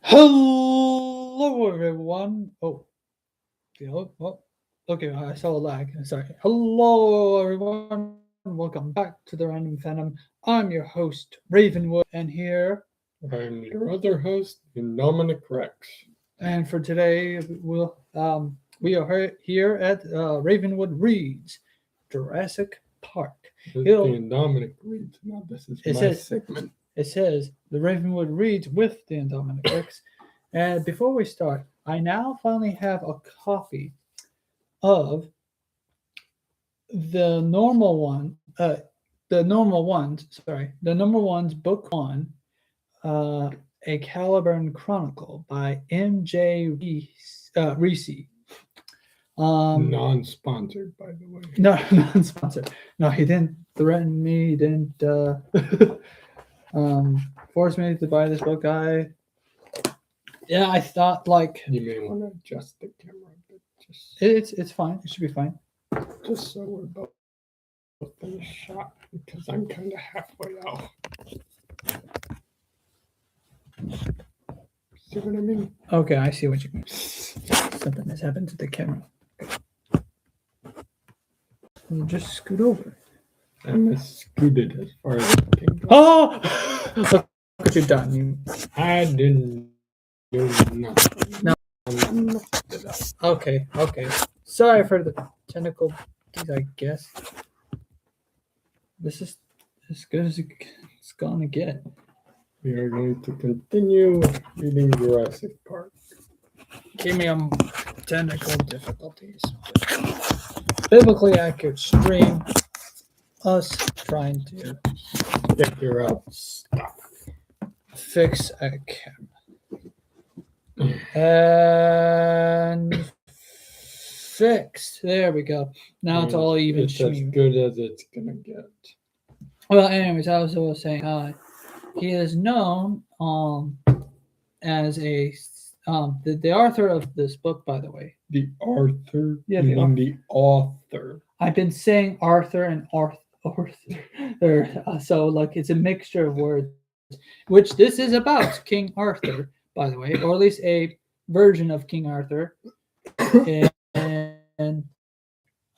Hello, everyone. Okay. I saw a lag. Sorry. Hello, everyone. Welcome back to the Random Phantom. I'm your host, RavenWood, and I'm your other host, Dominic Rex. and for today, we are here at RavenWood Reads, Jurassic Park. This is He'll, the Dominic Reads. Now this is it my says segment. it says the Ravenwood Reads with the Indominate Rex. And before we start, I now finally have a copy of the normal one, the number one's book one, uh, A Caliburn Chronicle by M.J. Reese. Non-sponsored, by the way. No, non-sponsored. No, he didn't threaten me. He didn't force me to buy this book. I thought You may want to adjust the camera a bit, it's fine. It should be fine. just so we're both in the shot, because I'm kind of halfway out. See what I mean? Okay, I see what you mean. Something has happened to the camera. We'll just scoot over. I'm scooted as far as I can go. Oh! Look what you've done. I didn't do nothing. No. I knocked it out. Okay. Sorry for the technical things, I guess. This is as good as it's gonna get. We are going to continue reading Jurassic Park. Give me technical difficulties. Biblically accurate stream. Us trying to Figure out stuff. fix a camera. And fixed. There we go. Now it's all even. It's as good as it's gonna get. Well, anyways, I was saying, he is known as a the author of this book, by the way. The author? Yeah, the author. I've been saying Arthur and Arthur. So like it's a mixture of words, which this is about King Arthur, by the way, or at least a version of King Arthur. And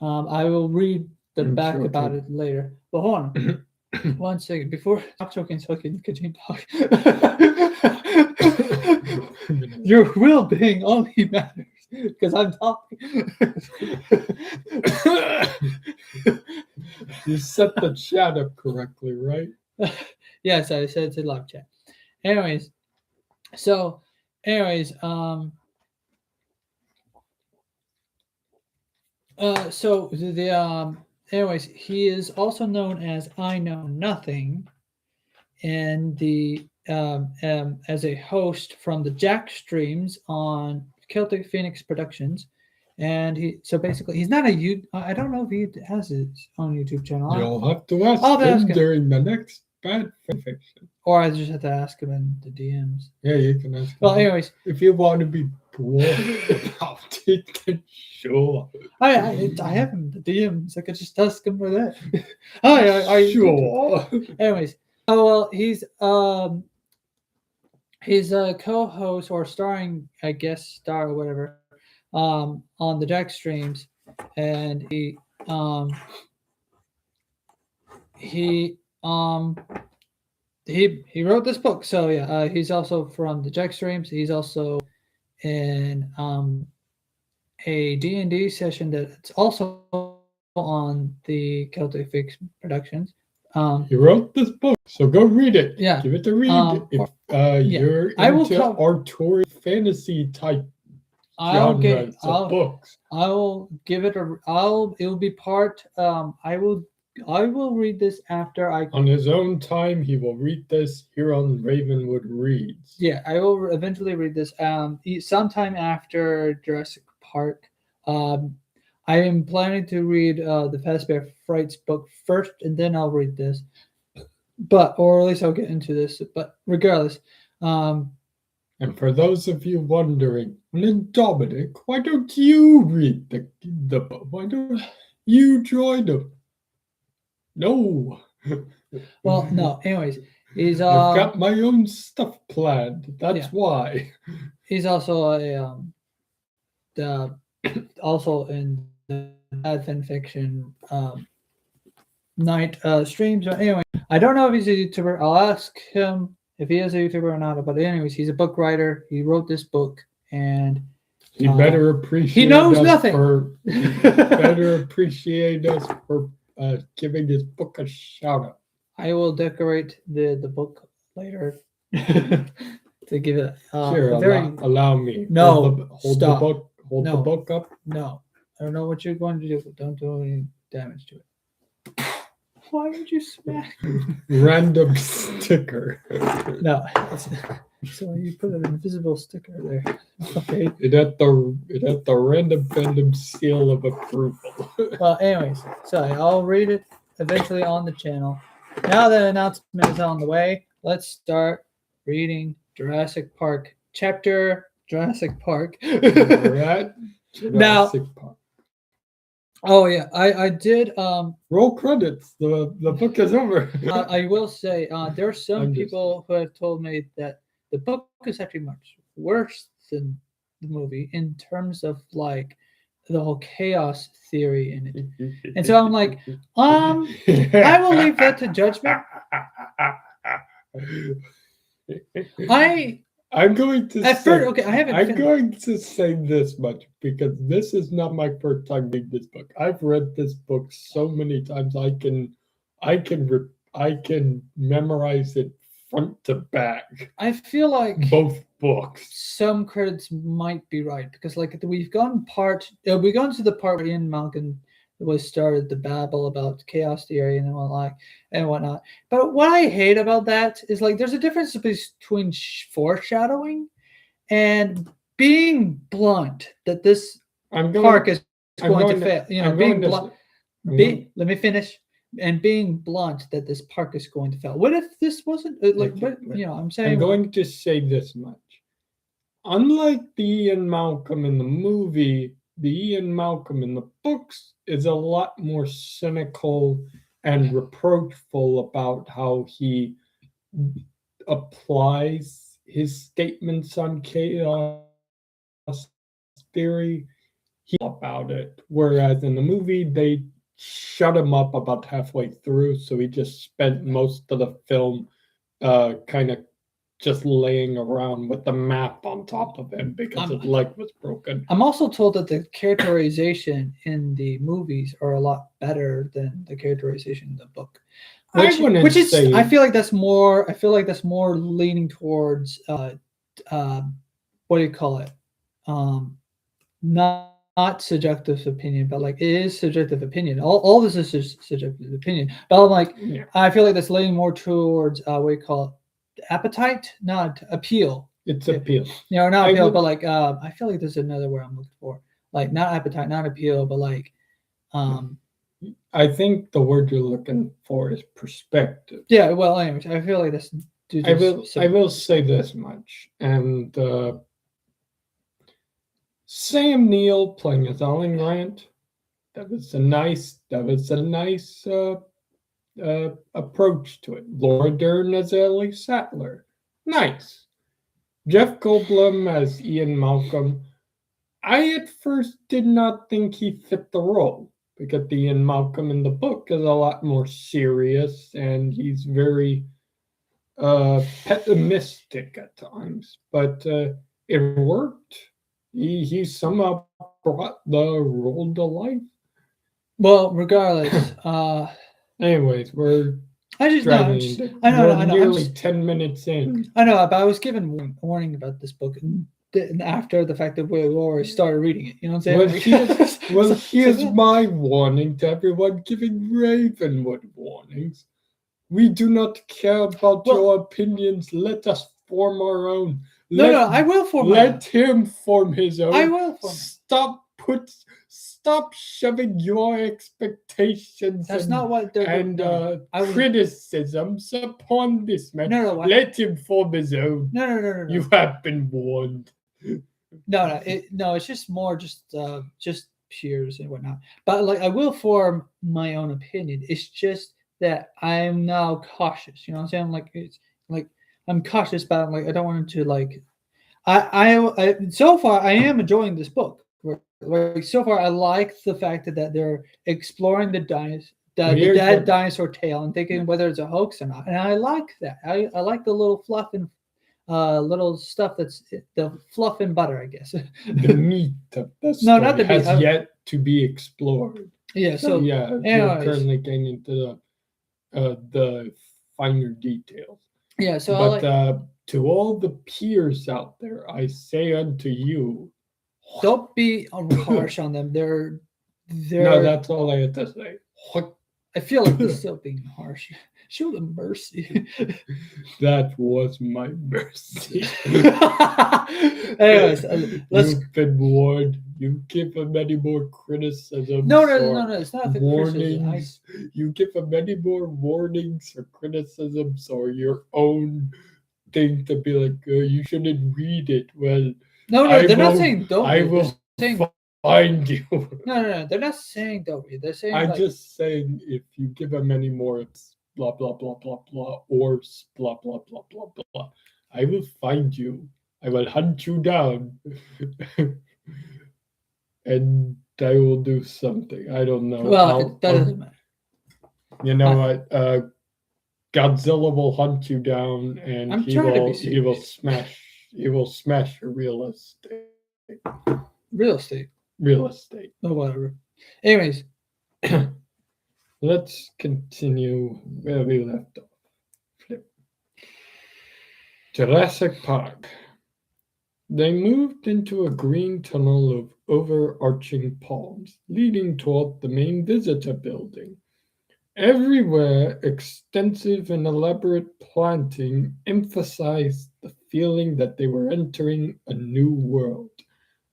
I will read the back about it later. But hold on. 1 second before stop choking so I can continue talking. Your well-being only matters because I'm talking. You set the chat up correctly, right? Yes, I said it's a live chat. Anyways, anyways, he is also known as I Know Nothing, and as a host from the Jack streams on Celtic Phoenix Productions, and he's not I don't know if he has his own YouTube channel. You'll have to ask him during the next bad fiction. Or I just have to ask him in the DMs. Yeah, you can ask him. Well, anyways, if you want to be poor about it, then sure. I have him in the DMs. I could just ask him for that. Sure. Anyways, well, he's a co-host or starring, I guess, star or whatever, on the Jack streams, and he wrote this book. So yeah, he's also from the Jack streams. He's also in a D&D session that's also on the Celtic Fix Productions. He wrote this book, so go read it. Yeah, give it a read. If you're into Artorian fantasy type genres of books, I will give it a. It will be part. I will read this after on his own time. He will read this here on RavenWood Reads. Yeah, I will eventually read this. Sometime after Jurassic Park. I am planning to read the Fazbear Frights book first, and then I'll read this. Or at least I'll get into this. But regardless, and for those of you wondering, well, then Dominic, why don't you read the book? Why don't you join him? No, Well, no. Anyways, he's I've got my own stuff planned. That's why. He's also also in the bad fan fiction night streams. Anyway, I don't know if he's a YouTuber. I'll ask him if he is a YouTuber or not. But anyways, he's a book writer. He wrote this book, and he better appreciate. He knows nothing. He better appreciate us for giving his book a shout out. I will decorate the book later to give it. Here, allow me. No, hold stop. the book. Hold the book up. No, I don't know what you're going to do. But don't do any damage to it. Why would you smack? Random sticker. No. So you put an invisible sticker there. Okay. It had the random seal of approval. Well, anyways, so I'll read it eventually on the channel. Now the announcement is on the way. Let's start reading Jurassic Park chapter. Jurassic Park. Jurassic Park. Oh yeah, I did. Roll credits. The book is over. I will say there are some people who have told me that the book is actually much worse than the movie in terms of like the whole chaos theory in it. And so I'm like, I will leave that to judgment. I'm going to at say, first, okay, I haven't. I'm going to say this much because this is not my first time reading this book. I've read this book so many times. I can memorize it front to back. I feel like both books. Some credits might be right because, like, we've gone to the part where Ian Malcolm was started to babble about chaos theory and whatnot. But what I hate about that is like there's a difference between foreshadowing and being blunt that this park is going to fail. You know, being blunt. Let me finish. And being blunt that this park is going to fail. What if this wasn't like? But you know, I'm saying I'm going to say this much. Unlike the Ian Malcolm in the movie, the Ian Malcolm in the books is a lot more cynical and reproachful about how he applies his statements on chaos theory. He about it, whereas in the movie they shut him up about halfway through, so he just spent most of the film kind of just laying around with the map on top of him because his leg was broken. I'm also told that the characterization in the movies are a lot better than the characterization in the book. I feel like that's more leaning towards what do you call it? Not subjective opinion, but like it is subjective opinion. All this is subjective opinion. But I'm like, I feel like that's leaning more towards what do you call it? Appetite, not appeal. It's appeal. You know, not appeal, but like I feel like there's another word I'm looking for. Like not appetite, not appeal, but like I think the word you're looking for is perspective. Yeah, well, anyways, I feel like that's I will say this much. And Sam Neill playing as Alan Grant, that was a nice approach to it. Laura Dern as Ellie Sattler, nice. Jeff Goldblum as Ian Malcolm, I at first did not think he fit the role because the Ian Malcolm in the book is a lot more serious and he's very pessimistic at times, but it worked. He somehow brought the role to life. Well, regardless, anyways, we're nearly 10 minutes in. I know, but I was given warning about this book and after the fact that we already started reading it. You know what I'm saying? Here's my warning to everyone giving RavenWood warnings. We do not care about your opinions. Let us form our own. I will form. Let him form his own. I will form. Stop shoving your expectations. That's not what they're criticisms upon this man. Let him form his own. No. You have been warned. No. It's just more just peers and whatnot. But like, I will form my own opinion. It's just that I'm now cautious. You know what I'm saying? Like it's like I'm cautious about it. Like I don't want to like I so far I am enjoying this book. Like so far I like the fact that they're exploring the dead dinosaur tale and thinking whether it's a hoax or not. And I like that. I like the little fluff and little stuff that's the fluff and butter, I guess. The meat of the story No, not the meat. has yet to be explored. Yeah. So yeah, we're anyways, currently getting into the finer details. yeah. So But to all the peers out there, I say unto you, don't be harsh on them. They're no, that's all I had to say. I feel like they're still being harsh. Show them mercy. That was my mercy. Anyways, let's. You've been warned. You give them any more criticism. No, it's not the warnings. You give them any more warnings or criticisms or your own thing to be like, you shouldn't read it. Well, no, they're not saying don't. I will find you. No, they're not saying don't read. They're saying I'm just saying if you give them any more, it's blah blah blah blah blah or blah blah blah blah blah. I will find you. I will hunt you down. And I will do something. I don't know. Well, that doesn't matter. You know what? Godzilla will hunt you down, and he will smash your real estate. Real estate. Real estate. Oh, whatever. Anyways, let's continue where we left off. Flip. Jurassic Park. They moved into a green tunnel of overarching palms, leading toward the main visitor building. Everywhere, extensive and elaborate planting emphasized the feeling that they were entering a new world,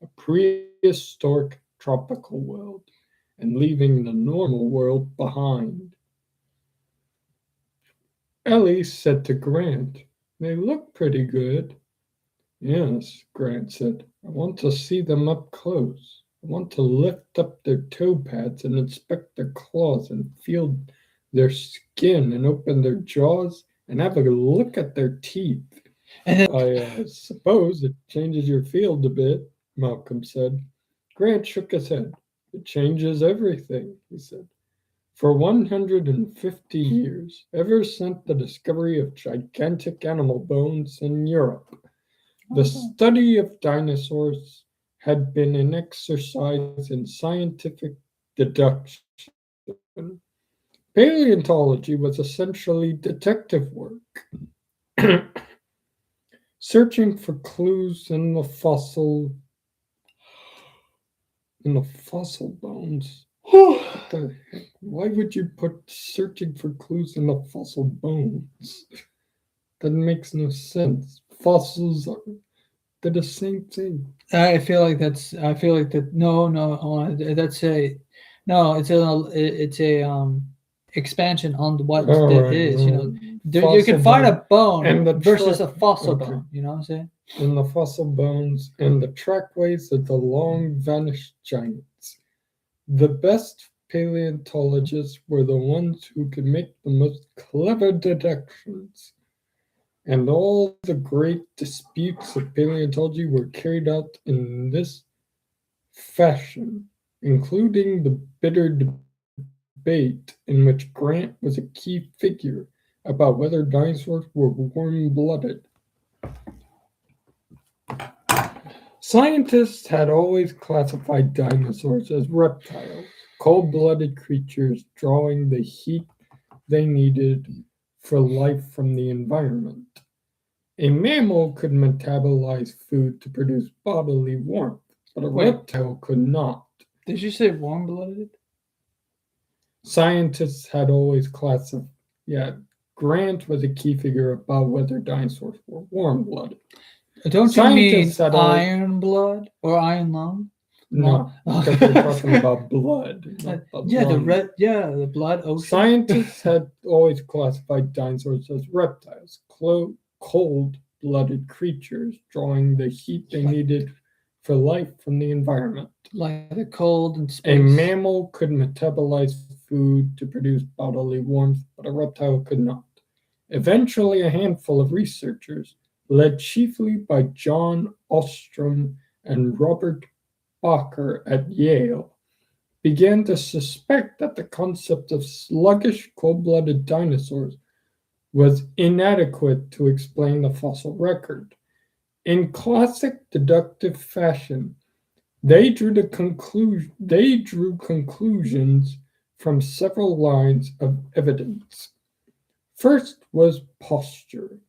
a prehistoric tropical world, and leaving the normal world behind. Ellie said to Grant, "They look pretty good." "Yes," Grant said. "I want to see them up close. I want to lift up their toe pads and inspect their claws and feel their skin and open their jaws and have a look at their teeth." "I suppose it changes your field a bit," Malcolm said. Grant shook his head. "It changes everything," he said. "For 150 years, ever since the discovery of gigantic animal bones in Europe, the study of dinosaurs had been an exercise in scientific deduction. Paleontology was essentially detective work, searching for clues in the fossil bones." What the heck? Why would you put searching for clues in the fossil bones? That makes no sense. Fossils they're the same thing. I feel like that. No, hold on. It's a expansion on what that is. You know, you can find a bone versus a fossil bone. You know what I'm saying? In the fossil bones and the trackways of the long vanished giants, the best paleontologists were the ones who could make the most clever deductions. And all the great disputes of paleontology were carried out in this fashion, including the bitter debate in which Grant was a key figure about whether dinosaurs were warm-blooded. Scientists had always classified dinosaurs as reptiles, cold-blooded creatures drawing the heat they needed for life from the environment. A mammal could metabolize food to produce bodily warmth, but a reptile could not. Did you say warm-blooded? Scientists had always classified. Yeah, Grant was a key figure about whether dinosaurs were warm-blooded. Don't you mean iron blood or iron lung? No, because we're talking about blood. The blood ocean. Scientists had always classified dinosaurs as reptiles, cold-blooded creatures drawing the heat they needed for life from the environment. Like the cold and space. A mammal could metabolize food to produce bodily warmth, but a reptile could not. Eventually, a handful of researchers, led chiefly by John Ostrom and Robert Bacher at Yale, began to suspect that the concept of sluggish, cold-blooded dinosaurs was inadequate to explain the fossil record. In classic deductive fashion, they drew conclusions from several lines of evidence. First was posture.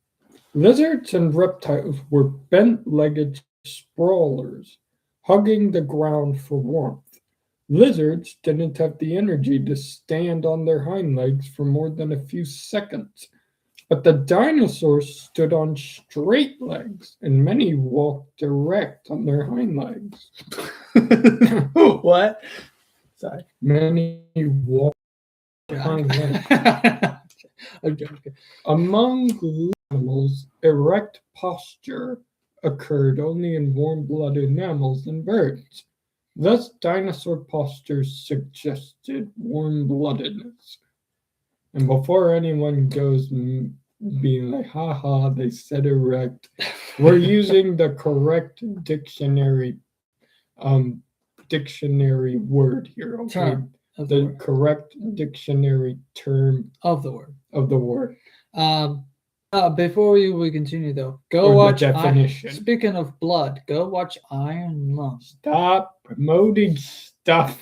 Lizards and reptiles were bent-legged sprawlers, hugging the ground for warmth. Lizards didn't have the energy to stand on their hind legs for more than a few seconds, but the dinosaurs stood on straight legs, and many walked erect on their hind legs. What? Sorry. Many walked hind legs. Okay. Among animals, erect posture occurred only in warm-blooded mammals and birds. Thus, dinosaur postures suggested warm-bloodedness. And before anyone goes being like, haha, they said erect, we're using the correct dictionary word here, okay? Term of the The word. correct dictionary term Of the word. of the word. Before we continue though, go Or the watch definition. speaking of blood, go watch Iron Lung. Stop promoting stuff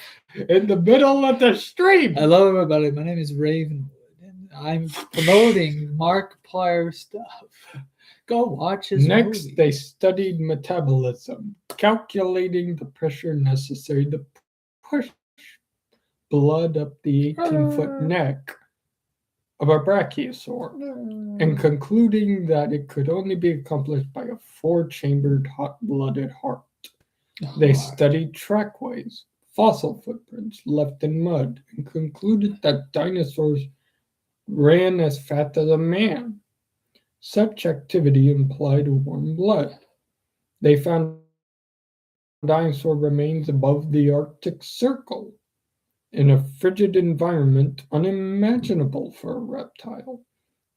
in the middle of the stream. Hello everybody, my name is RavenWood and I'm promoting Markiplier stuff. Go watch his Next, movie. they studied metabolism, calculating the pressure necessary to push blood up the 18-foot neck of a brachiosaur, and concluding that it could only be accomplished by a 4-chambered hot-blooded heart. They studied trackways, fossil footprints left in mud, and concluded that dinosaurs ran as fast as a man. Such activity implied warm blood. They found dinosaur remains above the Arctic Circle, in a frigid environment unimaginable for a reptile.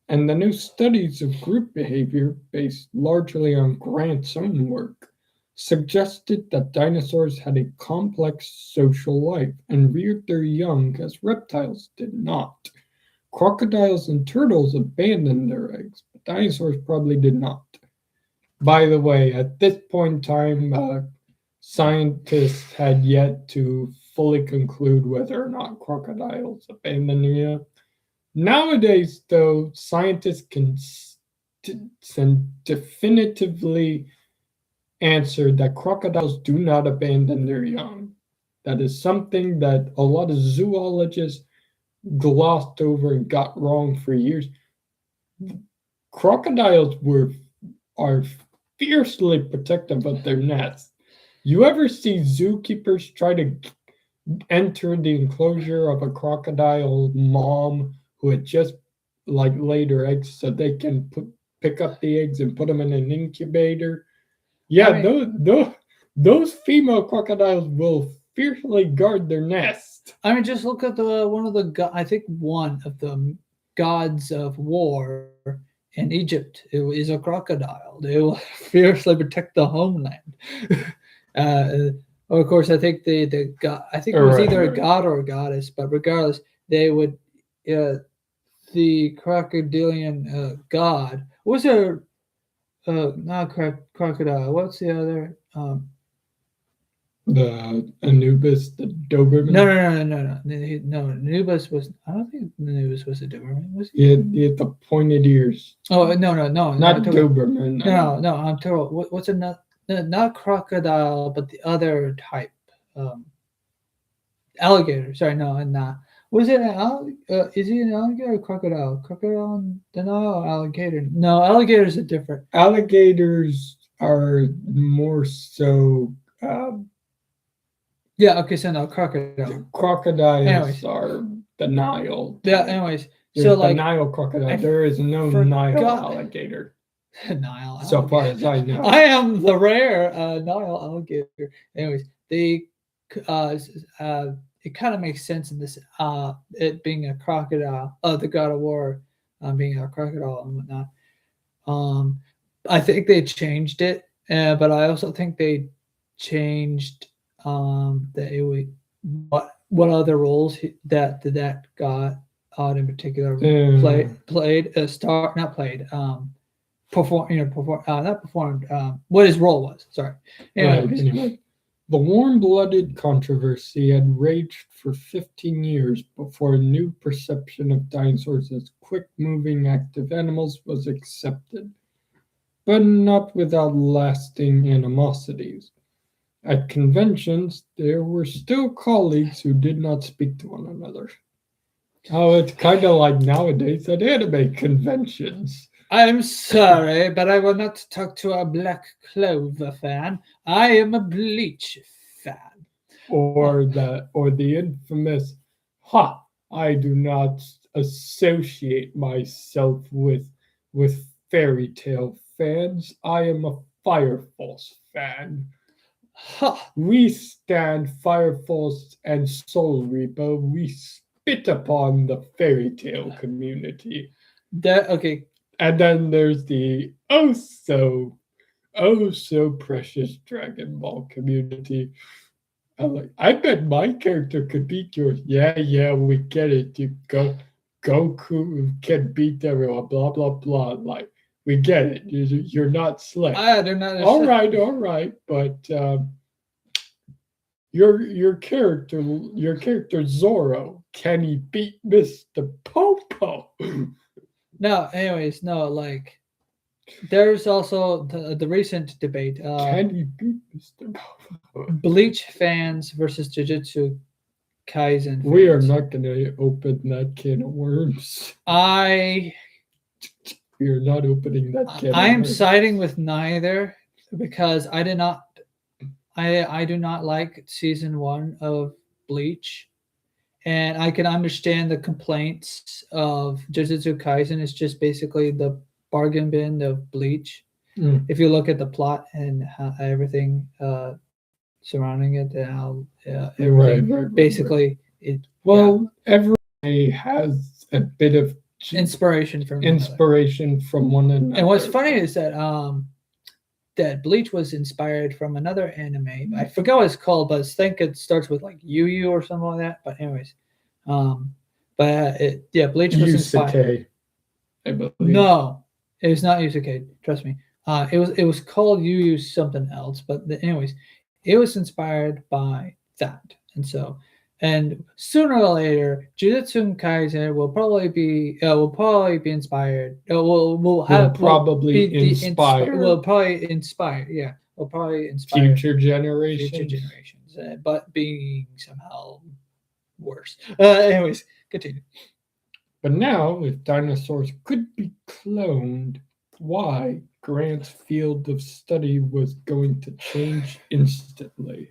And the new studies of group behavior, based largely on Grant's own work, suggested that dinosaurs had a complex social life and reared their young as reptiles did not. Crocodiles and turtles abandoned their eggs, but dinosaurs probably did not. By the way, at this point in time, scientists had yet to fully conclude whether or not crocodiles abandon their young. Nowadays, though, scientists can definitively answer that crocodiles do not abandon their young. That is something that a lot of zoologists glossed over and got wrong for years. Crocodiles are fiercely protective of their nests. You ever see zookeepers try to enter the enclosure of a crocodile mom who had just laid her eggs so they can pick up the eggs and put them in an incubator? Yeah, those female crocodiles will fiercely guard their nest. I mean, just look at one of the gods of war in Egypt. It is a crocodile. They will fiercely protect the homeland. Of course, I think the god. I think it was either a god or a goddess, but regardless, they would. The crocodilian god was there. Not crocodile. What's the other? The Anubis, the Doberman. No. Anubis was. I don't think Anubis was a Doberman. Was he? He had the pointed ears. Oh no! Not Doberman. No. I'm told. What's another? Not crocodile, but the other type. Alligator. Sorry, no, and was it is he an alligator or crocodile? Crocodile in the Nile or alligator? No, alligators are different. Alligators are more so. Yeah. Okay. So no, crocodile. Crocodiles are the Nile. Yeah. Anyways, there's the Nile crocodile. There is no Nile alligator. Nile. So far as I know, I am the rare Nile alligator. Anyways, it kind of makes sense in this it being a crocodile, the god of war, being a crocodile and whatnot. Um, I think they changed it, but I also think they changed that it would what other roles that god in particular played a star not played perform perform not performed what his role was. Sorry. Anyway, the warm-blooded controversy had raged for 15 years before a new perception of dinosaurs as quick-moving, active animals was accepted, but not without lasting animosities. At conventions, there were still colleagues who did not speak to one another. Oh, it's kind of like nowadays at anime conventions. I'm sorry, but I will not talk to a Black Clover fan. I am a Bleach fan. Or the infamous, I do not associate myself with fairy tale fans. I am a Fire Force fan. We stand Fire Force and Soul Reaper. We spit upon the fairy tale community. Okay. And then there's the so precious Dragon Ball community. I'm like, I bet my character could beat yours. Yeah, we get it. Goku can beat everyone. Blah blah blah. Like, we get it. You're not slick. They're not. All right. But your character Zoro, can he beat Mr. Popo? No. Anyways, no. Like, there's also the recent debate. Can he beat Mr. Popo? Bleach fans versus Jujutsu Kaisen fans. We are not going to open that can of worms. We are not opening that can. I am siding with neither because I do not like season 1 of Bleach, and I can understand the complaints of Jujutsu Kaisen. It's just basically the bargain bin of Bleach. If you look at the plot and how everything surrounding it and how everything basically it. Well, everybody has a bit of inspiration from one another. And what's funny is that that Bleach was inspired from another anime. I forget what it's called, but I think it starts with like Yu or something like that. But anyways, Bleach was inspired. I believe. No, it was not Yusuke. Trust me. It was called Yu something else. But anyways, it was inspired by that, and sooner or later, Jujutsu Kaisen will probably be inspired. Will probably inspire. Will probably inspire. Yeah, will probably inspire future generations. But being somehow worse. Anyways, continue. But now, if dinosaurs could be cloned, why Grant's field of study was going to change instantly.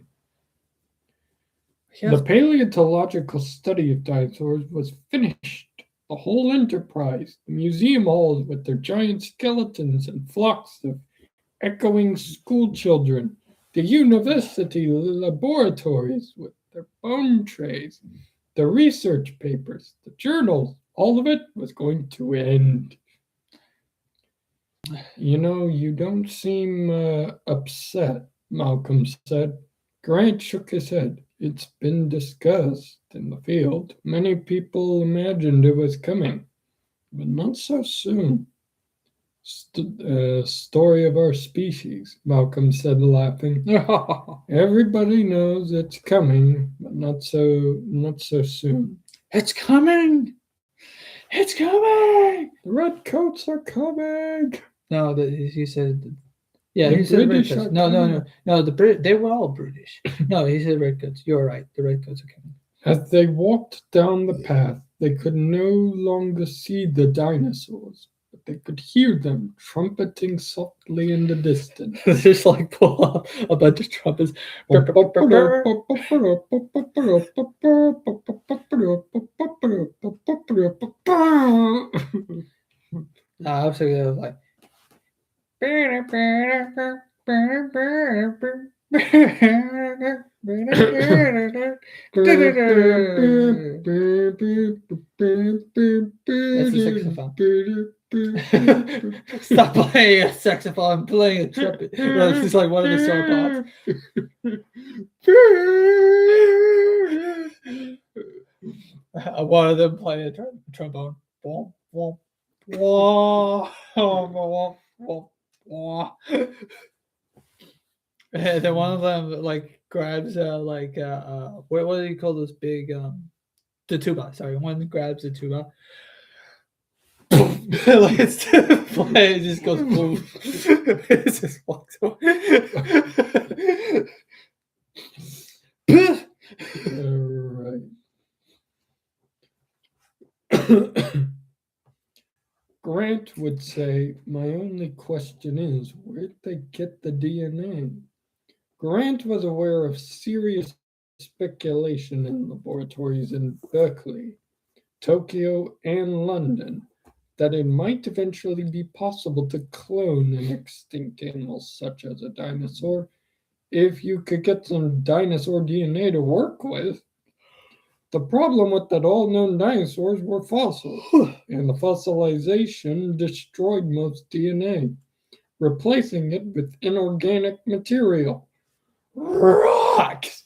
The paleontological study of dinosaurs was finished. The whole enterprise, the museum halls with their giant skeletons and flocks of echoing school children, the university laboratories with their bone trays, the research papers, the journals, all of it was going to end. You know, you don't seem upset, Malcolm said. Grant shook his head. It's been discussed in the field. Many people imagined it was coming, but not so soon. Story of our species, Malcolm said, laughing. Everybody knows it's coming, but not so soon. It's coming! It's coming! The redcoats are coming! No, he said... Yeah, he said redcoats. No. They were all British. No, he said redcoats. You're right. The redcoats are coming. As they walked down the path, they could no longer see the dinosaurs, but they could hear them trumpeting softly in the distance. Just like pull up a bunch of trumpets. I was thinking of like. That's a saxophone. Stop playing a saxophone. I'm playing a trumpet. No, this is like one of the sauropods. One of them playing a trombone. Womp, womp, womp, womp, womp, womp. And then one of them like grabs what do you call those big the tuba? Sorry, one grabs the tuba. Like it's play, it just goes boom. It just walks away. Right. Grant would say, my only question is, where'd they get the DNA? Grant was aware of serious speculation in laboratories in Berkeley, Tokyo, and London that it might eventually be possible to clone an extinct animal such as a dinosaur if you could get some dinosaur DNA to work with. The problem with that all known dinosaurs were fossils, and the fossilization destroyed most DNA, replacing it with inorganic material. Rocks!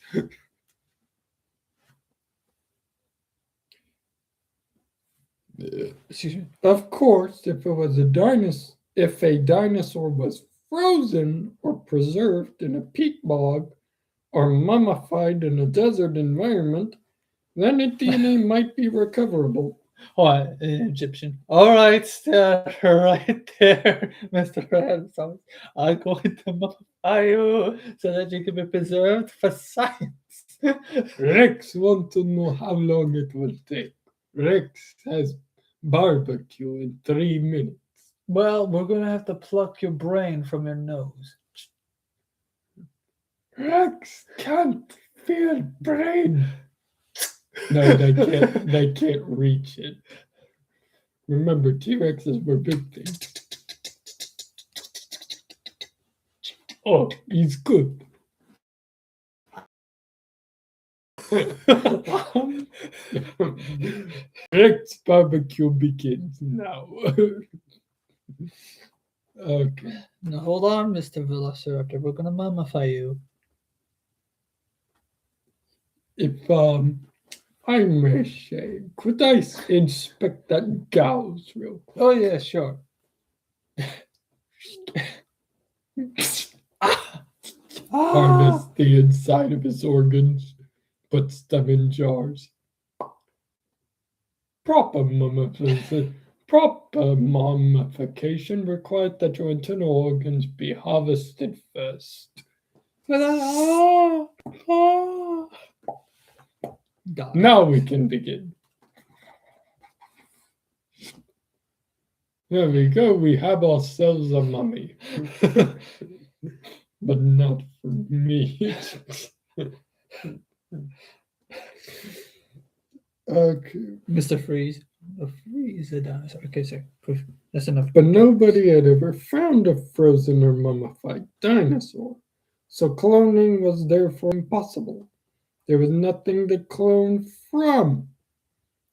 Of course, if a dinosaur was frozen or preserved in a peat bog or mummified in a desert environment, then its DNA might be recoverable. What, an Egyptian? All right, right there, Mr. Ransom. I'm going to modify you so that you can be preserved for science. Rex wants to know how long it will take. Rex has barbecue in 3 minutes. Well, we're going to have to pluck your brain from your nose. Rex can't feel brain. No, they can't reach it. Remember, T-Rexes were big things. Oh, he's good. Rex barbecue begins now. Okay. Now hold on, Mr. Velociraptor. We're gonna mummify you. If I may say, could I inspect that gauze real quick? Oh yeah, sure. Harness the inside of his organs, puts them in jars. Proper mummification requires that your internal organs be harvested first. Now we can begin. There we go. We have ourselves a mummy. But not for me. Okay. Mr. Freeze. Freeze the dinosaur. Okay, sorry. That's enough. But nobody had ever found a frozen or mummified dinosaur, so cloning was therefore impossible. There was nothing to clone from.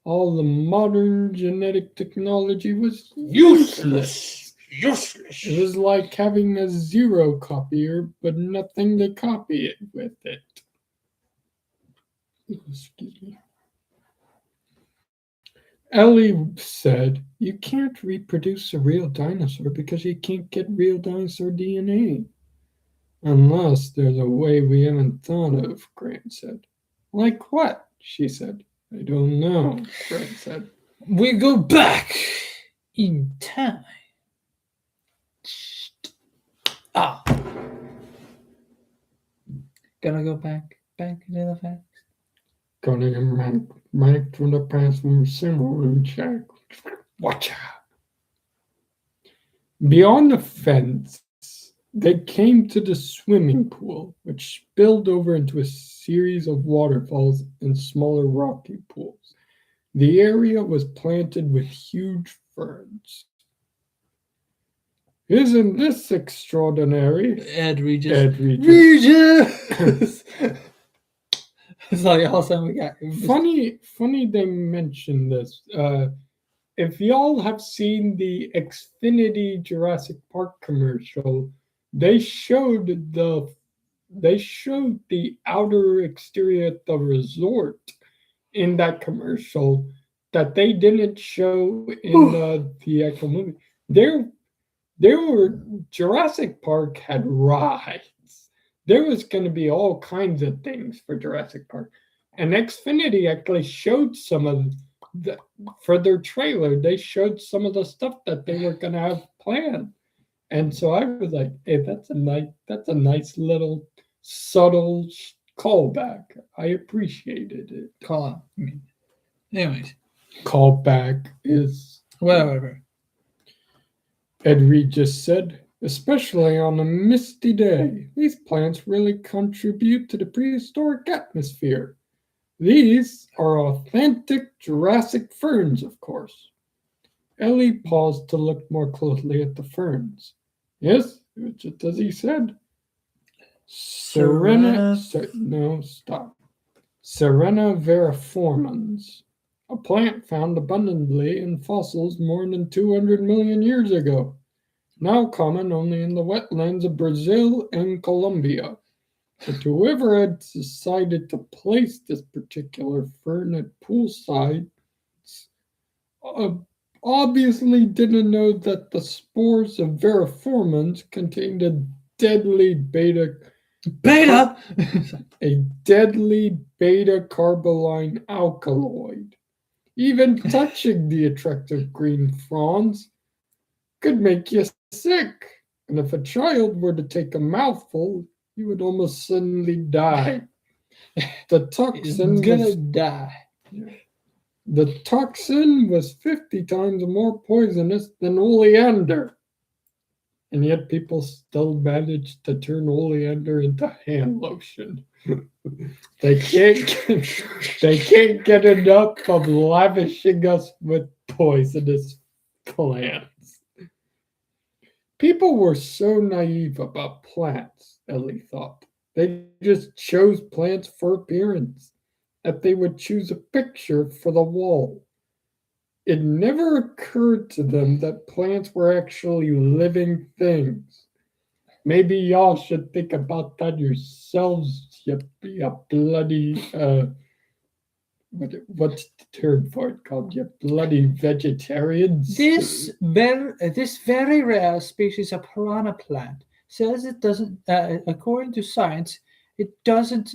All the modern genetic technology was useless. It was like having a zero copier, but nothing to copy it with it. Excuse me. Ellie said, you can't reproduce a real dinosaur because you can't get real dinosaur DNA. Unless there's a way we haven't thought of, Grant said. Like what? She said. I don't know, Grant said. We go back in time. Gonna go back into the past. Gonna get back from the past from symbol and check. Watch out. Beyond the fence, they came to the swimming pool, which spilled over into a series of waterfalls and smaller rocky pools. The area was planted with huge ferns. Isn't this extraordinary? Ed Regis. Ed Regis. It's like all of a sudden we got Funny they mentioned this. If y'all have seen the Xfinity Jurassic Park commercial, they showed the outer exterior at the resort in that commercial that they didn't show in the actual movie. There were Jurassic Park had rides. There was going to be all kinds of things for Jurassic Park, and Xfinity actually showed some of the, for their trailer. They showed some of the stuff that they were going to have planned, and so I was like, "Hey, that's a nice little subtle callback. I appreciated it." call out. I mean, anyways, Callback is whatever. Ed Reed just said, especially on a misty day, these plants really contribute to the prehistoric atmosphere. These are authentic Jurassic ferns, of course. Ellie paused to look more closely at the ferns. Yes, just as he said. Serena veriformans, a plant found abundantly in fossils more than 200 million years ago, now common only in the wetlands of Brazil and Colombia. But whoever had decided to place this particular fern at poolside obviously didn't know that the spores of veriformans contained a deadly beta carboline alkaloid. Even touching the attractive green fronds could make you sick. And if a child were to take a mouthful, he would almost suddenly die. The toxin The toxin was 50 times more poisonous than oleander. And yet people still manage to turn oleander into hand lotion. They can't get enough of lavishing us with poisonous plants. People were so naive about plants, Ellie thought. They just chose plants for appearance, that they would choose a picture for the wall. It never occurred to them that plants were actually living things. Maybe y'all should think about that yourselves, you bloody, what's the term for it called? You bloody vegetarians. This very rare species of piranha plant says it doesn't, according to science, it doesn't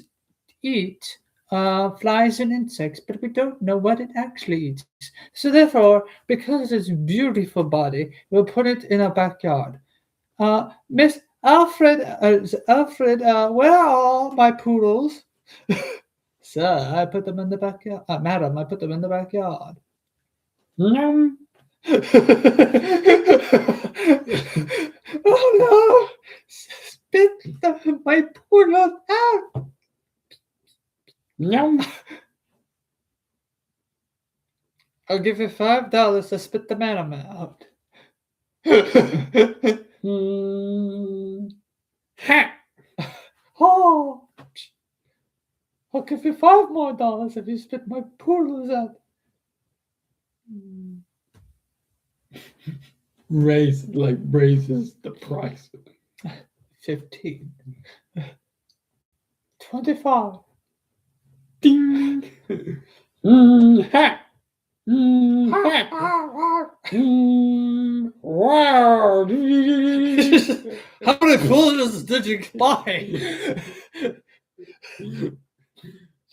eat flies and insects, but we don't know what it actually eats. So therefore, because of its beautiful body, we'll put it in our backyard. Miss Alfred, where are all my poodles? Sir, I put them in the backyard. Madam, I put them in the backyard. Yum. Oh no! Spit my poodles out! Yum. I'll give you $5 to spit the madam out. Ha! Oh! I'll give you $5 more if you spit my poodles out. Raises the price. 15. 25. Ding. Ha. Wow. How many poodles did you buy?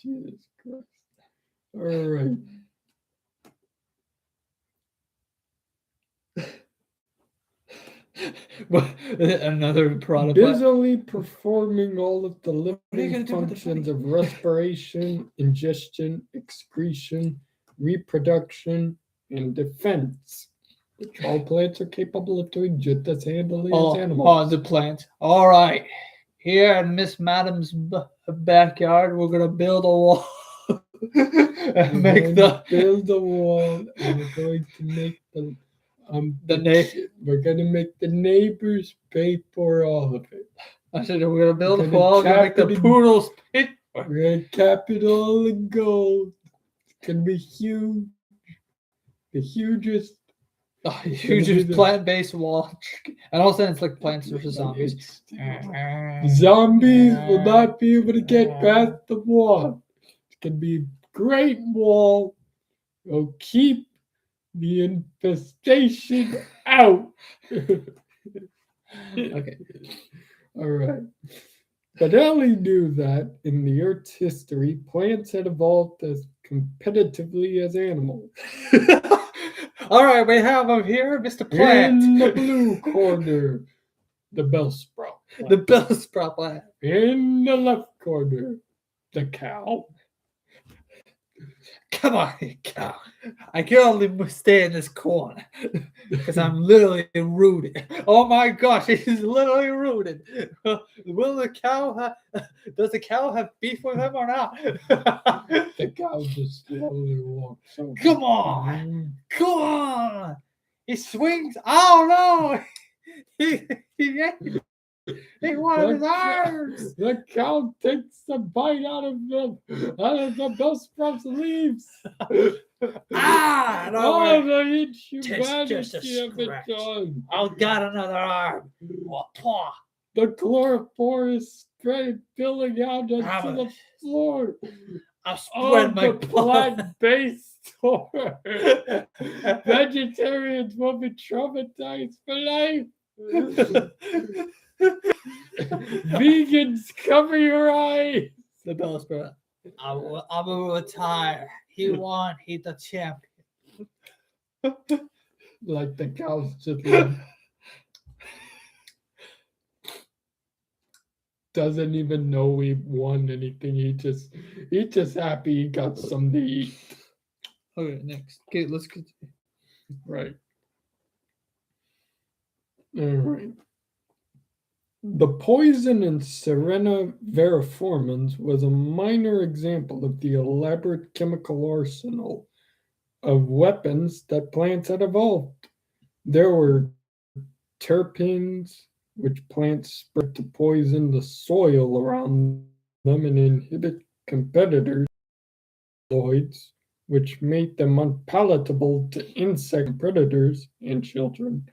Jesus Christ. All right. Another product. Busily performing all of the living functions of respiration, ingestion, excretion, reproduction, and defense, which all plants are capable of doing just as handily as animals. Oh, the plants. All right. Here in Miss Madam's backyard, we're going to build a wall. We're going to make we're gonna make the neighbors pay for all of it. I said we're gonna build a wall. We're gonna make the poodles pay We're gonna cap it all in gold. It's gonna be huge. The hugest. You just plant-based wall, and all of a sudden it's like Plants vs Zombies. Zombies will not be able to get past the wall. It's gonna be a great wall. It'll keep the infestation out. Okay. All right. But Ellie knew that in the Earth's history, plants had evolved as competitively as animals. All right, we have him here, Mr. Plant. In the blue corner, the bellsprout. The bellsprout plant. In the left corner, the cow. Come on, cow. I can only stay in this corner because I'm literally rooted. Oh my gosh, he's literally rooted. Will the cow does the cow have beef with him or not? The cow just slowly walks over. Come on. Come on. He swings. Oh no. He wanted his arms. The cow takes a bite out of the bellsprout's leaves. Ah! Oh, the Just a inhumanity of it, scratch. John. I've got another arm. The chloroform is spilling out onto the floor. I'll spread my the plant-based store. Vegetarians will be traumatized for life. Vegans, cover your eyes. The bellsprout. I will retire. He won. He's the champion. Like the cows just like, doesn't even know he won anything. He just happy he got something to eat. Okay, next. Okay, let's continue. Right. All right. The poison in Serena veriformans was a minor example of the elaborate chemical arsenal of weapons that plants had evolved. There were terpenes, which plants spread to poison the soil around them and inhibit competitors, alkaloids, which made them unpalatable to insect predators and children,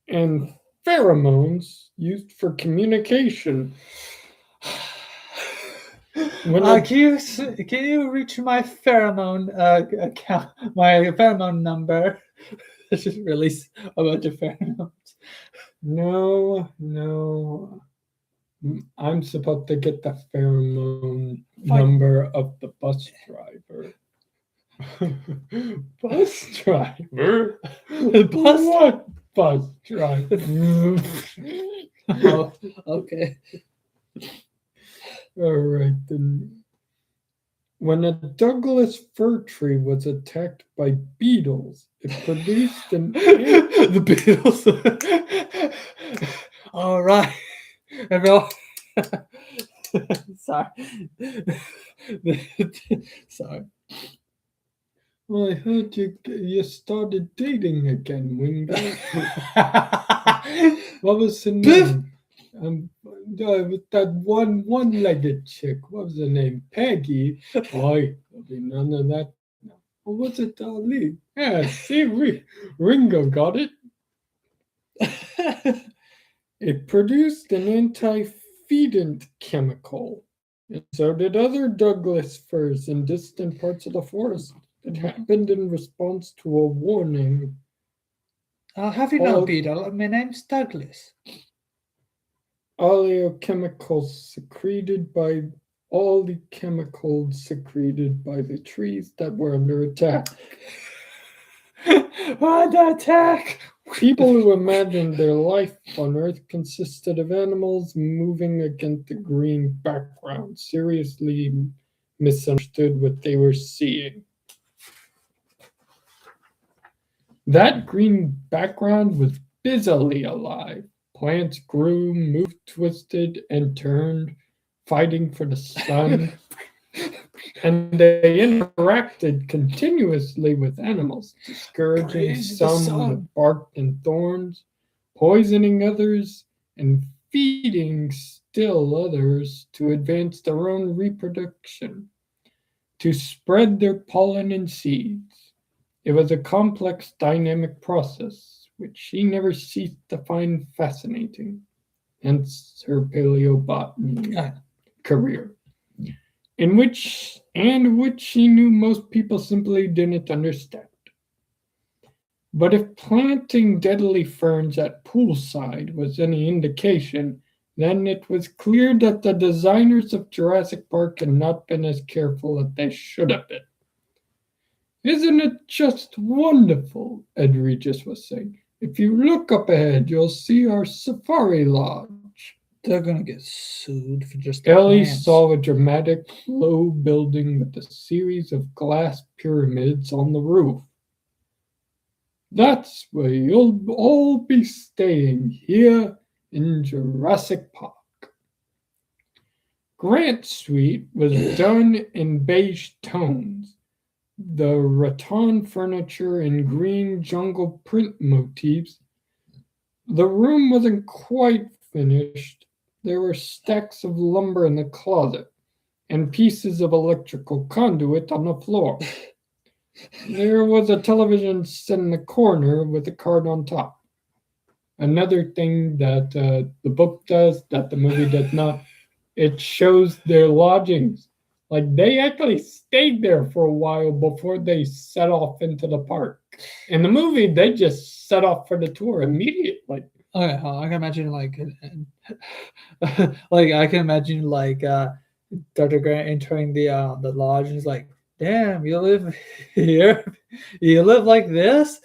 and pheromones used for communication. Can you reach my pheromone account, my pheromone number? Let's just release a bunch of pheromones. No. I'm supposed to get the pheromone number of the bus driver. Bus driver? What bus driver? Oh, okay. All right, then. When a Douglas fir tree was attacked by beetles, it produced an... The beetles. All right. Sorry. Sorry. Well, I heard you started dating again, Wingo. What was the name? With that one-legged chick. What was her name? Peggy. Why? There'll be none of that. Or was it Ali? Yeah, see, Ringo got it. It produced an anti-feedant chemical. And so did other Douglas firs in distant parts of the forest. It happened in response to a warning. Have you no beetle? My name's Douglas. All the chemicals secreted by the trees that were under attack. Under attack! People who imagined their life on Earth consisted of animals moving against a green background seriously misunderstood what they were seeing. That green background was busily alive. Plants grew, moved, twisted, and turned, fighting for the sun. And they interacted continuously with animals, discouraging some with bark and thorns, poisoning others, and feeding still others to advance their own reproduction, to spread their pollen and seeds. It was a complex, dynamic process which she never ceased to find fascinating, hence her paleobotany career, which she knew most people simply didn't understand. But if planting deadly ferns at poolside was any indication, then it was clear that the designers of Jurassic Park had not been as careful as they should have been. Isn't it just wonderful? Ed Regis was saying. If you look up ahead, you'll see our safari lodge. They're gonna get sued for just. Ellie saw a dramatic, low building with a series of glass pyramids on the roof. That's where you'll all be staying, here in Jurassic Park. Grant's suite was done in beige tones, the rattan furniture in green jungle print motifs. The room wasn't quite finished. There were stacks of lumber in the closet and pieces of electrical conduit on the floor. There was a television set in the corner with a card on top. Another thing that the book does that the movie does not, it shows their lodgings. Like they actually stayed there for a while before they set off into the park. In the movie, they just set off for the tour immediately. Okay, I can imagine like I can imagine Dr. Grant entering the lodge and he's like, damn, you live here? You live like this?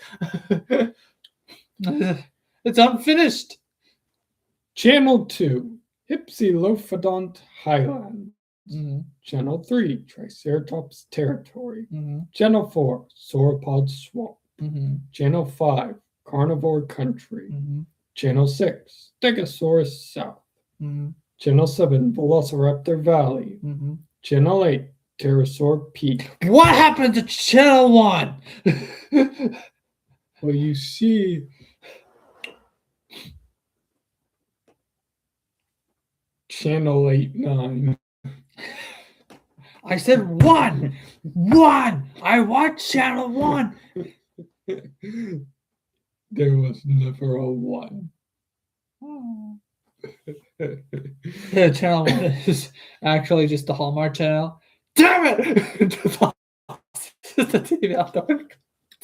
It's unfinished. Channel 2, Hypsilophodont Highlands. Mm-hmm. Channel 3, Triceratops Territory. Mm-hmm. Channel 4, Sauropod Swamp. Mm-hmm. Channel 5, Carnivore Country. Mm-hmm. Channel 6, Stegosaurus South. Mm-hmm. Channel 7, Velociraptor Valley. Mm-hmm. Channel 8, Pterosaur Peak. What happened to Channel 1? Well, you see, Channel 8, 9. I said 1! 1! I watched Channel 1! There was never a 1. Yeah, Channel 1 is actually just the Hallmark channel. Damn it! The TV outdoor.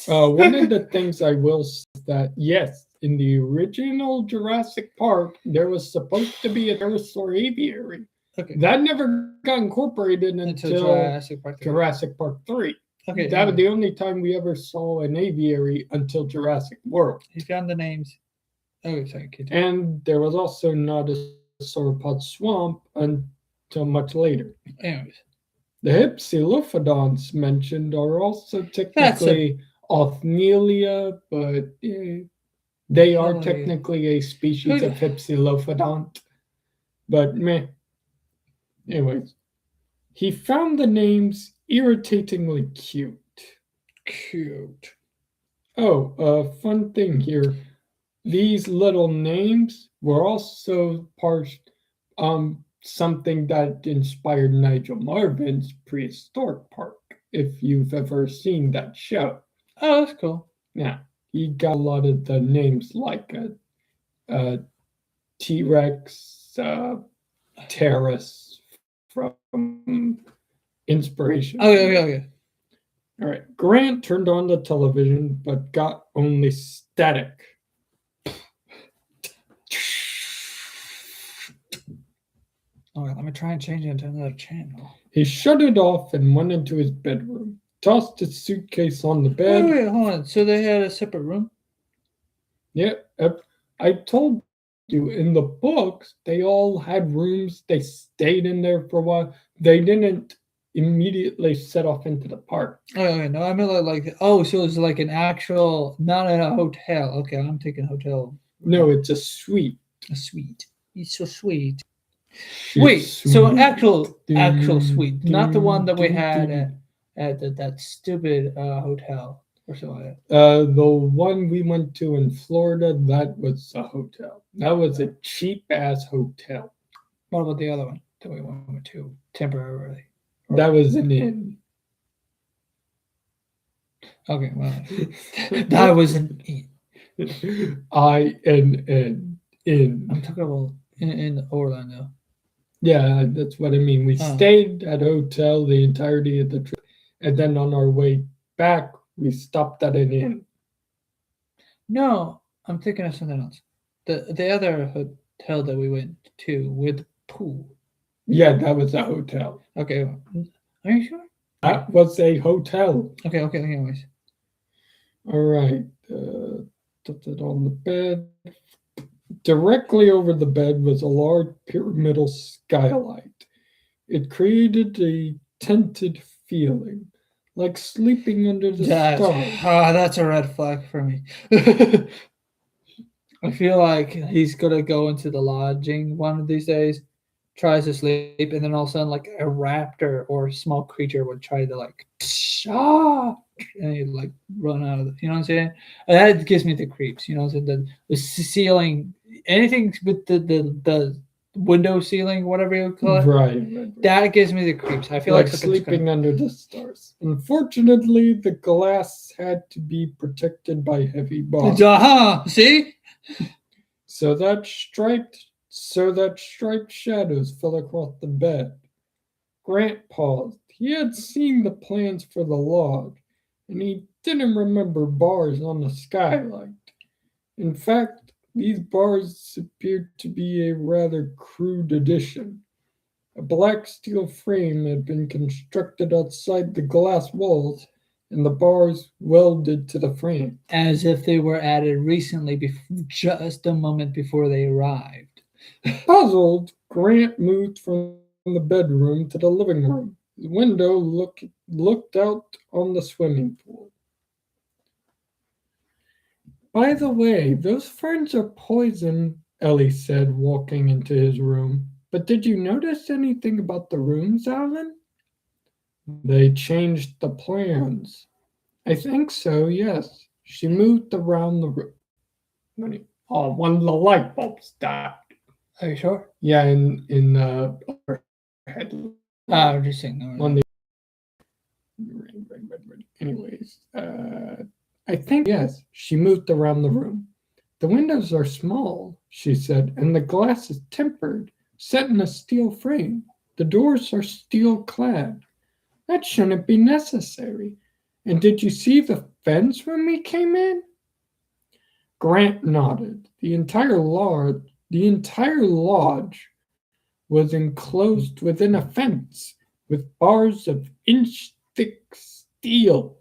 One of the things I will say is that, yes, in the original Jurassic Park, there was supposed to be a pterosaur aviary. Okay. That never got incorporated until Jurassic Park 3. Okay. That was the only time we ever saw an aviary until Jurassic World. He found the names. Oh, sorry. And there was also not a sauropod swamp until much later. Anyways. The Hypsilophodonts mentioned are also technically Othnielia, but they are technically a species of Hypsilophodont. But meh. Anyways, he found the names irritatingly cute. Cute. Oh, a fun thing here. These little names were also something that inspired Nigel Marvin's Prehistoric Park, if you've ever seen that show. Oh, that's cool. Yeah, he got a lot of the names like T-Rex, Terrace from inspiration. Okay. All right. Grant turned on the television, but got only static. Okay, let me try and change it to another channel. He shut it off and went into his bedroom, tossed his suitcase on the bed. Wait, hold on. So they had a separate room? Yeah, I told you in the books, they all had rooms. They stayed in there for a while. They didn't immediately set off into the park. Okay, no, I mean so it's like an actual, not in a hotel. Okay, I'm taking hotel. No, it's a suite. A suite. It's so sweet. Wait, so actual suite, not the one that we had at that stupid hotel or something like that. The one we went to in Florida, that was a hotel. That was a cheap ass hotel. What about the other one that we went to temporarily? That was an inn. Okay, well, that was an inn. INN. I'm talking about in Orlando. Yeah, that's what I mean. We Oh. stayed at a hotel the entirety of the trip, and then on our way back, we stopped at an inn. No, I'm thinking of something else. The other hotel that we went to with pool. Yeah, that was a hotel. Okay, are you sure? That was a hotel. Okay. Anyways, All right. Put it on the bed. Directly over the bed was a large pyramidal skylight. It created a tented feeling, like sleeping under the stars. That's a red flag for me. I feel like he's gonna go into the lodging one of these days, tries to sleep, and then all of a sudden, like a raptor or a small creature would try to like, and he'd like run out of the, you know what I'm saying? And that gives me the creeps, you know what I'm saying? The ceiling, anything with the window ceiling, whatever you call it, Right. that gives me the creeps. I feel Like like sleeping under the stars. Unfortunately, the glass had to be protected by heavy bars. See? So that striped shadows fell across the bed. Grant paused. He had seen the plans for the lodge, and he didn't remember bars on the skylight. In fact, these bars appeared to be a rather crude addition. A black steel frame had been constructed outside the glass walls, and the bars welded to the frame. As if they were added recently, just a moment before they arrived. Puzzled, Grant moved from the bedroom to the living room. The window looked out on the swimming pool. By the way, those ferns are poison, Ellie said, walking into his room. But did you notice anything about the rooms, Alan? They changed the plans. I think so, yes. She moved around the room. One of the light bulbs died. Are you sure? Yeah, in overhead. I'm just saying. On the anyways, I think yes. She moved around the room. The windows are small, she said, and the glass is tempered, set in a steel frame. The doors are steel clad. That shouldn't be necessary. And did you see the fence when we came in? Grant nodded. The entire lodge was enclosed within a fence with bars of inch-thick steel.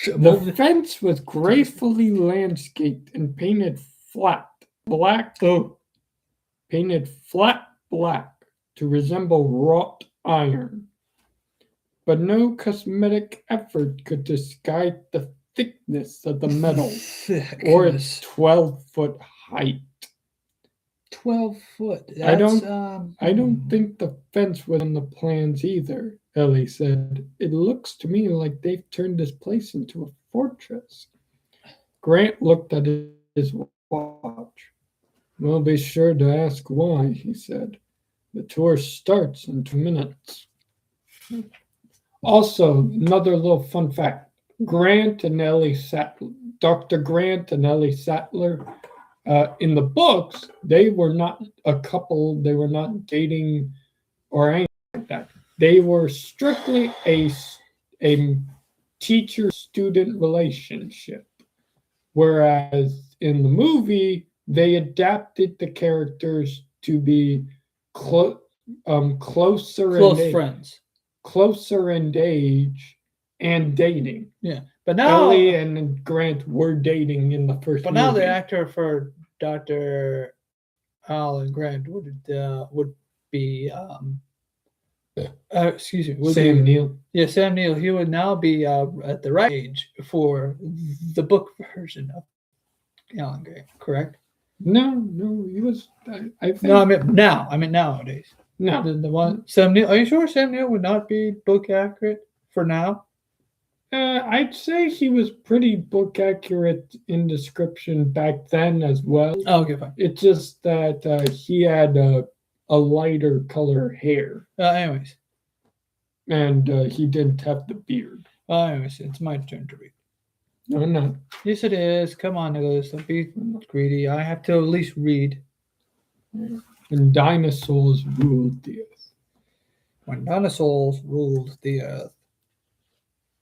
The fence was gracefully landscaped and painted flat black to resemble wrought iron. But no cosmetic effort could disguise the thickness of the metal or its 12-foot height. 12 foot. I don't think the fence was in the plans either, Ellie said. It looks to me like they've turned this place into a fortress. Grant looked at his watch. We'll be sure to ask why, he said. The tour starts in 2 minutes. Also, another little fun fact. Dr. Grant and Ellie Sattler, in the books, they were not a couple. They were not dating or anything like that. They were strictly a teacher-student relationship. Whereas in the movie, they adapted the characters to be closer in age and dating. Yeah, but now Ellie and Grant were dating in the first. But now the actor for Dr. Alan Grant would be excuse me, Sam Neill. Yeah, Sam Neill. He would now be at the right age for the book version of Alan Grant. Correct? No, he was. I think. No, I mean nowadays. No, the one Sam Neill. Are you sure Sam Neill would not be book accurate for now? I'd say he was pretty book accurate in description back then as well. Oh, okay, fine. It's just that he had a lighter color hair, Anyways, and he didn't have the beard. anyways, it's my turn to read. No, no. Yes, it is. Come on, Nicholas. Don't be greedy. I have to at least read. And dinosaurs ruled the earth. When dinosaurs ruled the earth,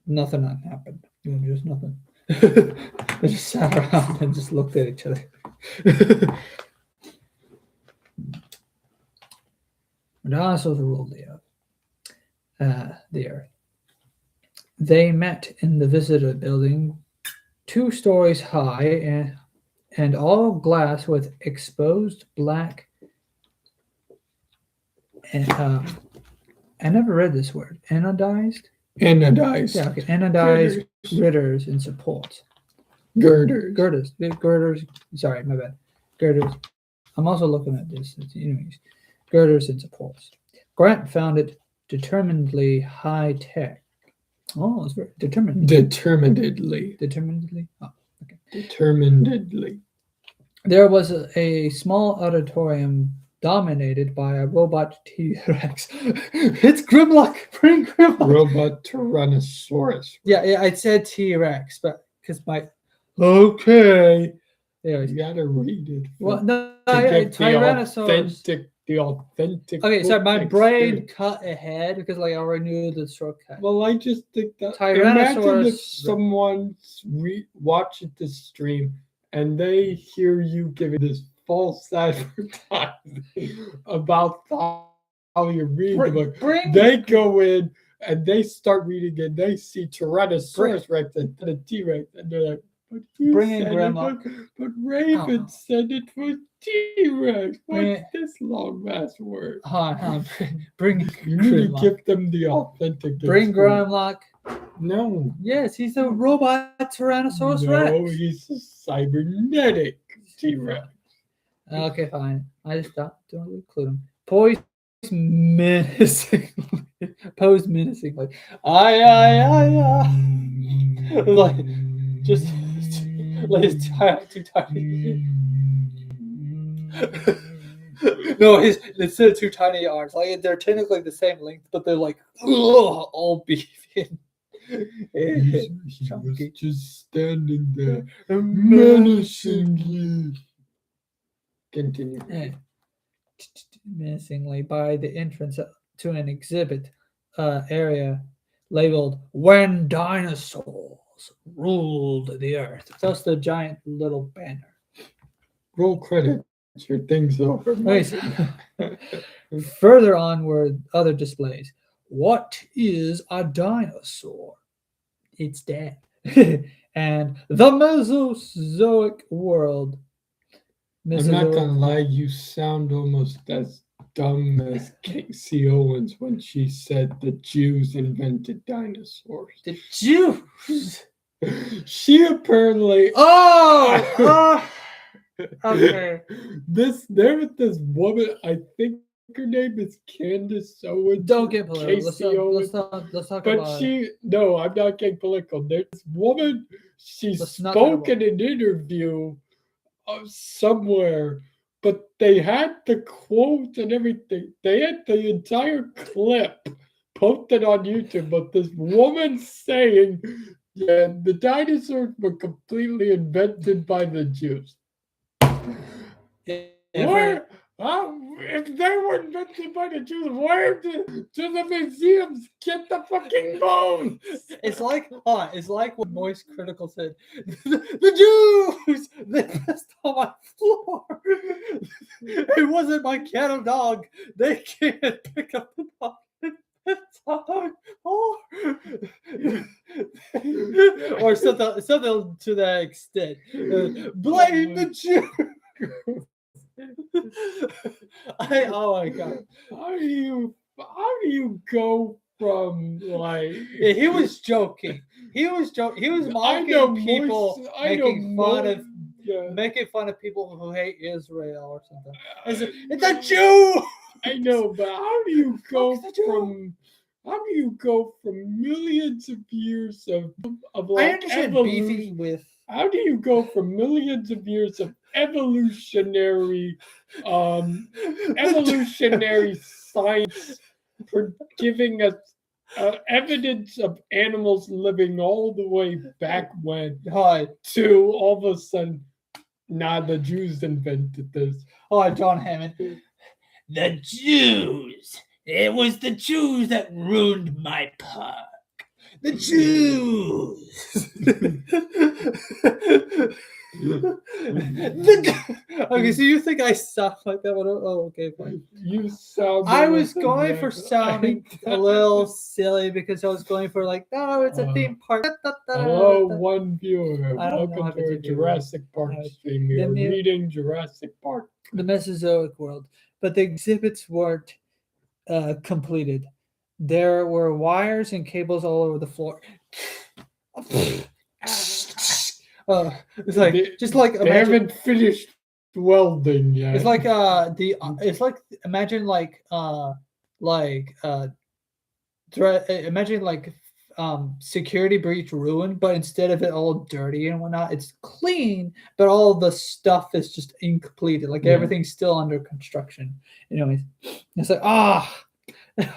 nothing happened. Just nothing. They just sat around and just looked at each other. When dinosaurs ruled the earth, they met in the visitor building, 2 stories high and all glass with exposed black. And I never read this word. Anodized. Anodized. Yeah, okay. Anodized girders and supports. Girders. Girders. Sorry, my bad. Girders. I'm also looking at this. Anyways, girders and supports. Grant found it determinedly high tech. Oh, it's very determined. Determinedly. Determinedly. Oh, okay. Determinedly. There was a small auditorium dominated by a robot T-Rex. It's Grimlock. Bring Grimlock. Robot Tyrannosaurus. Yeah, I said T-Rex, but because my okay. Anyways, You gotta read it. well, no, Tyrannosaurus. Tyrannosaurus. The authentic. Okay, so book my brain experience. cut ahead because I already knew the shortcut. Well, I just think that. Tyrannosaurus. Imagine if someone watches this stream and they hear you giving this false advertising about how you read the book. They go in and they start reading and they see Tyrannosaurus Rex and a T-Rex and they're like, but you Bring in said it Grimlock. but Raven Oh. said it was T-Rex. Bring What's it- this long ass word? Hold on, bring You need to Grimlock. give them the authentic. Bring experience. Grimlock. No. Yes, he's a robot Tyrannosaurus No, Rex. he's a cybernetic T-Rex. Okay, fine. I just don't include him. Posed menacingly. Aye. Like, just like his too tiny. No, instead of 2 tiny arms, like they're technically the same length, but they're like all beefy. He was Chunky. just standing there menacingly. Continue. Menacingly by the entrance to an exhibit area labeled "When Dinosaurs Ruled the Earth." That's the giant little banner. Roll credits. Your thing's over. Nice. Further on were other displays. What is a dinosaur? It's dead. And the Mesozoic world. I'm not gonna lie, you sound almost as dumb as Casey Owens when she said the Jews invented dinosaurs. The Jews. She apparently Oh. Okay. There was this woman, I think her name is Candace Owens. Don't get political. Casey Owens. Let's talk But about. no, I'm not getting political. There's this woman, she Let's not talk spoke in an interview somewhere, but they had the quote and everything. They had the entire clip posted on YouTube, but this woman saying, yeah, the dinosaurs were completely invented by the Jews. Where? If they were invented by the Jews, where do the museums get the fucking bones? It's like what Moist Critical said. The Jews, they pissed on my floor. It wasn't my cat or dog. They came and picked up the dog. Or something to that extent. Blame the Jews. Oh my god! How do you go from like? He was joking. He was mocking people, making fun of people who hate Israel or something. It's a Jew. I know, but how do you go from How do you go from millions of years of I like understand evolution? beefing with. How do you go from millions of years of evolutionary science giving us evidence of animals living all the way back when Hi, to all of a sudden, the Jews invented this. hi, John Hammond. The Jews. It was the Jews that ruined my park. The Jews. Okay, so you think I sound like that one? Oh, okay, fine. You sound. I was going for sounding a little silly because I was going for like, no, it's a theme park. Hello, one viewer. I don't know Welcome how to to a do Jurassic Park Alright. stream. We're Then you- reading Jurassic Park. The Mesozoic world, but the exhibits weren't completed. There were wires and cables all over the floor. It's like just like They imagine, haven't finished welding yet. it's like it's like imagine imagine like security breach ruined, but instead of it all dirty and whatnot, it's clean, but all the stuff is just incompleted. Like Yeah. everything's still under construction. Anyways, it's like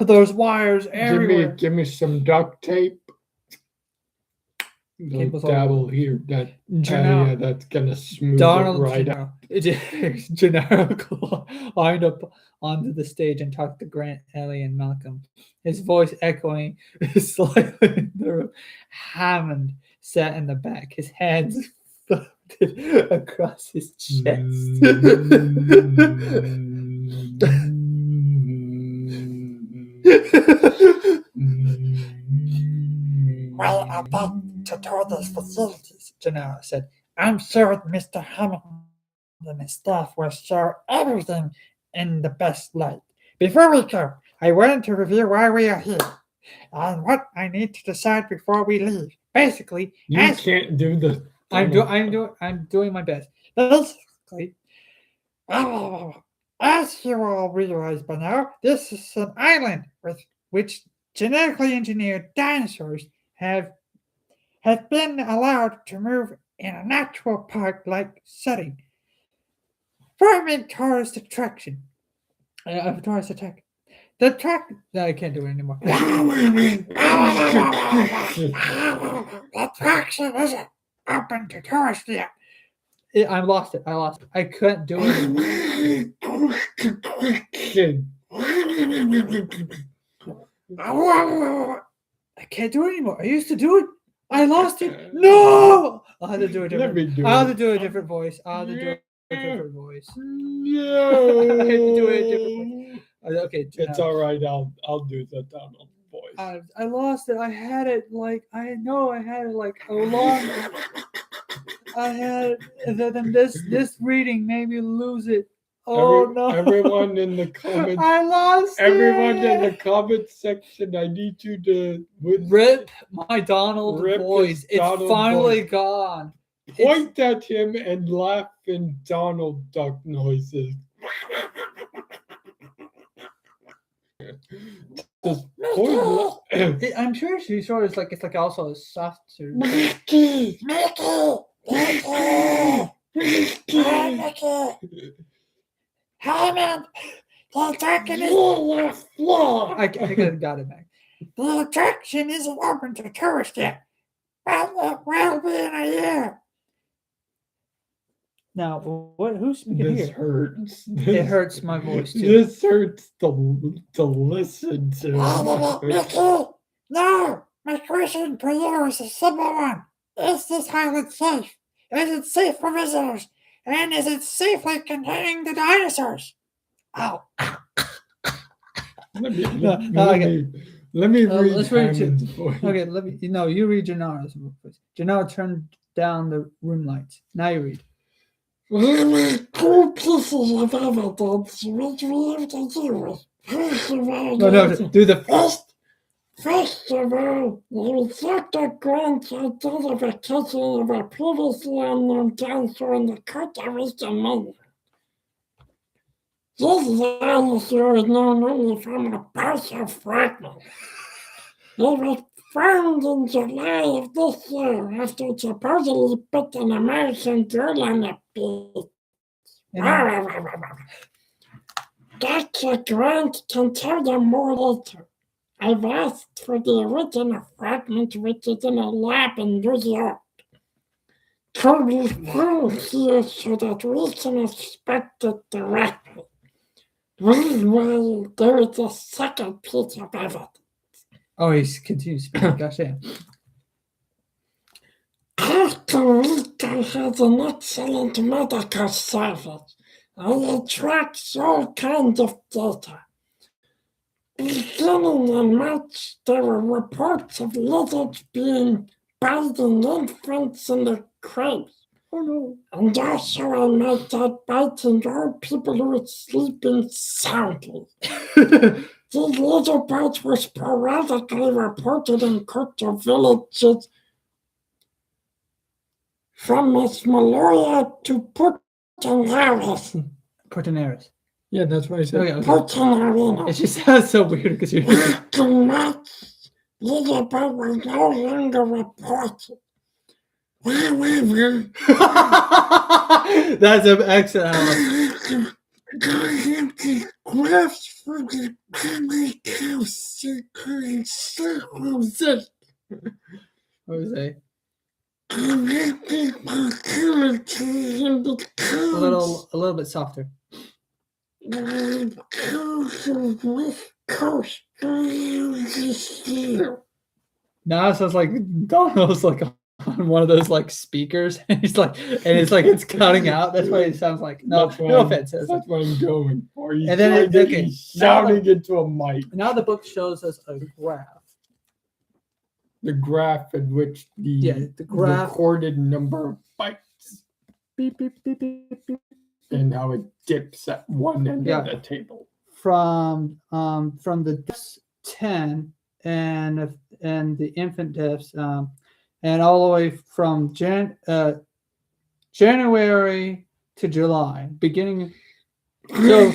those wires everywhere. Give me some duct tape. Cables all Dabble over. here. That Gennaro- yeah, that's gonna smooth Donald it right Gennaro. Gennaro climbed up onto the stage and talked to Grant, Ellie, and Malcolm, his voice echoing slightly in the room. Hammond sat in the back, his hands folded across his chest. Well, about to tour these facilities, Gennaro said, I'm sure Mr. Hammond and his staff will show everything in the best light. Before we go, I wanted to review why we are here and what I need to decide before we leave. Basically, You as can't do the. I'm doing my best. basically, as you all realize by now, this is an island with which genetically engineered dinosaurs have been allowed to move in a natural park-like setting. Forming tourist attraction. Tourist attack. The track No, I can't do it anymore. the attraction isn't open to tourists yet. I lost it. I couldn't do it anymore. I can't do it anymore. I used to do it. I lost it. No! I'll have to do a Let me different. do I'll have it. to do a different voice. I'll have to do a different voice. No. I had to do it a different Okay, It's all right. I'll do the Donald voice. I lost it. I had it like I know I had it like a long. I had it, and then this reading made me lose it. Oh no! Everyone in the comments. I lost Everyone it. in the comment section, I need you to Rip my Donald Rip his voice. It's Donald finally voice. gone. point at him and laugh in Donald Duck noises. Just point. I'm sure she sort of it's like also a soft. Mickey! Mickey! Hammond! The attraction is... I got it back. The attraction isn't open to tourists yet. But it will be in a year. Now, who's speaking This here? hurts. It hurts my voice too. This hurts to listen to. Mickey! No! My question for you is a simple one. Is this island safe? Is it safe for visitors? And is it safely containing the dinosaurs? Oh, Let me okay. read Let's read Hammond's voice. Okay, let me. You read Gennaro's voice. Gennaro turned down the room lights. Now you read. two pieces of evidence which we have to use. First of all, No, do the First of all, there is Dr. Grant's identification of a previously unknown dinosaur in the Costa Rica mainland. This dinosaur is known only from a partial fragment. It was found in July of this year after it supposedly bit an American girl on the beach. Dr. Grant can tell you more later. I've asked for the original fragment, which is in a lab in New York. Toby's through here so that we can inspect it directly. Meanwhile, there is a second piece of evidence. Oh, he continues speaking. Gosh, yeah. Costa Rica has an excellent medical service, and it tracks all kinds of data. Beginning in March, there were reports of lizards biting infants in the cribs. Oh no. And also, I might add, biting old people who were sleeping soundly. These little bites were sporadically reported in coastal villages from Malaria to Puerto Portonares. Yeah, that's what I said. Oh, yeah. Okay. Puerto It just sounds so weird because you're. After March, little bite was no longer reported. However, That's an excellent. graphs for the chemical circumstances. What was I? A A little bit softer. Now it sounds like Donald's like on one of those like speakers, and he's like, and it's cutting out. That's why it sounds like. No, That's what no I'm- offense. That's what I'm going for. He's And then trying it- to- okay, he's now shouting into a mic. Now the book shows us a graph. The graph in which the graph recorded number of bites beep, beep, beep, beep, beep, and how it dips at one end Yeah. of the table. from the deaths 10 and the infant deaths and all the way from January to July, beginning. So no,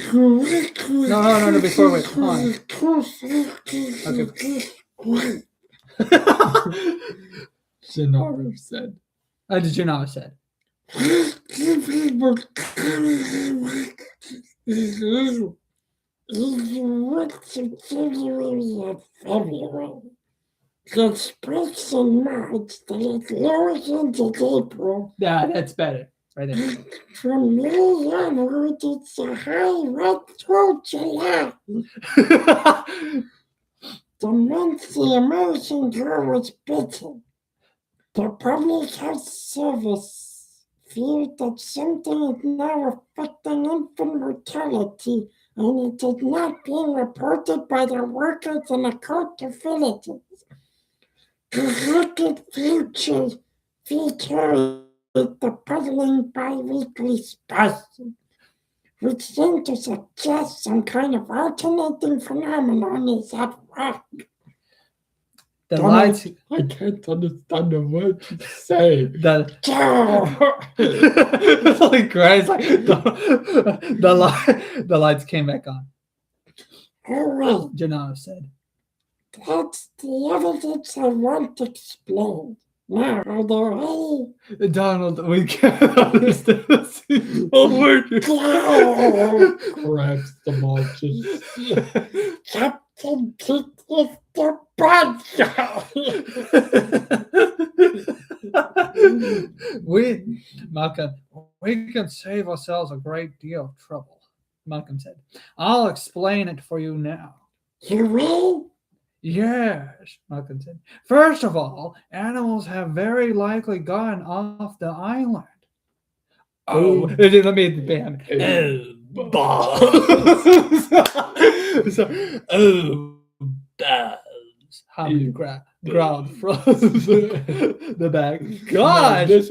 before wait, hold on. Okay. Gennaro said. Did you know I said? The spreads in March that it lowers into April. Yeah, that's better. Right there. From May onward, it's a high right through July. The month the American girl was bitten. The Public Health Service feared that something is now affecting infant mortality, and it is not being reported by the workers in the coastal villages. The record featured the puzzling bi-weekly spicy, which seemed to suggest some kind of alternating phenomenon is at work. The Donald, lights. I can't understand a word you say. The Oh, it's like crazy. Like the lights came back on. all right. Janelle said. That's the evidence I want explained. Now, are there any... Donald, we can't understand a single word. Grabs the mulches. Captain Pete is the bad Malcolm, we can save ourselves a great deal of trouble. Malcolm said, I'll explain it for you now. You will? Yes, Malcolm said. First of all, animals have very likely gotten off the island. Oh, let me bam. Oh, balls. Oh, balls. How growled from the back. God, No, this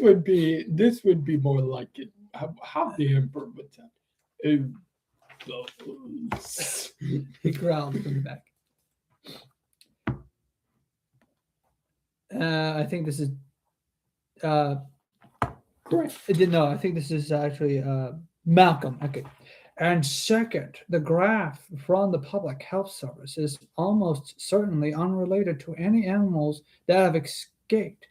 would be more like it. How the emperor would say. Oh, balls. he growled from the back. I think this is. Great. No, I think this is actually Malcolm. Okay. And second, the graph from the Public Health Service is almost certainly unrelated to any animals that have escaped.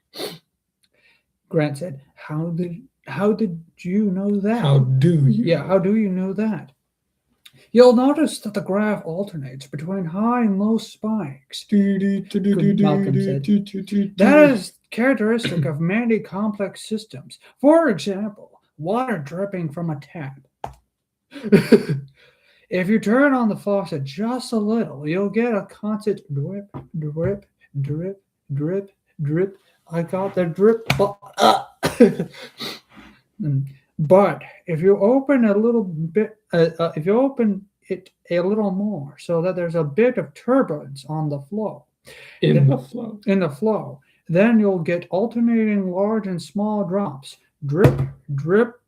Grant said, how did you know that? How do you? Yeah, how do you know that? You'll notice that the graph alternates between high and low spikes. Malcolm said. That is characteristic of many complex systems. For example, water dripping from a tap. If you turn on the faucet just a little, you'll get a constant drip, drip, drip, drip, drip. I got the drip. But if you open a little bit, if you open it a little more, so that there's a bit of turbulence on the flow, In the flow, then you'll get alternating large and small drops, drip, drip,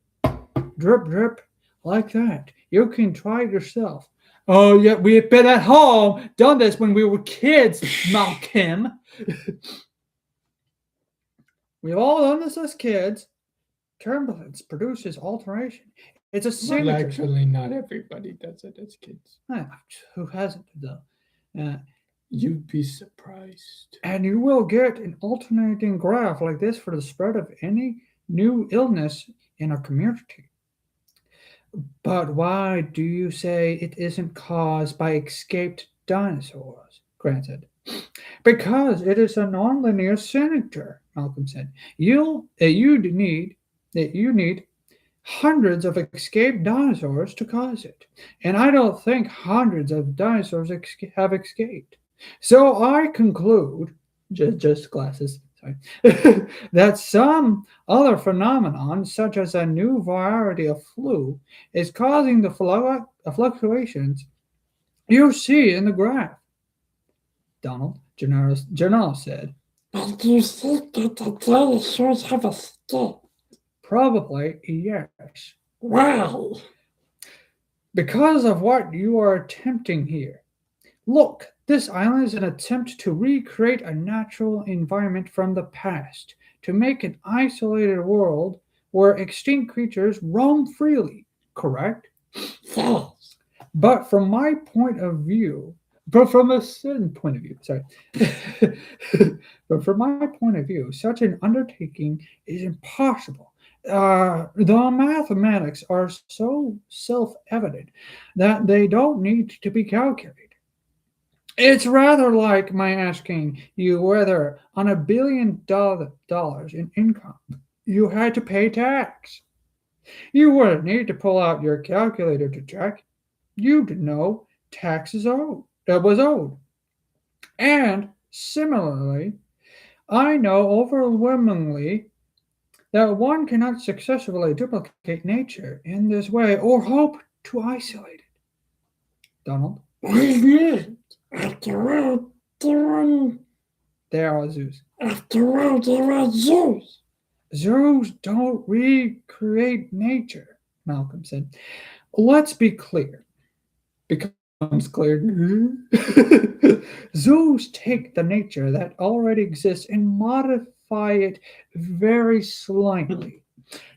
drip, drip, like that. You can try it yourself. Oh yeah, we've been at home, done this when we were kids, Malcolm. We've all done this as kids. Turbulence produces alteration. It's a Well, signature. actually, not everybody does it as kids. Who hasn't though? You'd be surprised. And you will get an alternating graph like this for the spread of any new illness in a community. But why do you say it isn't caused by escaped dinosaurs? Grant said. Because it is a nonlinear signature, Malcolm said. You need hundreds of escaped dinosaurs to cause it. And I don't think hundreds of dinosaurs have escaped. So I conclude, just glasses, sorry, that some other phenomenon, such as a new variety of flu, is causing the fluctuations you see in the graph. Donald, Gennaro said. But do you think that the dinosaurs have escaped? Probably yes. Why? Because of what you are attempting here. Look, this island is an attempt to recreate a natural environment from the past, to make an isolated world where extinct creatures roam freely, correct? Yes. But from my point of view, but from a certain point of view, sorry. But from my point of view, such an undertaking is impossible. The mathematics are so self-evident that they don't need to be calculated. It's rather like my asking you whether on $1 billion in income you had to pay tax. You wouldn't need to pull out your calculator to check. You'd know taxes was owed. And similarly, I know overwhelmingly that one cannot successfully duplicate nature in this way or hope to isolate it. Donald? Why not? After all, There are zoos. there are zoos. Zoos don't recreate nature, Malcolm said. Let's be clear. Becomes clear. Zoos take the nature that already exists and modify it very slightly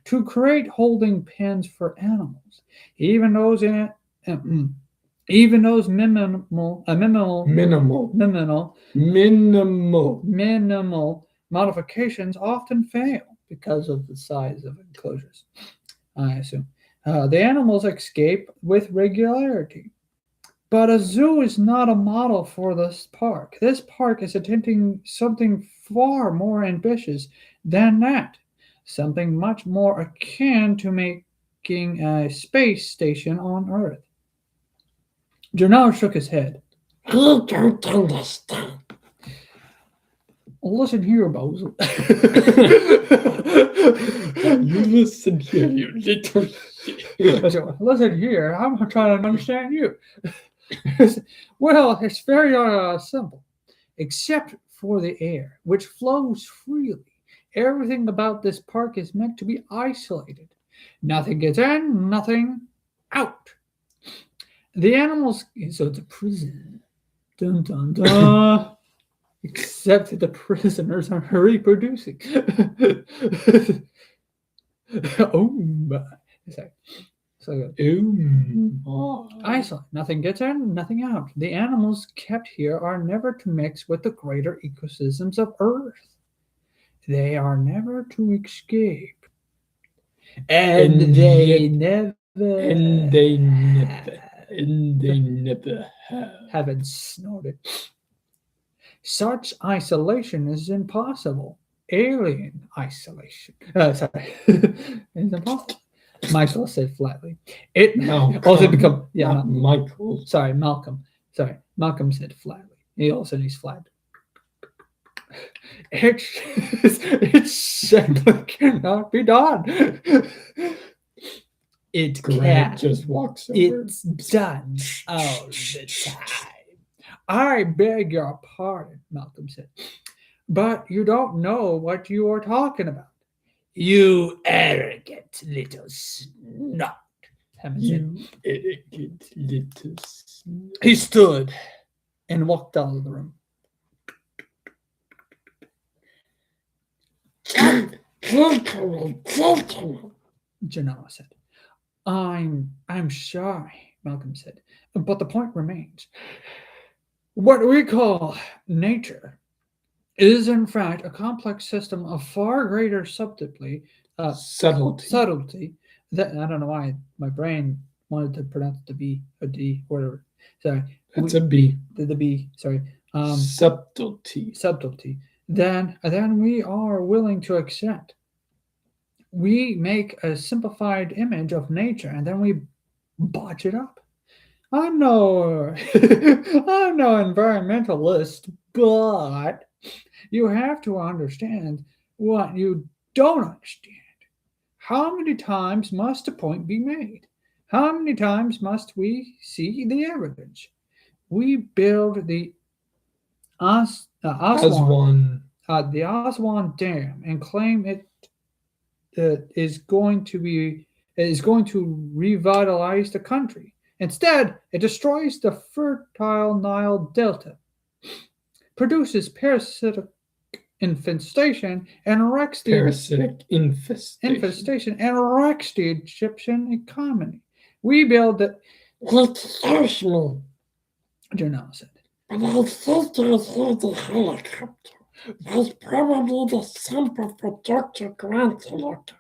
to create holding pens for animals. Even those minimal modifications often fail because of the size of enclosures, I assume. The animals escape with regularity. But a zoo is not a model for this park. This park is attempting something far more ambitious than that, something much more akin to making a space station on Earth. Gennaro shook his head. I don't understand. Listen here, Bozo. You listen here, you little shit. Listen here, I'm trying to understand you. Well, it's very simple. Except for the air, which flows freely. Everything about this park is meant to be isolated. Nothing gets in, nothing out. The animals, so it's a prison. Dun dun dun. Except the prisoners are reproducing. Oh my. So isolate. Nothing gets in, nothing out. The animals kept here are never to mix with the greater ecosystems of Earth. They are never to escape. And they never have. Heaven snorted. Such isolation is impossible. Alien isolation. Sorry. It's impossible. Michael said flatly. It Malcolm, also become not Michael. Sorry, Malcolm. Sorry, Malcolm said flatly. He also he's flat. It simply cannot be done. It Grant can't. just walks over. It's done all the time. I beg your pardon, Malcolm said, but you don't know what you are talking about. You arrogant little snot, Hammond said. You arrogant little snot. He stood and walked out of the room. Gentlemen, Gennaro said. I'm sorry, Malcolm said, but the point remains. What we call nature is in fact a complex system of far greater subtlety that I don't know why my brain wanted to pronounce the B or D, whatever. Sorry. That's a B. The B, sorry. Subtlety. Than we are willing to accept. We make a simplified image of nature and then we botch it up. I'm no environmentalist, but you have to understand what you don't understand. How many times must a point be made? How many times must we see the evidence? We build the Aswan Dam and claim it is going to revitalize the country. Instead, it destroys the fertile Nile Delta, produces parasitic infestation, and wrecks the Egyptian economy. We build the. excuse me, Janelle said. but I think I hear the helicopter. That's probably the sample for Dr. Grant to look at.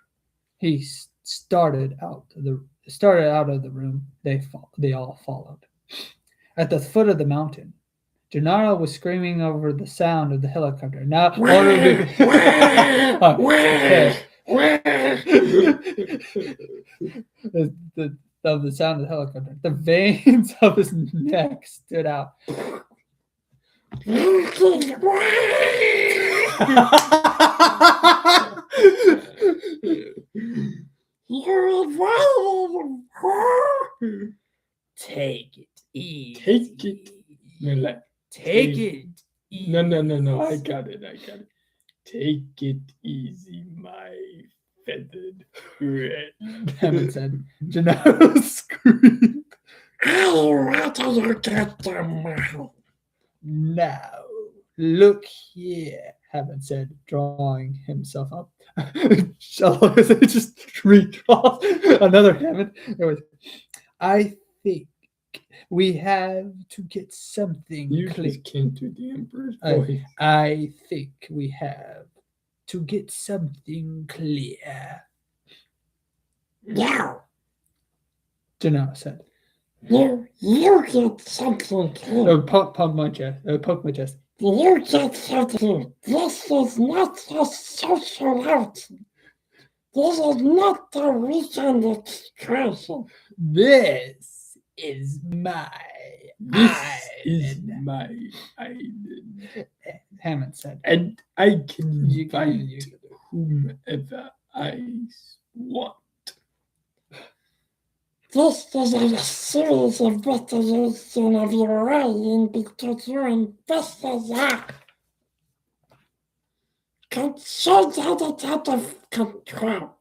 He started out of the room. They all followed. At the foot of the mountain, Gennaro was screaming over the sound of the helicopter. Now, of the sound of the helicopter, the veins of his neck stood out. Take it easy. Take it easy. No. I got it. Take it easy, my feathered friend. Hammond said. Gennaro screamed. Now, look here, Hammond said, drawing himself up. Just shrieked off. Another Hammond. I think we have to get something You clear. just can't do the Emperor's voice. I think we have to get something clear. No, Gennaro said. you get something clear. Poke my chest. You get something. This is not a social outing. This is not a weekend excursion. This is my island. Hammond said. And I can You invite can. whomever I want. This is a series of resolution of your island because your investors are consolidated out of control.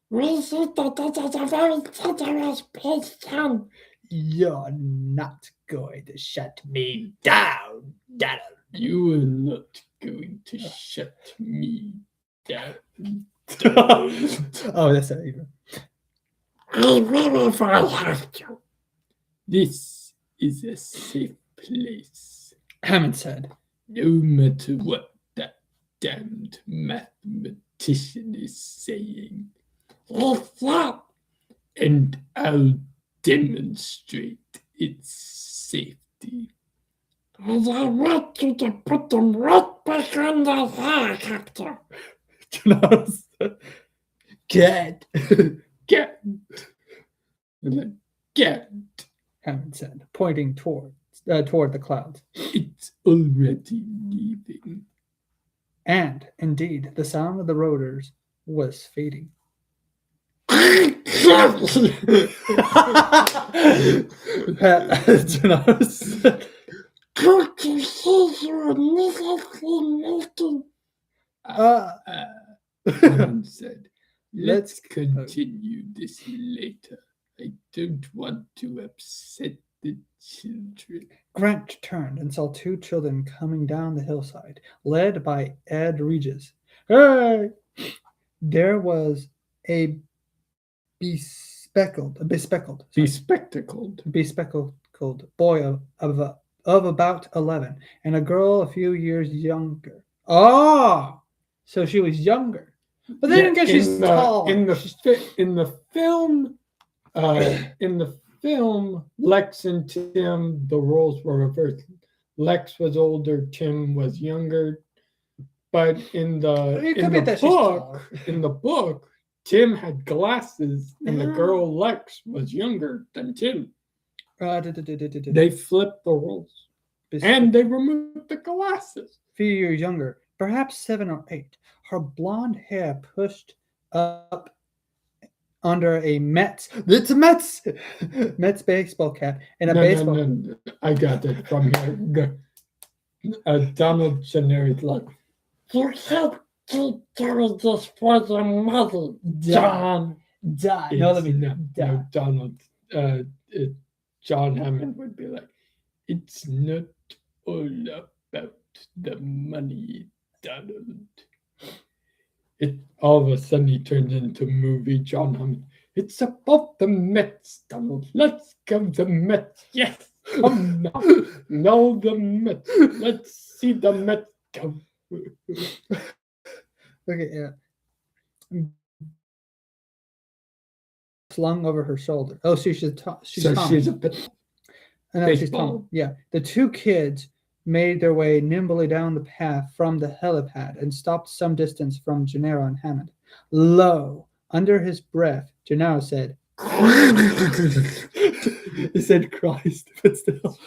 We see that this is a very dangerous place down. You're not going to shut me down, Donald. You are not going to shut me down. Oh, that's not even. I will if I have to. This is a safe place. Hammond said. No matter what that damned mathematician is saying. It's that. And I'll demonstrate its safety. And I want you to put them right back on the helicopter. Get. Get. And then get. Hammond said, pointing toward the clouds. It's already leaving. And indeed, the sound of the rotors was fading. Don't you see you're immediately making? Hammond said, Let's let's continue this later. I don't want to upset the children. Grant turned and saw two children coming down the hillside, led by Ed Regis. Hey! There was a bespectacled boy of about 11 and a girl a few years younger. Oh, so she was younger, but they didn't get she's tall. In the film, Lex and Tim, the roles were reversed. Lex was older, Tim was younger. But in the book, Tim had glasses, and the girl Lex was younger than Tim. They flipped the roles, and they removed the glasses. Few years younger, perhaps 7 or 8. Her blonde hair pushed up under a Mets baseball cap and a baseball. No. I got it from here. Donald Generic like. You can't keep doing this for your mother, John. No, Donald. John Hammond would be like, it's not all about the money, Donald. All of a sudden he turns into movie John Hammond. It's about the Mets, Donald. Let's go the Mets. Yes, come now. No, the Mets. Let's see the Mets go. Okay, yeah. Slung over her shoulder. Oh, she's tall. She's a bit. She's tall. Yeah. The two kids made their way nimbly down the path from the helipad and stopped some distance from Gennaro and Hammond. Lo, under his breath, Gennaro said, he said Christ, but still.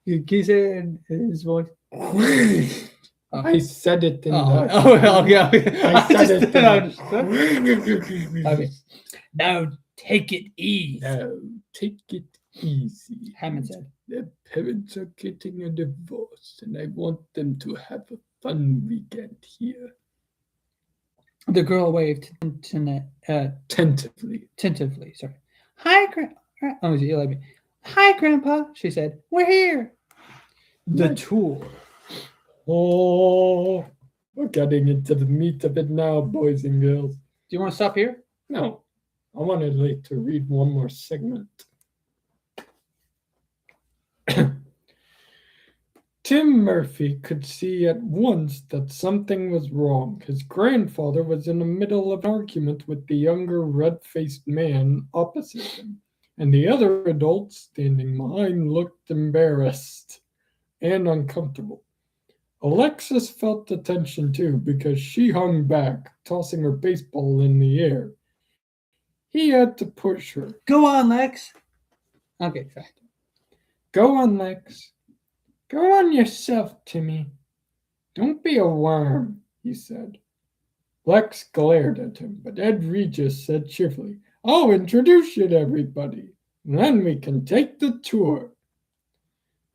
Can you say it in his voice? I said it in yeah. I said it. Okay. Now take it easy. No, take it easy. Hammond said. Their parents are getting a divorce, and I want them to have a fun weekend here. The girl waved Tentatively. Sorry. Hi, Hi, Grandpa, she said. We're here. The tour. Oh, we're getting into the meat of it now, boys and girls. Do you want to stop here? No, I wanted to read one more segment. Tim Murphy could see at once that something was wrong. His grandfather was in the middle of an argument with the younger, red-faced man opposite him, and the other adult standing behind looked embarrassed and uncomfortable. Alexis felt the tension too, because she hung back, tossing her baseball in the air. He had to push her. Go on, Lex. Okay, sorry. Go on, Lex. Go on yourself, Timmy. Don't be a worm, he said. Lex glared at him, but Ed Regis said cheerfully, I'll introduce you to everybody, and then we can take the tour.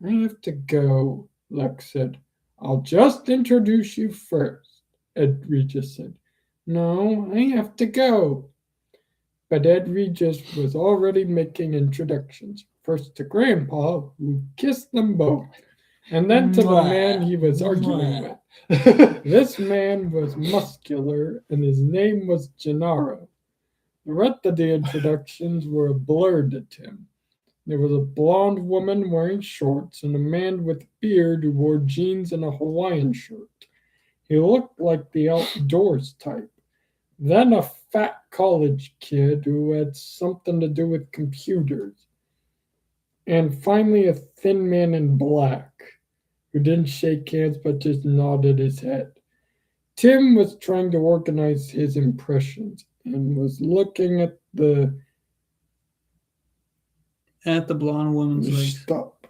I have to go, Lex said. I'll just introduce you first, Ed Regis said. No, I have to go. But Ed Regis was already making introductions, first to Grandpa, who kissed them both, and then to the man he was arguing with. This man was muscular, and his name was Gennaro. The rest of the introductions were a blur to Tim. There was a blonde woman wearing shorts and a man with a beard who wore jeans and a Hawaiian shirt. He looked like the outdoors type. Then a fat college kid who had something to do with computers. And finally a thin man in black who didn't shake hands but just nodded his head. Tim was trying to organize his impressions and was looking at the blonde woman's legs. Stop.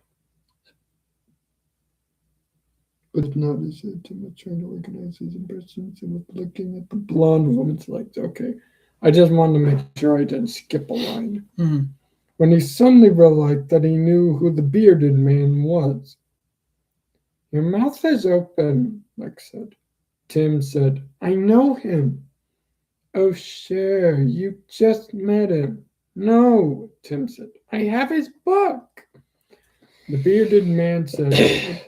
But not as Tim was trying to organize his impressions and was looking at the blonde woman's legs. Okay. I just wanted to make sure I didn't skip a line. Mm-hmm. When he suddenly realized that he knew who the bearded man was. Your mouth is open, Lex said. Tim said, I know him. Oh, sure, you just met him. No, Tim said, I have his book. The bearded man said,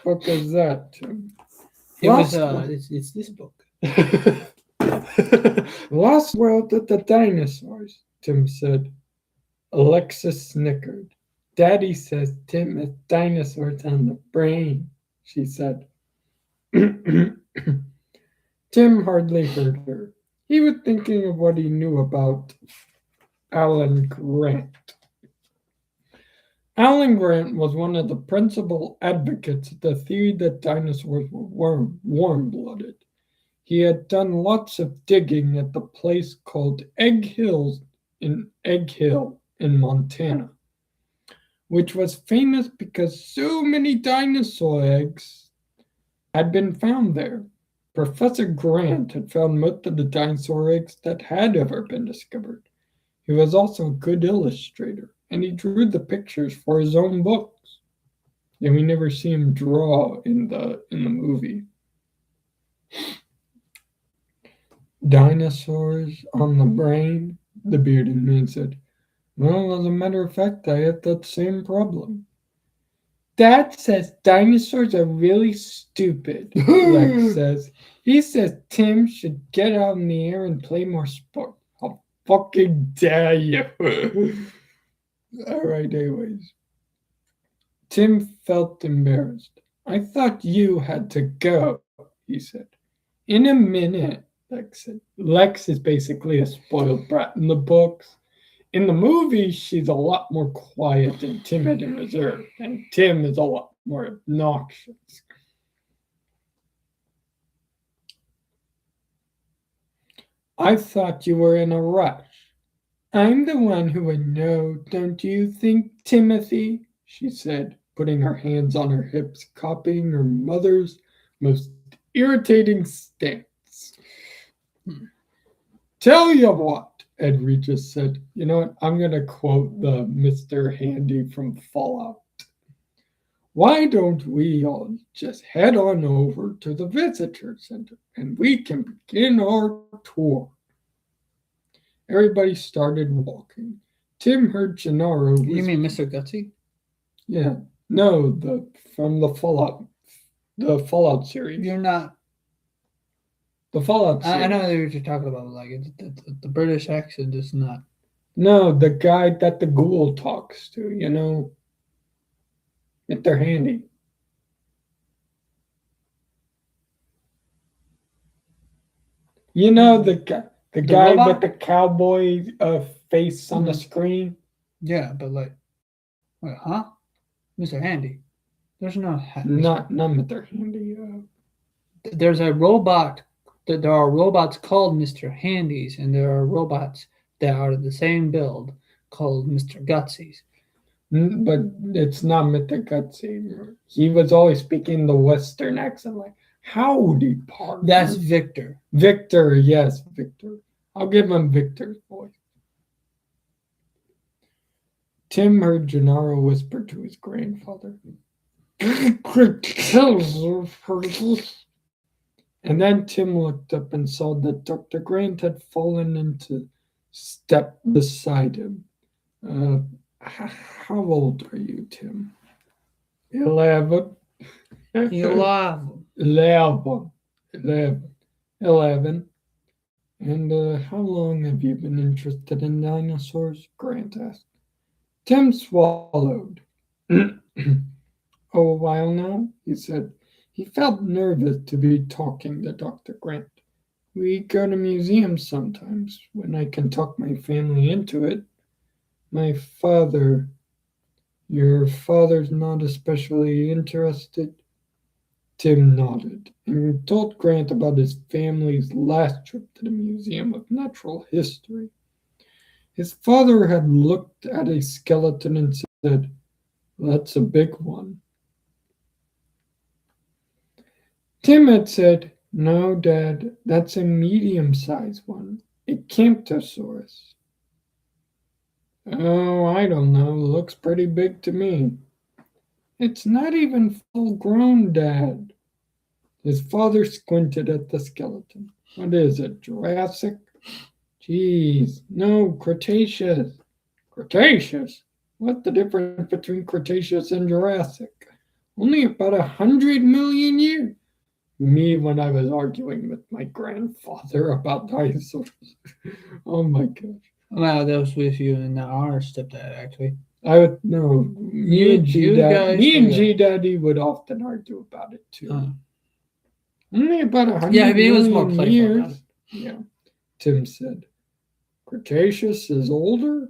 what book is that, Tim? It's this book. Lost World of the Dinosaurs, Tim said. Alexis snickered. Daddy says Tim has dinosaurs on the brain, she said. Tim hardly heard her. He was thinking of what he knew about Alan Grant. Alan Grant was one of the principal advocates of the theory that dinosaurs were warm-blooded. He had done lots of digging at the place called Egg Hill in Montana, which was famous because so many dinosaur eggs had been found there. Professor Grant had found most of the dinosaur eggs that had ever been discovered. He was also a good illustrator, and he drew the pictures for his own books. And we never see him draw in the movie. Dinosaurs on the brain, the bearded man said. Well, as a matter of fact, I have that same problem. Dad says dinosaurs are really stupid, Lex says. He says Tim should get out in the air and play more sport. How fucking dare you? All right, anyways. Tim felt embarrassed. I thought you had to go, he said. In a minute, Lex said. Lex is basically a spoiled brat in the books. In the movie, she's a lot more quiet and timid and reserved, and Tim is a lot more obnoxious. I thought you were in a rush. I'm the one who would know, don't you think, Timothy? She said, putting her hands on her hips, copying her mother's most irritating stance. Tell you what, Ed Regis said. You know what? I'm going to quote the Mr. Handy from Fallout. Why don't we all just head on over to the visitor center and we can begin our tour? Everybody started walking. Tim heard Gennaro. You mean Mr. Gutsy? Yeah. No, from the Fallout series. You're not. The Fallout series. I know what you're talking about. Like the British accent is not. No, the guy that the ghoul talks to, you know. Mr. Handy. You know the guy robot? with the cowboy face on the screen? Yeah, but like, wait, huh? Mr. Handy. There's no. Not Mr. Handy. There's a robot. There are robots called Mr. Handies, and there are robots that are the same build called Mr. Gutsies. But it's not Mr. Gutsy. He was always speaking the Western accent, like, howdy, partner. That's Victor. Victor, yes, Victor. I'll give him Victor's voice. Tim heard Gennaro whisper to his grandfather. And then Tim looked up and saw that Dr. Grant had fallen into step beside him. How old are you, Tim? 11. 11. 11. And how long have you been interested in dinosaurs? Grant asked. Tim swallowed. Oh, a while now, he said. He felt nervous to be talking to Dr. Grant. We go to museums sometimes when I can talk my family into it. My father. Your father's not especially interested? Tim nodded and told Grant about his family's last trip to the Museum of Natural History. His father had looked at a skeleton and said, "That's a big one." Tim had said, "No, Dad, that's a medium-sized one, a Camptosaurus." "Oh, I don't know. Looks pretty big to me." "It's not even full grown, Dad." His father squinted at the skeleton. "What is it, Jurassic?" "Geez, no, Cretaceous." "Cretaceous? What's the difference between Cretaceous and Jurassic?" "Only about 100 million years." Me when I was arguing with my grandfather about dinosaurs. Oh my gosh. Well, that was with you and our stepdad, actually. I would no. Me and you guys G were- Daddy would often argue about it too. Only about 100 Yeah, I mean, it was more million playful about years. it. Yeah, Tim said. Cretaceous is older?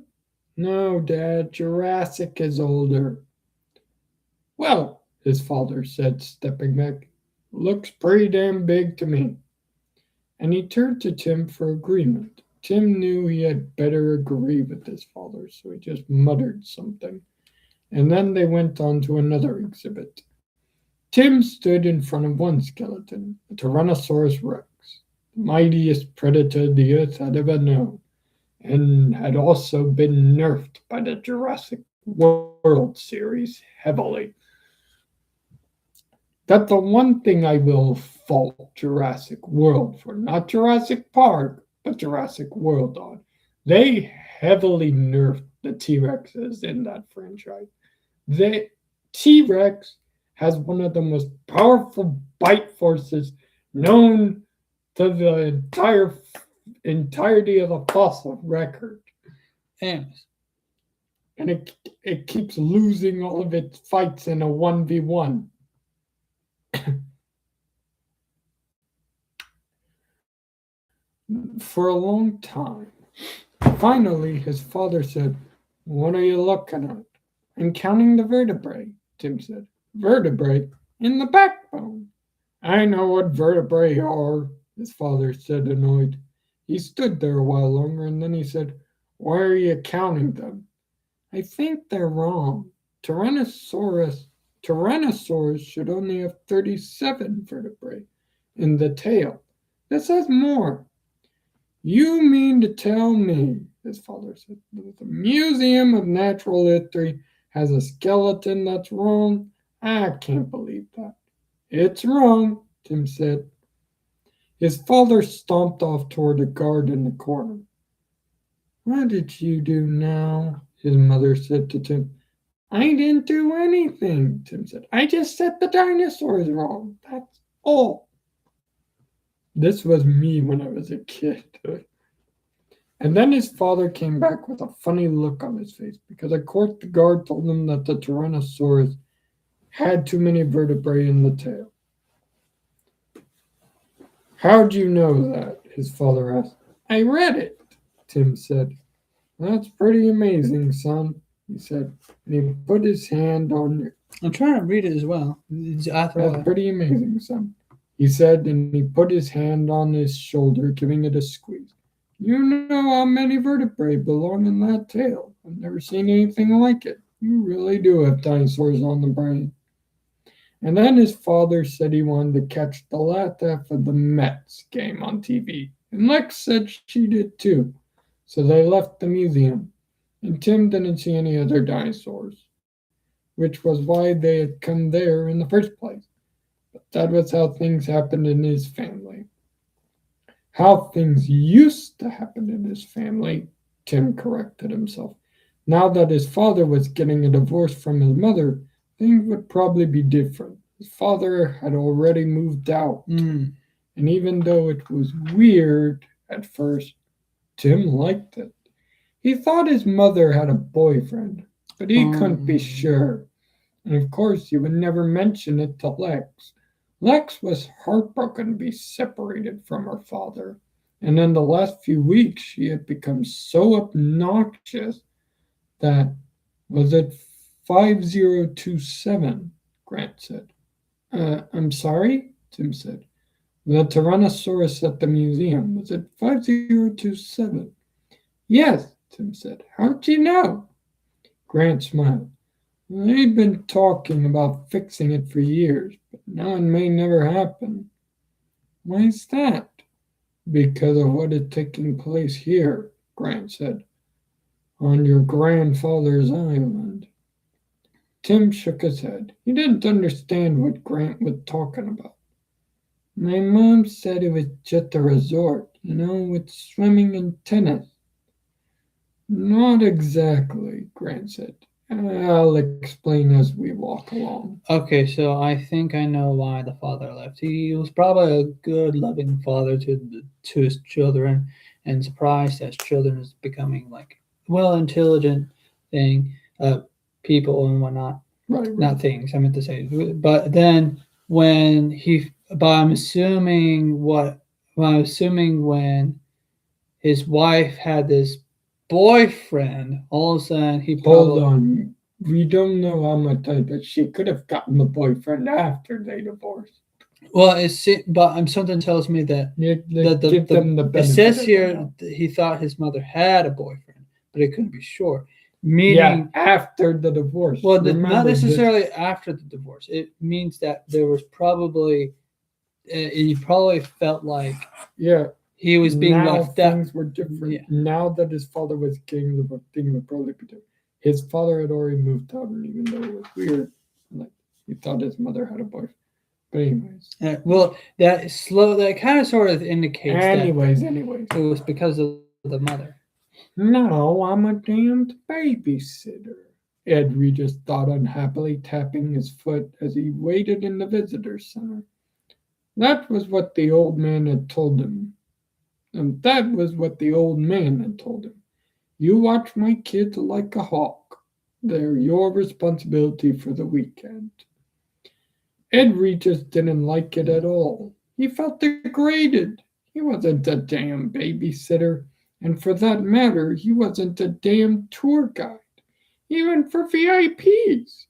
No, Dad, Jurassic is older. Well, his father said, stepping back, looks pretty damn big to me. And he turned to Tim for agreement. Tim knew he had better agree with his father, so he just muttered something. And then they went on to another exhibit. Tim stood in front of one skeleton, a Tyrannosaurus rex, the mightiest predator the earth had ever known, and had also been nerfed by the Jurassic World series heavily. That's the one thing I will fault Jurassic World for, not Jurassic Park, but Jurassic World on. They heavily nerfed the T-Rexes in that franchise. The T-Rex has one of the most powerful bite forces known to the entirety of the fossil record. And And it keeps losing all of its fights in a 1v1. For a long time. Finally, his father said, "What are you looking at?" "I'm counting the vertebrae," Tim said. "Vertebrae? In the backbone." "I know what vertebrae are," his father said, annoyed. He stood there a while longer and then he said, "Why are you counting them?" "I think they're wrong. Tyrannosaurus should only have 37 vertebrae in the tail. This has more." "You mean to tell me," his father said, "that the Museum of Natural History has a skeleton that's wrong? I can't believe that." "It's wrong," Tim said. His father stomped off toward a guard in the corner. "What did you do now?" his mother said to Tim. "I didn't do anything," Tim said. "I just said the dinosaur is wrong. That's all." This was me when I was a kid. And then his father came back with a funny look on his face because a court guard told him that the Tyrannosaurus had too many vertebrae in the tail. "How'd you know that?" his father asked. "I read it," Tim said. "That's pretty amazing, son," he said. And he put his hand on I'm trying to read it as well. That's pretty amazing, son, he said, and he put his hand on his shoulder, giving it a squeeze. "You know how many vertebrae belong in that tail. I've never seen anything like it. You really do have dinosaurs on the brain." And then his father said he wanted to catch the last half of the Mets game on TV. And Lex said she did too. So they left the museum. And Tim didn't see any other dinosaurs, which was why they had come there in the first place. But that was how things happened in his family. How things used to happen in his family, Tim corrected himself. Now that his father was getting a divorce from his mother, things would probably be different. His father had already moved out. And even though it was weird, At first, Tim liked it. He thought his mother had a boyfriend, but he couldn't be sure. And of course, he would never mention it to Lex. Lex was heartbroken to be separated from her father. And in the last few weeks, she had become so obnoxious that, was it 5027? Grant said. I'm sorry? Tim said. The Tyrannosaurus at the museum. Was it 5027? Yes, Tim said. How'd you know? Grant smiled. They'd been talking about fixing it for years, but now it may never happen. Why is that? Because of what had taken place here, Grant said. On your grandfather's island. Tim shook his head. He didn't understand what Grant was talking about. My mom said it was just a resort, with swimming and tennis. Not exactly, Grant said. I'll explain as we walk along. Okay, so I think I know why the father left. He was probably a good, loving father to his children, and surprised as children is becoming intelligent people and whatnot. Right. Not things, I meant to say. But then I'm assuming when his wife had this boyfriend, all of a sudden he Hold on. We don't know how much time, but she could have gotten the boyfriend after they divorced. Well, something tells me that Give them the it benefit says of here the doubt. that he thought his mother had a boyfriend, but it couldn't be sure. Meaning, after the divorce. well, Remember not this- necessarily after the divorce. It means that there was probably, he probably felt like Yeah. he was being now left out. things were different. Yeah. Now that his father was king, the thing would probably be different. His father had already moved out, and even though it was weird, he thought his mother had a boyfriend. But anyways. That kind of sort of indicates Anyways. that it was because of the mother. No, I'm a damned babysitter. Ed Regis thought unhappily, tapping his foot as he waited in the visitor center. That was what the old man had told him. And that was what the old man had told him. You watch my kids like a hawk. They're your responsibility for the weekend. Ed Regis didn't like it at all. He felt degraded. He wasn't a damn babysitter. And for that matter, he wasn't a damn tour guide, even for VIPs.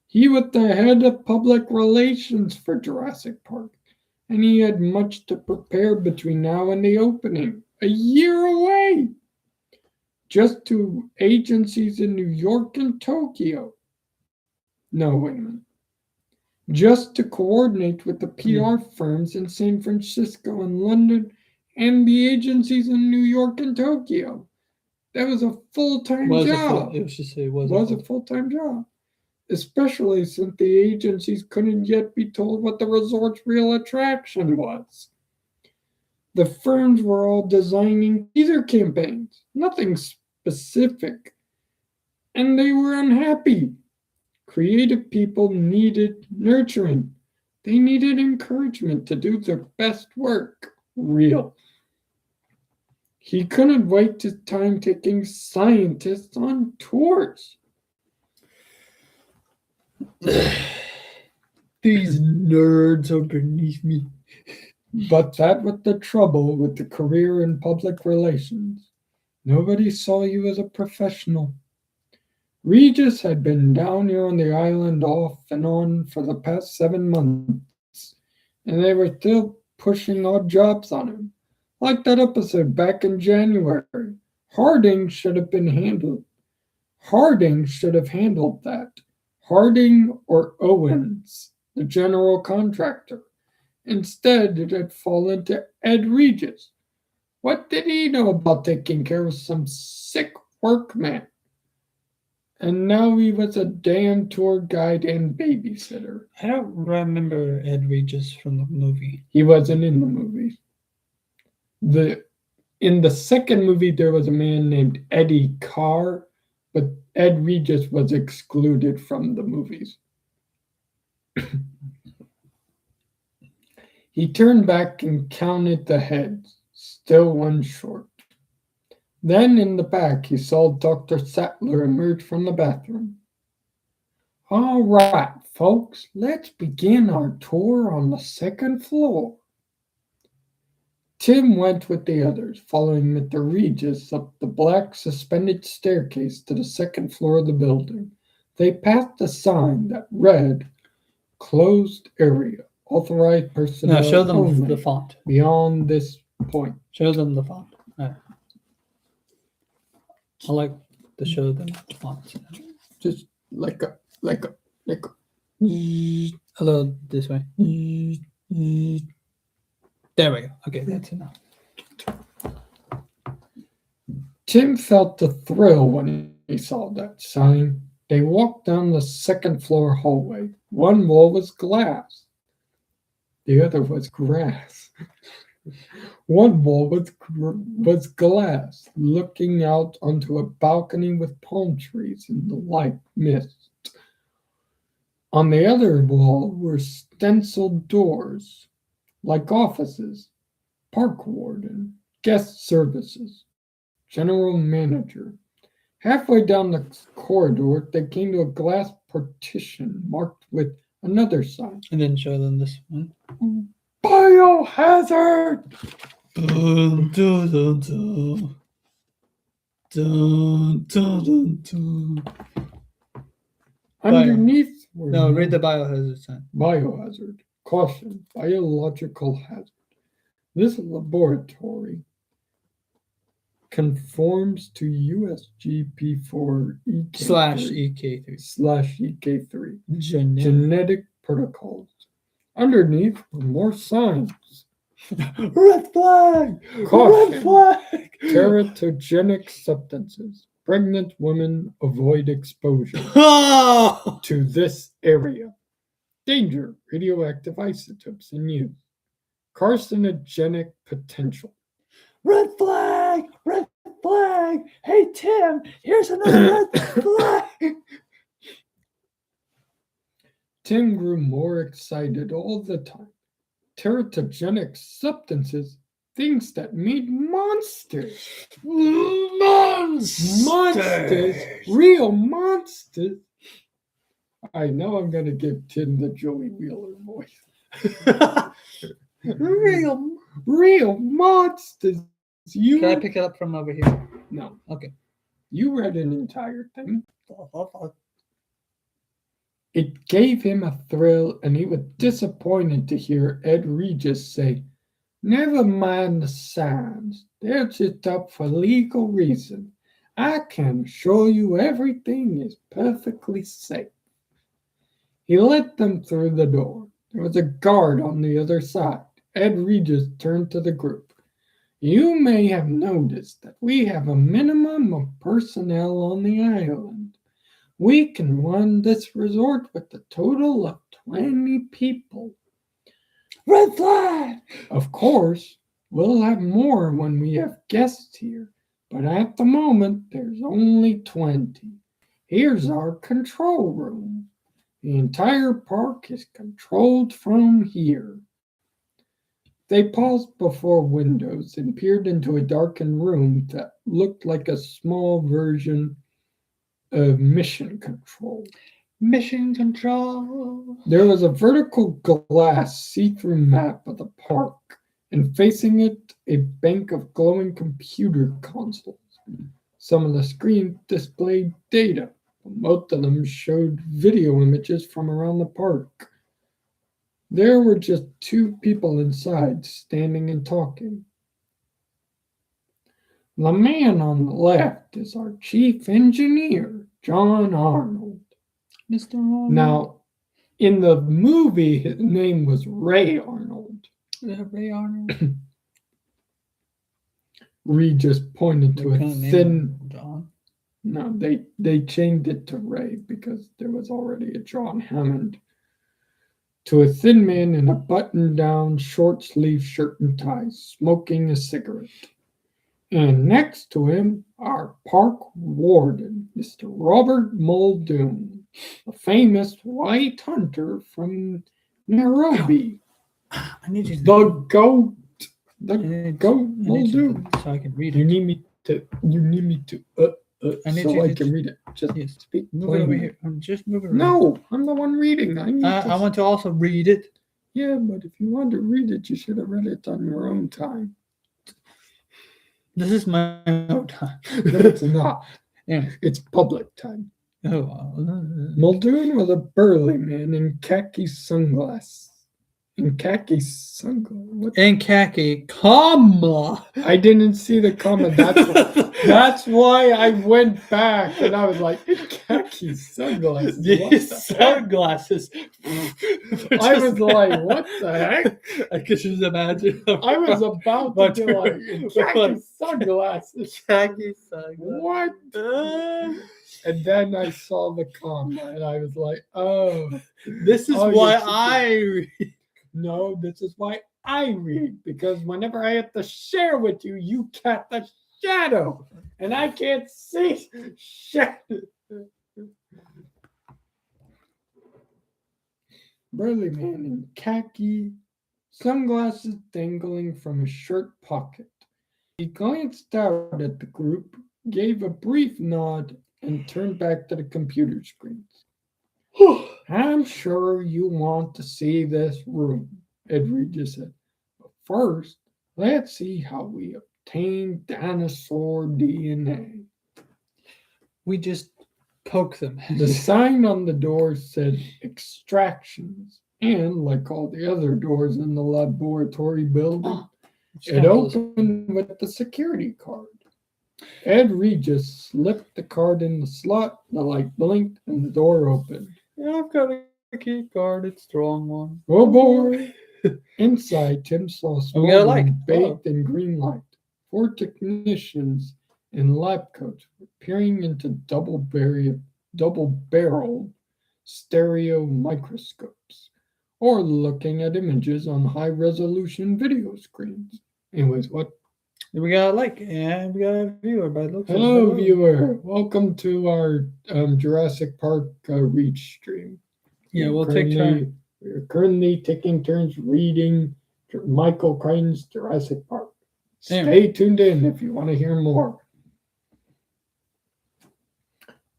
He was the head of public relations for Jurassic Park, and he had much to prepare between now and the opening, a year away. Just to agencies in New York and Tokyo. No, wait a minute. Just to coordinate with the PR firms in San Francisco and London and the agencies in New York and Tokyo. That was a full-time job. It was a full-time job. Especially since the agencies couldn't yet be told what the resort's real attraction was. The firms were all designing teaser campaigns, nothing specific. And they were unhappy. Creative people needed nurturing. They needed encouragement to do their best work. Real. He couldn't wait his time taking scientists on tours. These nerds are beneath me. But that was the trouble with the career in public relations. Nobody saw you as a professional. Regis had been down here on the island off and on for the past 7 months, and they were still pushing odd jobs on him. Like that episode back in January. Harding should have handled that. Harding or Owens, the general contractor. Instead, it had fallen to Ed Regis. What did he know about taking care of some sick workman? And now he was a damn tour guide and babysitter. I don't remember Ed Regis from the movie. He wasn't in the movie. In the second movie, there was a man named Eddie Carr, but Ed Regis was excluded from the movies. He turned back and counted the heads. still one short. Then in the back, he saw Dr. Sattler emerge from the bathroom. All right, folks, let's begin our tour on the second floor. Tim went with the others, following Mr. Regis up the black suspended staircase to the second floor of the building. They passed a sign that read, Closed Area, Authorized Personnel No, show them only the font. beyond this point. Show them the font. All right. I like to show them the font. Just like a. A little this way. There we go. Okay, that's enough. Tim felt a thrill when he saw that sign. They walked down the second floor hallway. One wall was glass. The other was grass. One wall was glass, looking out onto a balcony with palm trees in the light mist. On the other wall were stenciled doors, like offices, park warden, guest services, general manager. Halfway down the corridor, they came to a glass partition marked with another sign. And then show them this one. Biohazard! Dun, dun, dun, dun. Dun, dun, dun, dun. Underneath were No, read the biohazard sign. biohazard. Caution, biological hazard. This laboratory conforms to USGP4 /EK3. EK3 Genetic. genetic protocols. Underneath were more signs. Red flag! Caution. Red flag! Teratogenic substances. Pregnant women avoid exposure Oh! to this area. Danger, radioactive isotopes in use. Carcinogenic potential. Red flag! Red flag! Hey Tim, here's another red flag! Tim grew more excited all the time. Teratogenic substances, things that made monsters. Monsters! Real monsters! I know I'm going to give Tim the Joey Wheeler voice. Real monsters. You Can I pick it up from over here? No. Okay. You read an entire thing. It gave him a thrill, and he was disappointed to hear Ed Regis say, Never mind the signs. They're just up for legal reason. I can assure you everything is perfectly safe. He led them through the door. There was a guard on the other side. Ed Regis turned to the group. You may have noticed that we have a minimum of personnel on the island. We can run this resort with a total of 20 people. Red flag! Of course, we'll have more when we have guests here, but at the moment there's only 20. Here's our control room. The entire park is controlled from here. They paused before windows and peered into a darkened room that looked like a small version of mission control. Mission control. There was a vertical glass see-through map of the park, and facing it, a bank of glowing computer consoles. Some of the screens displayed data. Most of them showed video images from around the park. There were just two people inside, standing and talking. The man on the left is our chief engineer, John Arnold. Mr. Arnold. Now, in the movie, his name was Ray Arnold. Ray Arnold. Reed just pointed to What a kind of name? thin. John. No, they changed it to Ray because there was already a John Hammond. To a thin man in a button-down, short-sleeved shirt and tie, smoking a cigarette. And next to him, our park warden, Mr. Robert Muldoon, a famous white hunter from Nairobi. I need you to The GOAT. Go, we'll do. So I can read You it. need me to. I need so you I to can read it. Just Yes. speak Move it over plainly. here. Just move it around. No, I'm the one reading. I need to. I want to also read it. Yeah, but if you want to read it, you should have read it on your own time. This is my own time. No, it's not. Anyway. It's public time. Oh, Muldoon was a burly man in khaki sunglasses. What? and khaki, comma. I didn't see the comma. That's why I went back and I was like, khaki sunglasses. What These the heck? sunglasses. I was like, what the heck? I could just imagine. I was about to be like, khaki sunglasses. Khaki sunglasses. What? And then I saw the comma and I was like, oh. This is Oh, why yes, I read. No, this is why I read. Because whenever I have to share with you, you cast the shadow. And I can't see shadow. Burly man in khaki, sunglasses dangling from his shirt pocket. He glanced out at the group, gave a brief nod, and turned back to the computer screens. I'm sure you want to see this room, Ed Regis said. But first, let's see how we obtain dinosaur DNA. We just poke them. The sign on the door said extractions, and like all the other doors in the laboratory building, it opened with the security card. Ed Regis slipped the card in the slot, the light blinked, and the door opened. Yeah, I've got a key card. It's a strong one. Oh boy! Inside, Tim saw a small We got a room light. bathed in green light. 4 technicians in lab coats were peering into double-barreled stereo microscopes, or looking at images on high-resolution video screens. Anyways, what? We got a like, and we got a viewer by the looks of it. Hello, viewer. Welcome to our Jurassic Park read stream. Yeah, we'll take turns. We're currently taking turns reading Michael Crichton's Jurassic Park. Stay tuned in if you want to hear more.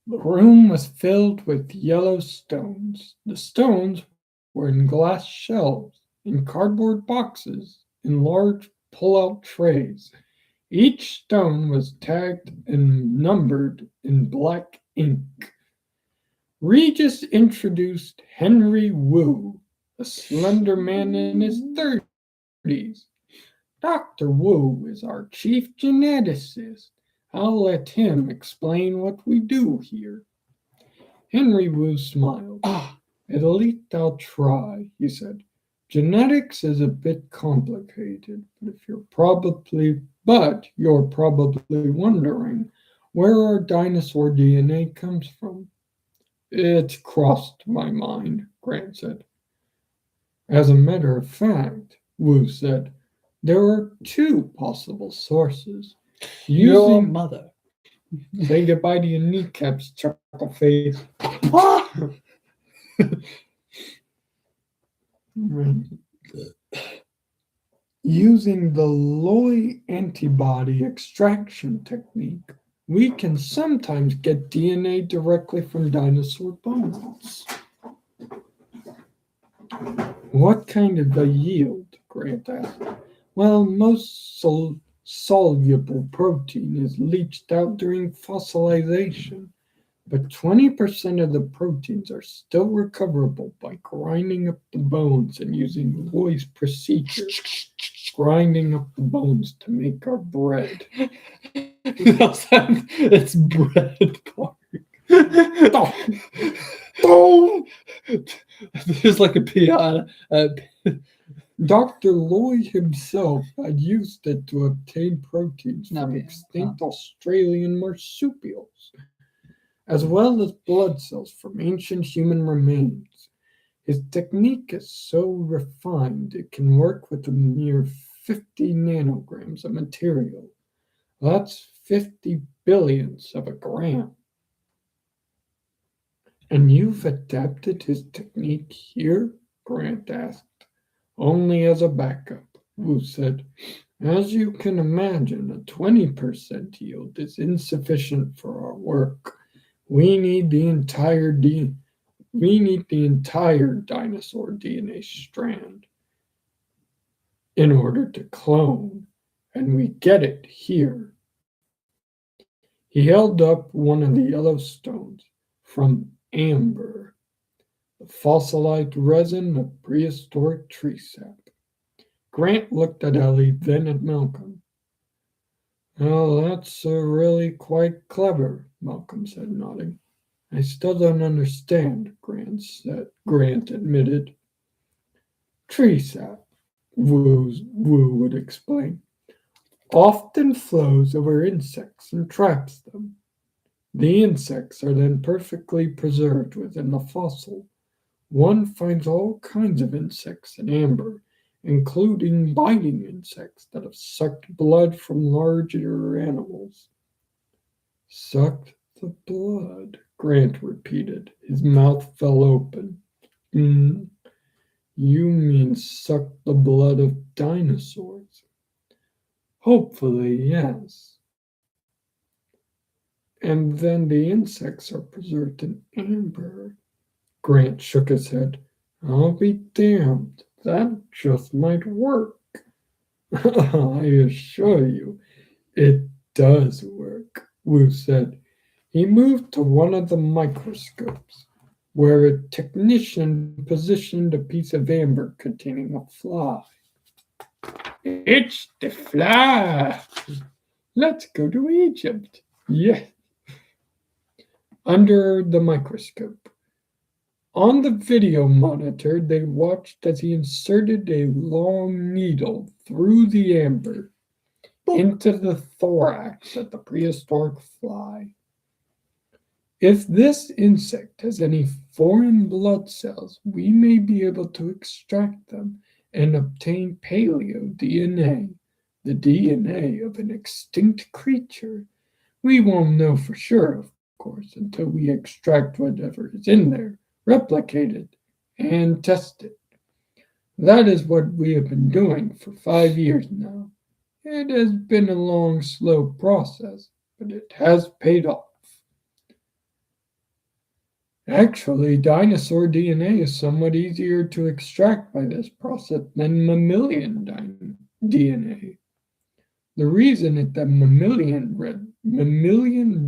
The room was filled with yellow stones. The stones were in glass shelves, in cardboard boxes, in large pull-out trays. Each stone was tagged and numbered in black ink. Regis introduced Henry Wu, a slender man in his 30s. Dr. Wu is our chief geneticist. I'll let him explain what we do here. Henry Wu smiled. At least I'll try, he said. Genetics is a bit complicated, but you're probably wondering where our dinosaur DNA comes from. It's crossed my mind, Grant said. As a matter of fact, Wu said, there are 2 possible sources. Your mother. Say goodbye to your kneecaps, chuckle face. Using the Loy antibody extraction technique, we can sometimes get DNA directly from dinosaur bones. What kind of a yield? Grant asked. Well, most soluble protein is leached out during fossilization, but 20% of the proteins are still recoverable by grinding up the bones and using Loy's procedure, grinding up the bones to make our bread. It's bread pork. There's like a piano. Dr. Loy himself had used it to obtain proteins from extinct Australian marsupials, as well as blood cells from ancient human remains. His technique is so refined it can work with a mere 50 nanograms of material. That's 50 billionths of a gram. And you've adapted his technique here? Grant asked. Only as a backup, Wu said. As you can imagine, a 20% yield is insufficient for our work. We need the entire dinosaur DNA strand in order to clone, and we get it here. He held up one of the yellow stones from amber, the fossilized resin of prehistoric tree sap. Grant looked at Ellie, then at Malcolm. "Well, that's really quite clever," Malcolm said, nodding. "I still don't understand," Grant admitted. "Tree sap," Wu would explain, "often flows over insects and traps them. The insects are then perfectly preserved within the fossil. One finds all kinds of insects in amber, including biting insects that have sucked blood from larger animals." "Sucked the blood," Grant repeated. His mouth fell open. You mean sucked the blood of dinosaurs?" "Hopefully, yes. And then the insects are preserved in amber." Grant shook his head. "I'll be damned. That just might work." "I assure you, it does work," Wu said. He moved to one of the microscopes, where a technician positioned a piece of amber containing a fly. "It's the fly. Let's go to Egypt." "Yes." Under the microscope, on the video monitor, they watched as he inserted a long needle through the amber into the thorax of the prehistoric fly. "If this insect has any foreign blood cells, we may be able to extract them and obtain paleo DNA, the DNA of an extinct creature. We won't know for sure, of course, until we extract whatever is in there, replicate it, and test it. That is what we have been doing for 5 years now. It has been a long, slow process, but it has paid off. Actually, dinosaur DNA is somewhat easier to extract by this process than mammalian DNA. The reason is that mammalian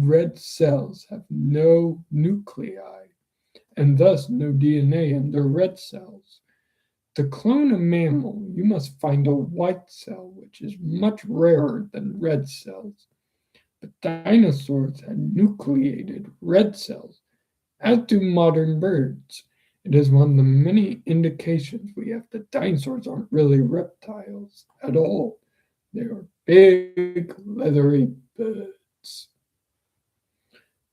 red cells have no nuclei, and thus no DNA in their red cells. To clone a mammal, you must find a white cell, which is much rarer than red cells. But dinosaurs had nucleated red cells, as do modern birds. It is one of the many indications we have that dinosaurs aren't really reptiles at all. They are big, leathery birds.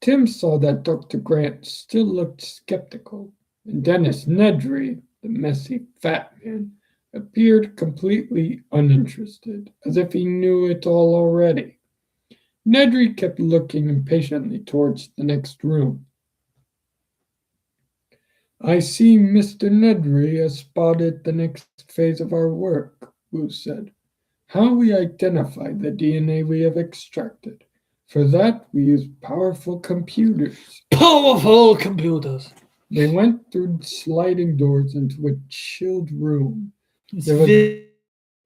Tim saw that Dr. Grant still looked skeptical, and Dennis Nedry, the messy fat man, appeared completely uninterested, as if he knew it all already. Nedry kept looking impatiently towards the next room. "I see Mr. Nedry has spotted the next phase of our work," Wu said. "How we identify the DNA we have extracted. For that, we use powerful computers." Powerful computers. They went through sliding doors into a chilled room. It's There was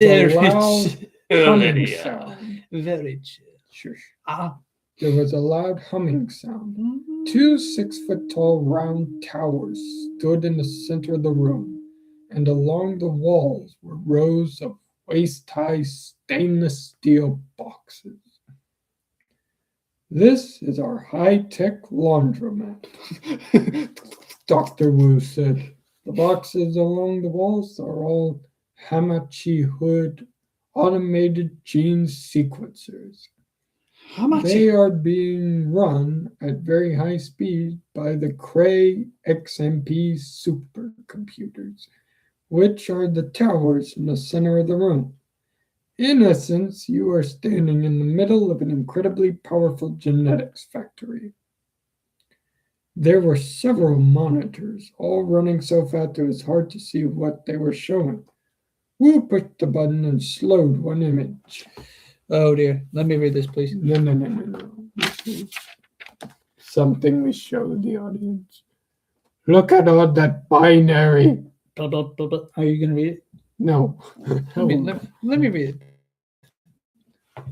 very loud chill. humming Yeah. sound. Very chill. Shush. Ah. There was a loud humming sound. 2 6-foot-tall round towers stood in the center of the room, and along the walls were rows of waist-high stainless steel boxes. "This is our high-tech laundromat," Dr. Wu said. "The boxes along the walls are all Hamachi Hood automated gene sequencers. How much? They are being run at very high speed by the Cray XMP supercomputers, which are the towers in the center of the room. In essence, you are standing in the middle of an incredibly powerful genetics factory." There were several monitors, all running so fast it was hard to see what they were showing. Who pushed the button and slowed one image? Oh dear. Let me read this, please. No. This is something we show the audience. Look at all that binary. Blah, blah, blah, blah. Are you gonna read it? No. Let me read it.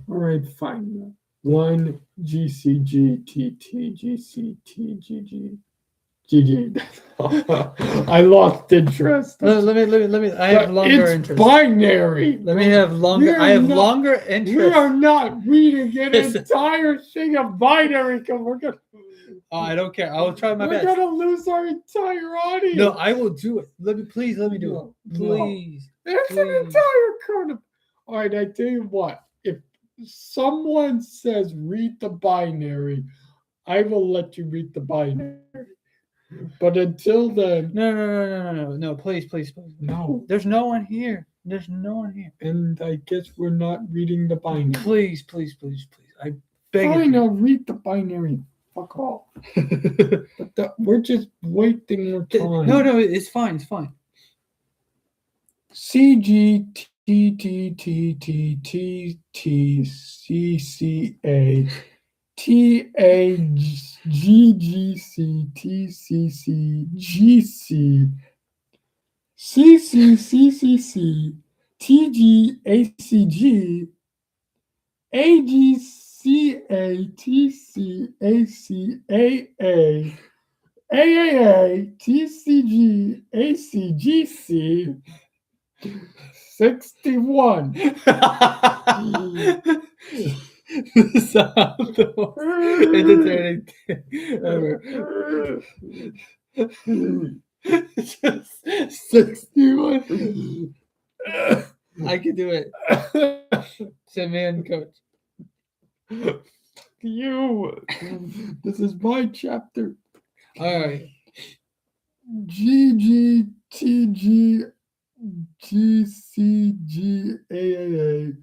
All right, fine. 1 GCGTT GG. I lost interest. Let me. I have longer It's interest. binary. Let me have longer. We're I have not- longer We interest. are not reading an Yes. entire thing of binary because we're gonna. Oh, I don't care. I will try my we're best. gonna lose our entire audience. No, I will do it. Let me do No, it. no. Please. It's an please. entire curve. All right, I tell you what. If someone says read the binary, I will let you read the binary. But until then, No. Please. no. There's no one here. And I guess we're not reading the binary. Please. I beg Fine, you. I'll read the binary. Fuck off. But we're just wasting our time. No, it's fine. CGTTTTTCCA TAGGCTCCGC CCCCC TGACG AGCATCACAA AAA TCG ACGC 61. The sound the most entertaining thing ever. Just 61. I can do it. Send me in, coach. You. This is my chapter. All right. GGTG GCGAAA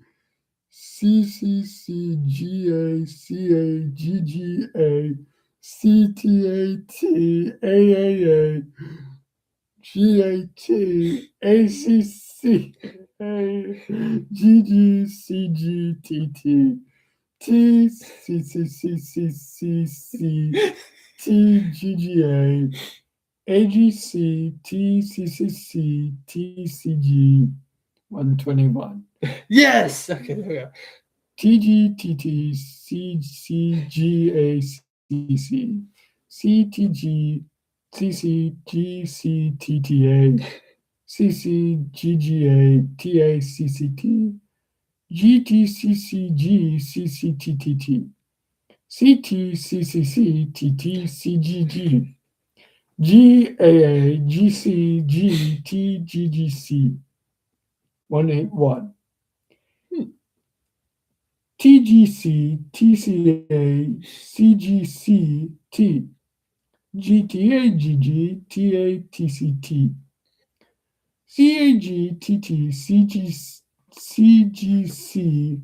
CCCGACAGGA CTATAAA GGCGTT TCCCCC TGGA AGC TCCC TCG 121 Yes. Okay, there we go. TGTT CCGACC CTG CCGCTTA CCGGA TACCT GTCCG CCTTT CTCCC TTCGG GAA GCG TGGC 181 TGC TCA CGC T GTA GG TA TCT CAG TT CGC.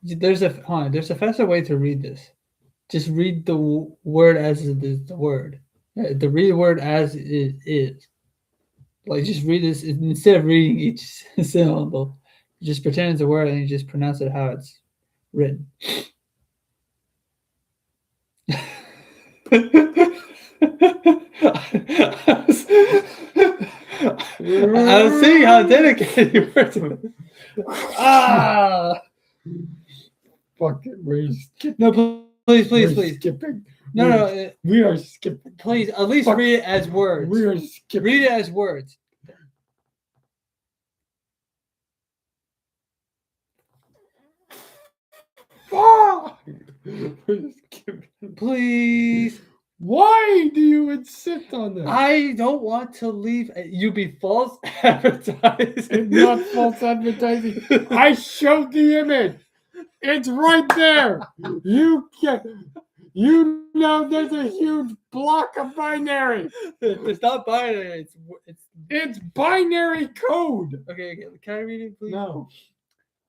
There's a faster way to read this. Just read the word as it is the word. The read the word as it is. Like just read this instead of reading each syllable. You just pretend it's a word and you just pronounce it how it's written. I was seeing how dedicated you were to it. Fuck it, we're skipping. No, please. Skipping. No, We are skipping. please. At least Fuck. read it as words. We are skipping. Read it as words. Fuck! We're skipping. Please. Why do you insist on that? I don't want to leave. You be false advertising. It's not false advertising. I showed the image. It's right there. You know there's a huge block of binary. It's not binary. It's binary code. Okay. Can I read it, please? No.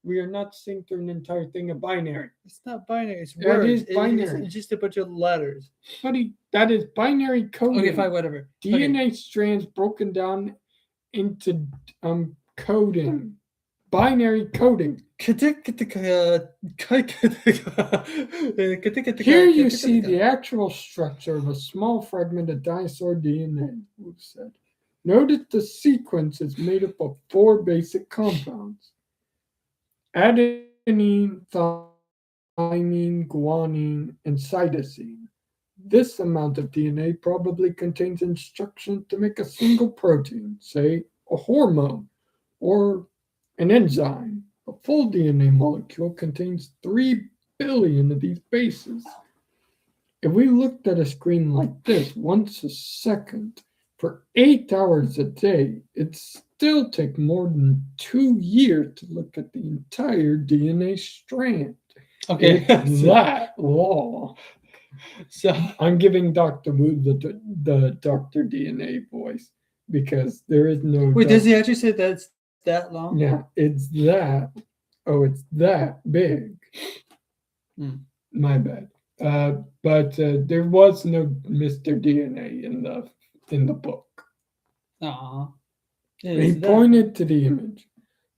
We are not synced through an entire thing of binary. It's not binary. It's It words. is binary. It's just a bunch of letters. Buddy, that is binary code. Okay, fine, whatever. DNA strands broken down into coding, binary coding. Here you see the actual structure of a small fragment of dinosaur DNA, Wu said. Notice the sequence is made up of 4 basic compounds: adenine, thymine, guanine, and cytosine. This amount of DNA probably contains instructions to make a single protein, say a hormone or an enzyme. A full DNA molecule contains 3 billion of these bases. If we looked at a screen like this once a second for 8 hours a day, it'd still take more than 2 years to look at the entire DNA strand. Okay, It's that long. so I'm giving Dr. Wu the Dr. DNA voice because there is no. wait, does he actually say that's that long? Yeah, it's that. Oh, it's that big. My bad. But there was no Mr. DNA in the book. Aw. He pointed to the image.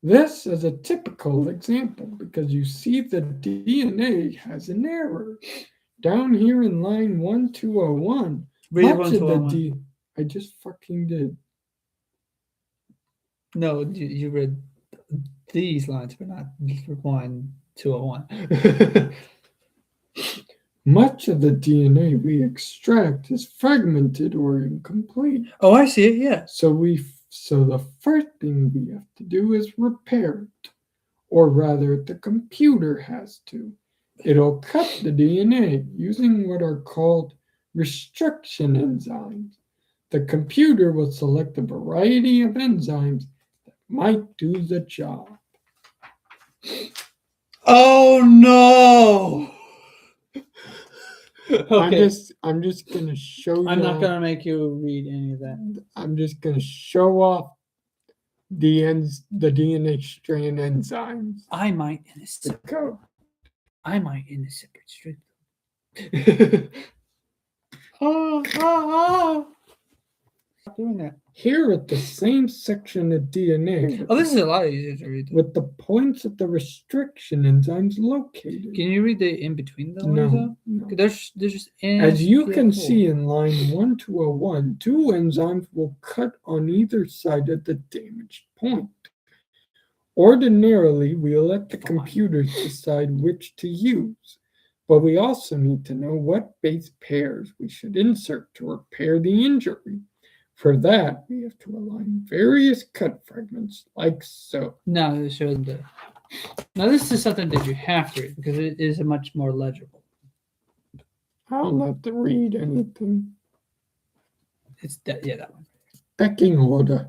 This is a typical example because you see the DNA has an error. Down here in line 1201, Read much of the 1201. I just fucking did. No, you read these lines, but not 1201. Much of the DNA we extract is fragmented or incomplete. Oh, I see it. Yeah. So the first thing we have to do is repair it, or rather, the computer has to. It'll cut the DNA using what are called restriction enzymes. The computer will select a variety of enzymes that might do the job. Oh no. Okay. I'm just gonna show you. I'm not gonna make you read any of that. I'm just gonna show off the DNA strand enzymes. I might in a The separate. code. I might in a separate street. Stop doing that. Here at the same section of DNA. Oh, this is a lot easier to read. With the points of the restriction enzymes located. Can you read the in between the No, lines? no. There's just As you can see in line 1201, 2 enzymes will cut on either side of the damaged point. Ordinarily, we let the computers decide which to use, but we also need to know what base pairs we should insert to repair the injury. For that, we have to align various cut fragments like so. No, it showed the. Now this is something that you have to read because it is a much more legible. I'll not to read anything. It's that that one. Pecking order.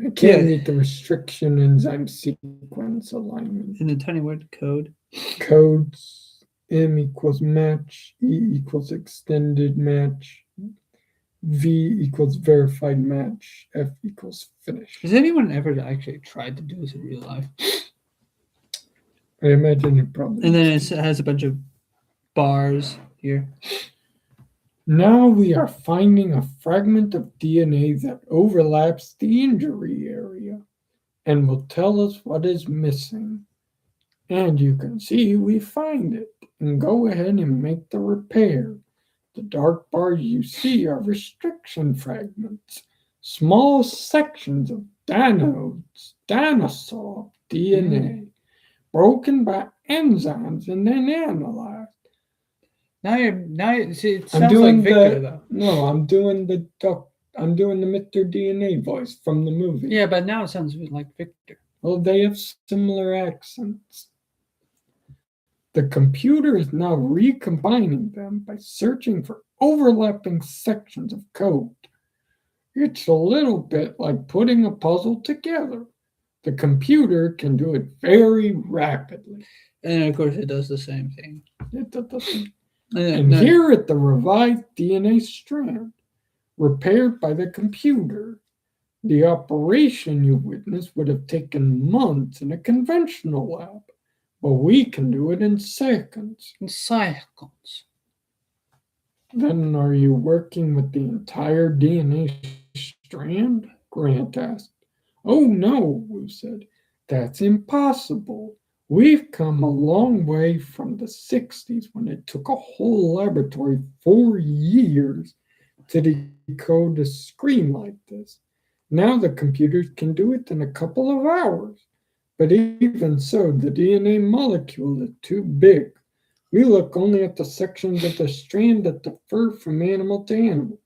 I can't meet the restriction enzyme sequence alignment. In the 20-word code. Codes. M equals match, E equals extended match, V equals verified match, F equals finish. Has anyone ever actually tried to do this in real life? I imagine it probably. And then it has a bunch of bars here. Now we are finding a fragment of DNA that overlaps the injury area and will tell us what is missing. And you can see we find it and go ahead and make the repair. The dark bars you see are restriction fragments, small sections of dinosaur DNA, broken by enzymes and then analyzed. Now you see it sounds like Victor though. No, I'm doing the Mr. DNA voice from the movie. Yeah, but now it sounds like Victor. Well, they have similar accents. The computer is now recombining them by searching for overlapping sections of code. It's a little bit like putting a puzzle together. The computer can do it very rapidly. And of course, it does the same thing. And here at the revised DNA strand, repaired by the computer, the operation you witnessed would have taken months in a conventional lab. But we can do it in seconds. In seconds. Then are you working with the entire DNA strand? Grant asked. Oh no, Wu said. That's impossible. We've come a long way from the 60s when it took a whole laboratory 4 years to decode a screen like this. Now the computers can do it in a couple of hours. But even so, the DNA molecule is too big. We look only at the sections of the strand that differ from animal to animal,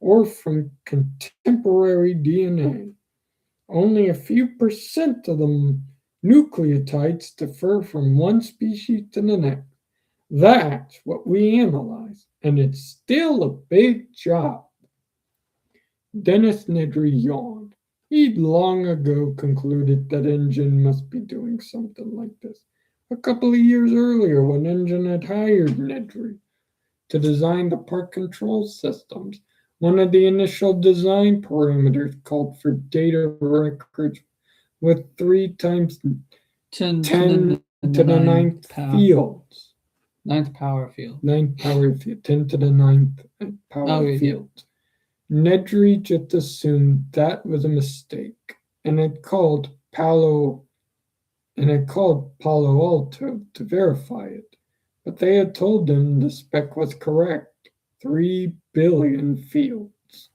or from contemporary DNA. Only a few percent of the nucleotides differ from one species to the next. That's what we analyze, and it's still a big job. Dennis Nedry yawned. He'd long ago concluded that Engine must be doing something like this. A couple of years earlier, when Engine had hired Nedry to design the part control systems, one of the initial design parameters called for data records with 3 times 10 10 to the ninth fields. Ninth power field. 10 to the ninth power field. Nedry just assumed that was a mistake and had called Palo Alto to verify it. But they had told him the spec was correct. 3 billion fields.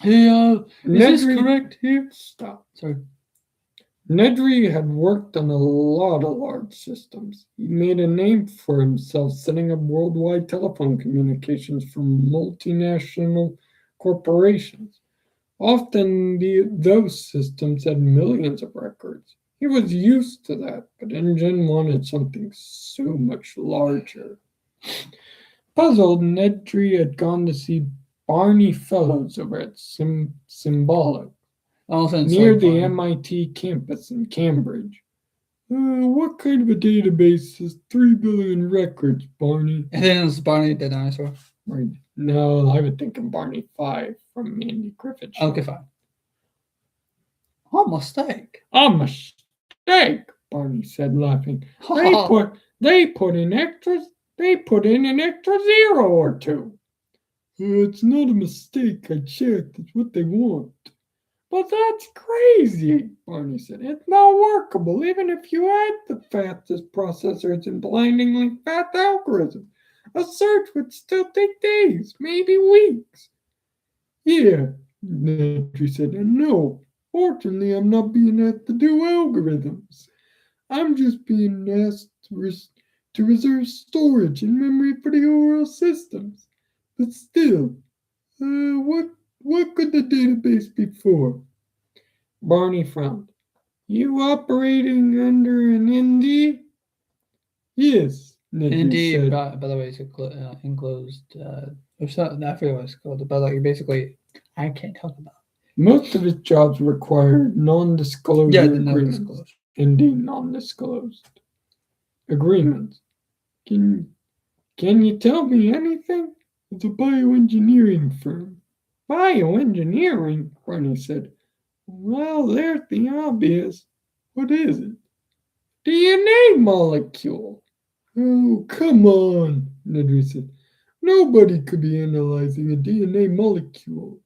Hey, is this correct here? Stop. Sorry. Nedry had worked on a lot of large systems. He made a name for himself setting up worldwide telephone communications for multinational corporations. Often those systems had millions of records. He was used to that, but Engine wanted something so much larger. Puzzled, Nedry had gone to see Barney Fellows over at Symbolic, near the MIT campus in Cambridge. What kind of a database has 3 billion records, Barney? And then it was Barney the dinosaur. Right. No, I was thinking Barney 5 from Andy Griffith. Okay, fine. A mistake. A mistake, Barney said, laughing. They put in an extra 0 or 2. It's not a mistake. I checked. It's what they want. But that's crazy, Barney said. It's not workable, even if you had the fastest processors and blindingly fast algorithms. A search would still take days, maybe weeks. Yeah, Nedry said. And no, fortunately, I'm not being asked to do algorithms. I'm just being asked to reserve storage and memory for the overall systems. But still, what could the database be for? Barney frowned. You operating under an ND? Yes, Nedry said. By the way, it's enclosed. I forget what it's called, but like basically, I can't talk about it. Most of his jobs require non-disclosure agreements. ND, non-disclosed agreements. Can you tell me anything? It's a bioengineering firm. Bioengineering? Barney said. Well, there's the obvious. What is it? DNA molecule. Oh, come on, Nedry said. Nobody could be analyzing a DNA molecule.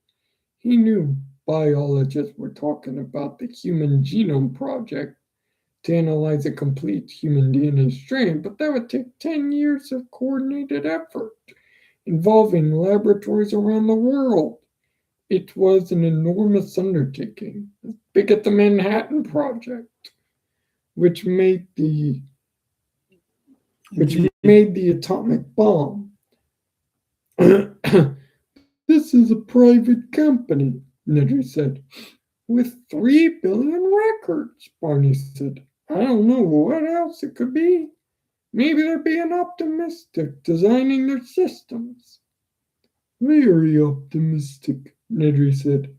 He knew biologists were talking about the Human Genome Project to analyze a complete human DNA strand, but that would take 10 years of coordinated effort involving laboratories around the world. It was an enormous undertaking, as big as the Manhattan Project, which made the atomic bomb. This is a private company, Nedry said. With 3 billion records, Barney said. I don't know what else it could be. Maybe they're being optimistic, designing their systems. Very optimistic, Nedry said.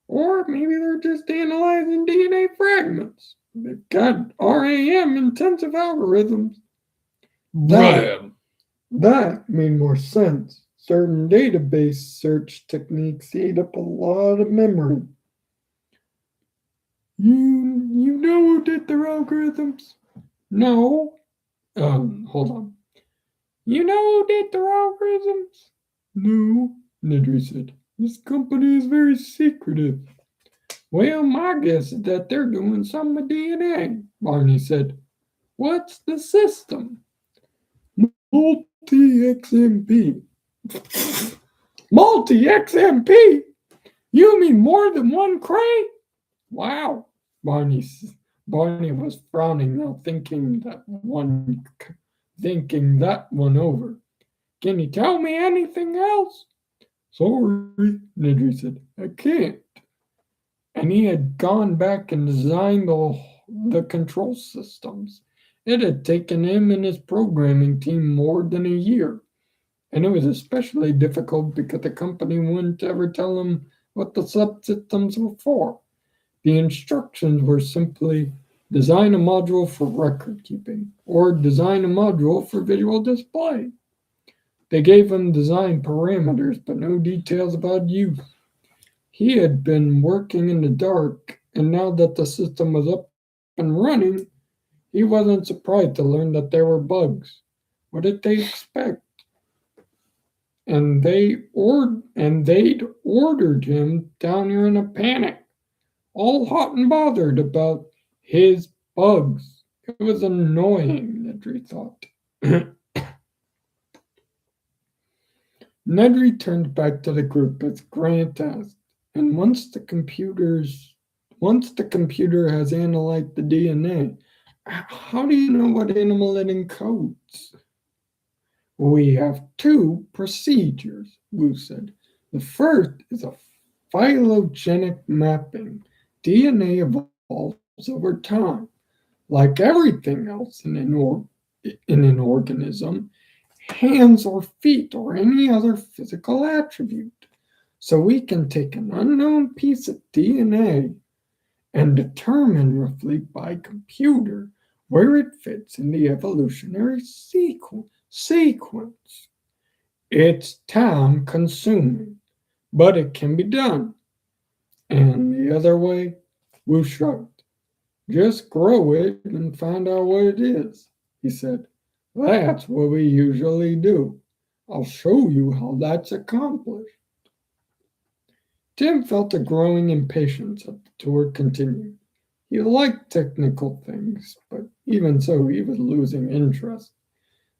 Or maybe they're just analyzing DNA fragments. They've got RAM intensive algorithms. That made more sense. Certain database search techniques eat up a lot of memory. You know who did their algorithms? No. Hold on. You know who did the algorithms? No, Nedry said. This company is very secretive. Well, my guess is that they're doing something with DNA, Barney said. What's the system? Multi-XMP. Multi-XMP? You mean more than one crate? Wow. Barney was frowning now, thinking that one over. Can you tell me anything else? Sorry, Nedry said. I can't. And he had gone back and designed the control systems. It had taken him and his programming team more than a year. And it was especially difficult because the company wouldn't ever tell him what the subsystems were for. The instructions were simply design a module for record keeping or design a module for visual display. They gave him design parameters, but no details about use. He had been working in the dark, and now that the system was up and running, he wasn't surprised to learn that there were bugs. What did they expect? And they'd ordered him down here in a panic, all hot and bothered about his bugs. It was annoying, Nedry thought. Nedry turned back to the group as Grant asked, and once the computer has analyzed the DNA, how do you know what animal it encodes? We have two procedures, Wu said. The first is a phylogenetic mapping. DNA evolves over time. Like everything else in an organism, hands or feet or any other physical attribute. So we can take an unknown piece of DNA and determine roughly by computer where it fits in the evolutionary sequence. It's time consuming, but it can be done. And the other way, Wu shrugged. Just grow it and find out what it is, he said. That's what we usually do. I'll show you how that's accomplished. Tim felt a growing impatience as the tour continued. He liked technical things, but even so, he was losing interest.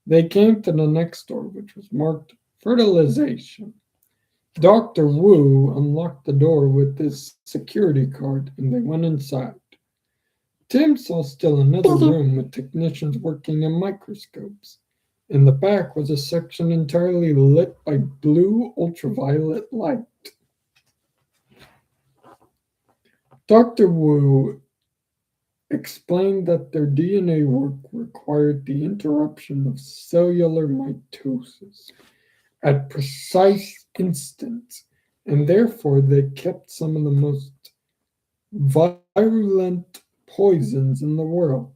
They came to the next door, which was marked fertilization. Dr. Wu unlocked the door with his security card, and they went inside. Tim saw still another room with technicians working in microscopes. In the back was a section entirely lit by blue ultraviolet light. Dr. Wu explained that their DNA work required the interruption of cellular mitosis at precise instants, and therefore they kept some of the most virulent poisons in the world.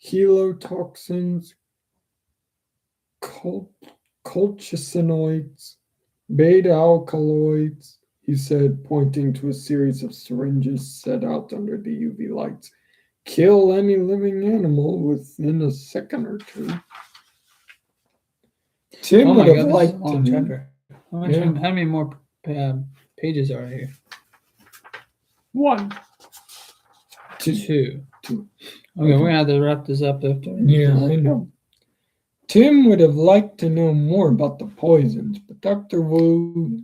Helotoxins, colchicinoids, beta-alkaloids, he said, pointing to a series of syringes set out under the UV lights. Kill any living animal within a second or two. Tim would have liked to know. How many more pages are here? One. Two. Okay, we're gonna have to wrap this up after. Yeah, I know. Tim would have liked to know more about the poisons, but Dr. Wu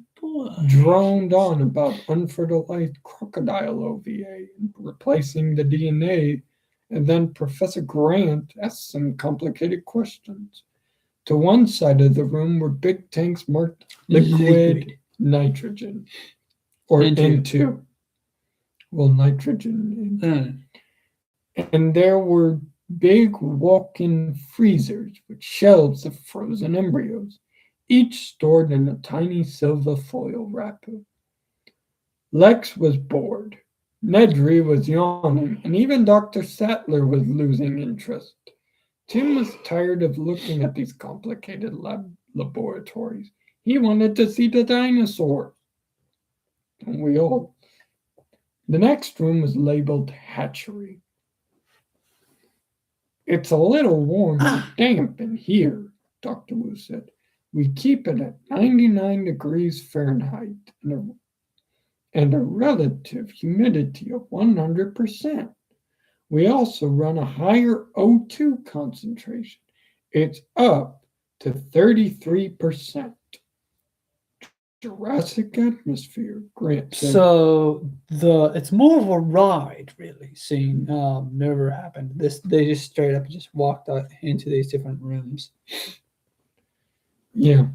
droned on about unfertilized crocodile OVA and replacing the DNA, and then Professor Grant asked some complicated questions. To one side of the room were big tanks marked liquid nitrogen, or N2. Well, nitrogen. And there were big walk-in freezers with shelves of frozen embryos, each stored in a tiny silver foil wrapper. Lex was bored. Nedry was yawning, and even Dr. Sattler was losing interest. Tim was tired of looking at these complicated laboratories. He wanted to see the dinosaurs. And we all. The next room was labeled hatchery. It's a little warm and damp in here, Dr. Wu said. We keep it at 99 degrees Fahrenheit and a relative humidity of 100%. We also run a higher O2 concentration. It's up to 33%. Jurassic atmosphere, Grant said. So it's more of a ride, really, seeing never happened. They just straight up just walked out into these different rooms. Yeah.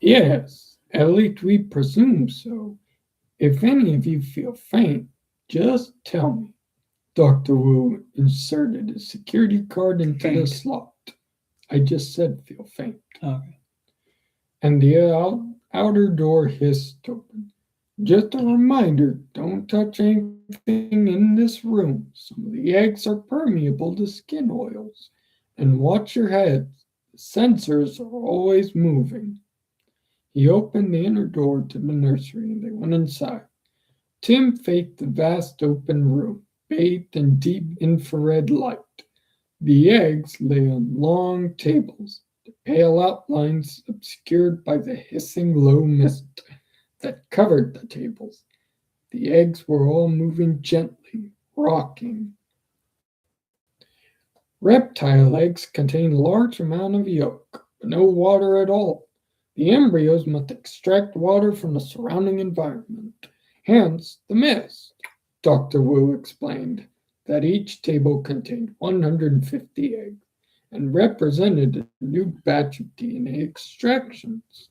Yes, at least we presume so. If any of you feel faint, just tell me. Dr. Wu inserted a security card into the Faint. slot. I just said feel faint. Okay. And the outer door hissed open. Just a reminder, don't touch anything in this room. Some of the eggs are permeable to skin oils. And watch your heads. The sensors are always moving. He opened the inner door to the nursery and they went inside. Tim faced the vast open room, bathed in deep infrared light. The eggs lay on long tables, the pale outlines obscured by the hissing low mist that covered the tables. The eggs were all moving gently, rocking. Reptile eggs contain large amount of yolk, but no water at all. The embryos must extract water from the surrounding environment, hence the mist. Dr. Wu explained that each table contained 150 eggs and represented a new batch of DNA extractions.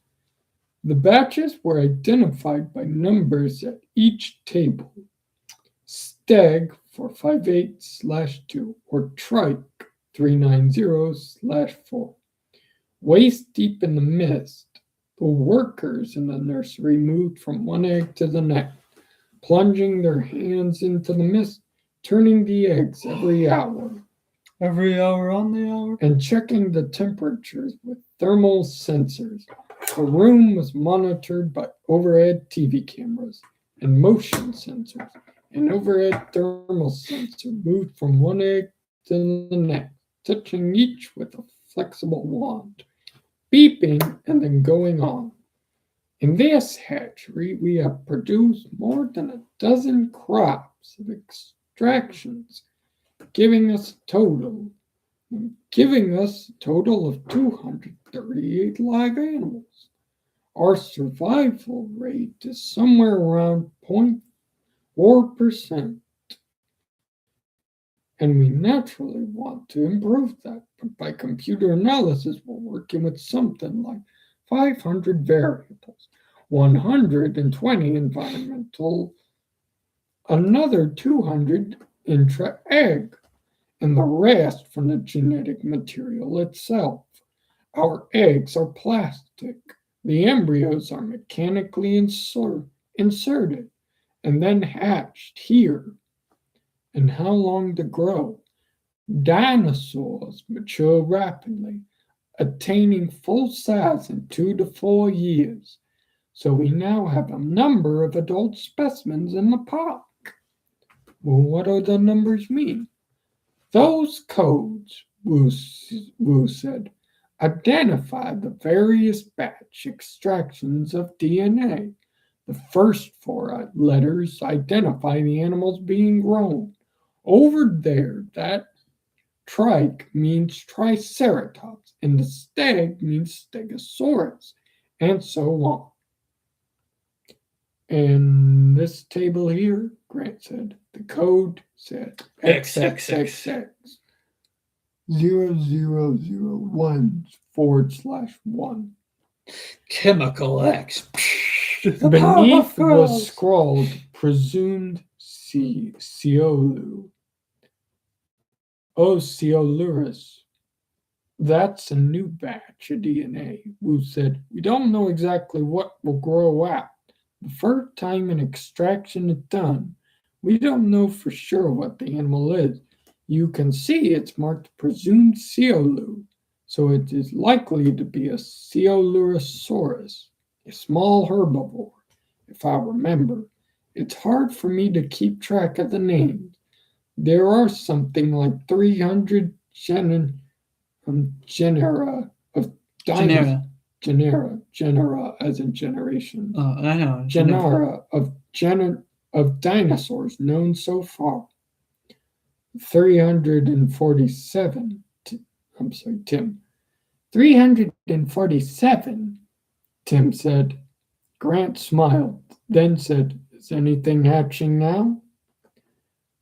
The batches were identified by numbers at each table. Stag 458/2 or Trike 390/4. Waist deep in the mist, the workers in the nursery moved from one egg to the next, plunging their hands into the mist, turning the eggs every hour. Every hour on the hour? And checking the temperatures with thermal sensors. The room was monitored by overhead TV cameras and motion sensors. An overhead thermal sensor moved from one egg to the next, touching each with a flexible wand, beeping and then going on. In this hatchery, we have produced more than a dozen crops of extractions, giving us a total of 238 live animals. Our survival rate is somewhere around 0.4%. And we naturally want to improve that. But by computer analysis, we're working with something like 500 variables, 120 environmental, another 200 intra-egg, and the rest from the genetic material itself. Our eggs are plastic. The embryos are mechanically inserted and then hatched here. And how long to grow? Dinosaurs mature rapidly, attaining full size in 2 to 4 years. So we now have a number of adult specimens in the park. Well, what do the numbers mean? Those codes, Wu said, identify the various batch extractions of DNA. The first 4 letters identify the animals being grown. Over there, that trike means triceratops, and the stag means stegosaurus, and so on. And this table here, Grant said, the code said XXXX 0001/1. Chemical X. The Beneath Powerpuff was Girls. scrawled presumed Ciolu. Oh, Ciolurus. That's a new batch of DNA, Wu said. We don't know exactly what will grow out. The first time an extraction is done, we don't know for sure what the animal is. You can see it's marked presumed Ciolu, so it is likely to be a Ciolurosaurus, a small herbivore, if I remember. It's hard for me to keep track of the names. There are something like 300 genera of Genera as in generation. Oh, I know. Genera of dinosaurs known so far. 347. I'm sorry, Tim. 347, Tim said. Grant smiled, then said, "Is anything hatching now?"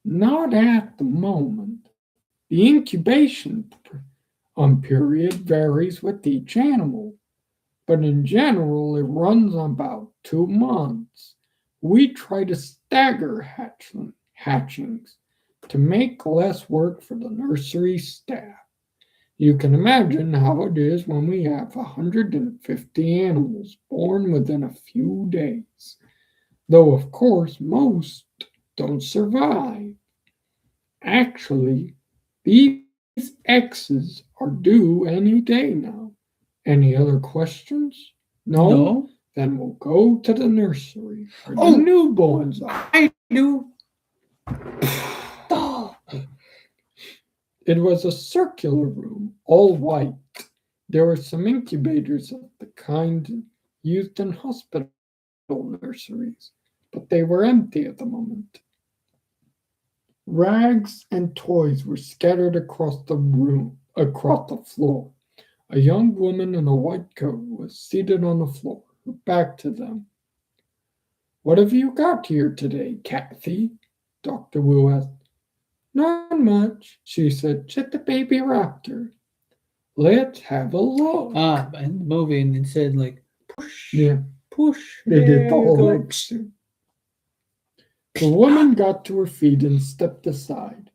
"Not at the moment. The incubation period varies with each animal, but in general it runs about 2 months. We try to stagger hatchings to make less work for the nursery staff. You can imagine how it is when we have 150 animals born within a few days, though of course most don't survive. Actually, these X's are due any day now. Any other questions? No? No. Then we'll go to the nursery where the Oh! newborns are." I do. It was a circular room, all white. There were some incubators of the kind used in hospital nurseries, but they were empty at the moment. Rags and toys were scattered across the floor. A young woman in a white coat was seated on the floor, her back to them. "What have you got here today, Kathy?" Dr. Wu asked. "Not much," she said, "just a baby raptor." "Let's have a look." In the movie, and it said like push, Yeah, push. they did the there you whole go. legs thing. The woman got to her feet and stepped aside.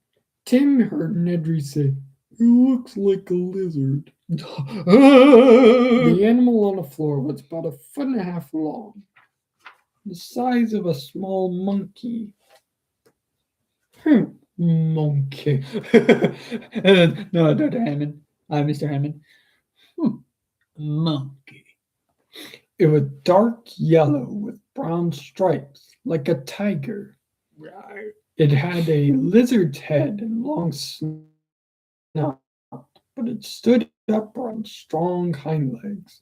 Tim heard Nedry say, "It looks like a lizard." The animal on the floor was about 1.5 feet long, the size of a small monkey. Monkey. No, Dr. Hammond. Mr. Hammond. Monkey. It was dark yellow with brown stripes, like a tiger. It had a lizard's head and long snout, but it stood upright on strong hind legs,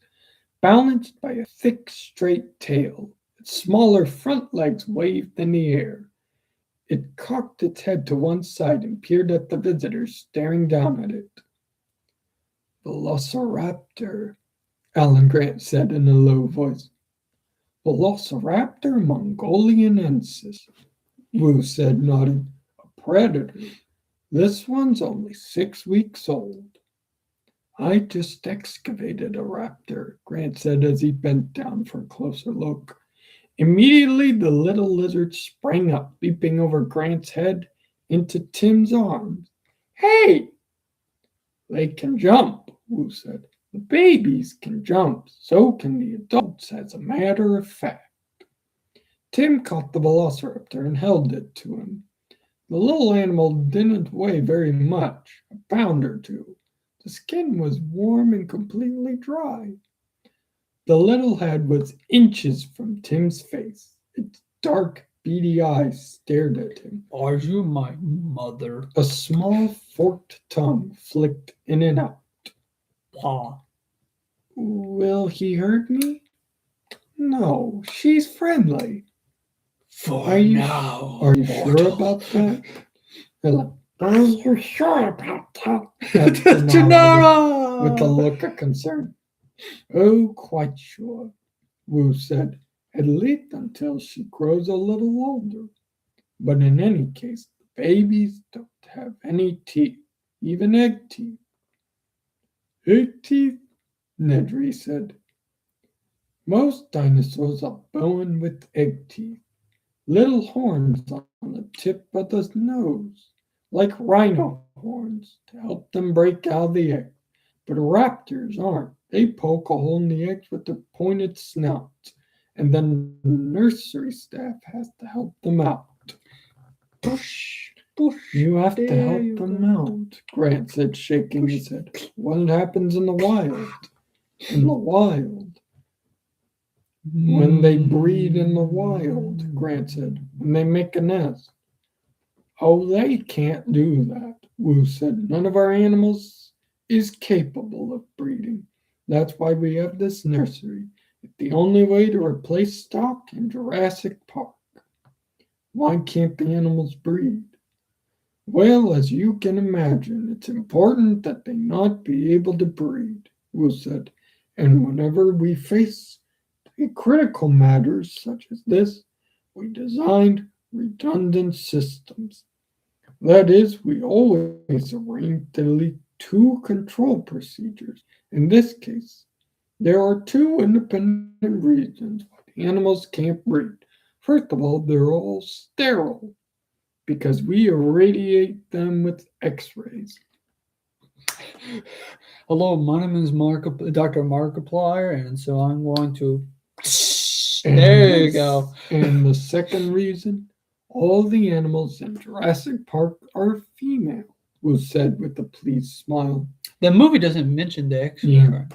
balanced by a thick, straight tail. Its smaller front legs waved in the air. It cocked its head to one side and peered at the visitors staring down at it. "Velociraptor," Alan Grant said in a low voice. "Velociraptor mongolianensis," Wu said, nodding. "A predator. This one's only 6 weeks old." "I just excavated a raptor," Grant said as he bent down for a closer look. Immediately, the little lizard sprang up, leaping over Grant's head into Tim's arms. "Hey!" "They can jump," Wu said. "The babies can jump, so can the adults, as a matter of fact." Tim caught the velociraptor and held it to him. The little animal didn't weigh very much, a pound or two. The skin was warm and completely dry. The little head was inches from Tim's face. Its dark, beady eyes stared at him. "Are you my mother?" A small forked tongue flicked in and out. Paw. "Will he hurt me?" "No, she's friendly." For Are you now. Are you sure about that? Hello. Are you sure about that? That's Gennaro Gennaro! with a look of concern. "Oh, quite sure," Wu said, "at least until she grows a little older. But in any case, the babies don't have any teeth, even egg teeth." "Egg teeth?" Nedry said. "Most dinosaurs are born with egg teeth, little horns on the tip of the nose, like rhino horns, to help them break out of the egg. But raptors aren't. They poke a hole in the eggs with their pointed snouts, and then the nursery staff has to help them out." Push, push. "You have to There help you them go. out," Grant said, shaking his head. "What happens in the wild?" "In the wild? When they breed in the wild," Grant said, "when they make a nest." "Oh, they can't do that," Wu said. "None of our animals is capable of breeding. That's why we have this nursery. It's the only way to replace stock in Jurassic Park. Why can't the animals breed? Well, as you can imagine, it's important that they not be able to breed, Will said. And whenever we face critical matters such as this, we designed redundant systems. That is, we always arrange to delete two control procedures. In this case, there are two independent reasons why the animals can't breed. First of all, they're all sterile because we irradiate them with X-rays. Hello, my name is Dr. Markiplier, and so I'm going to. And There you go. And the second reason, all the animals in Jurassic Park are female, was said with a pleased smile. The movie doesn't mention the X-ray. Yeah.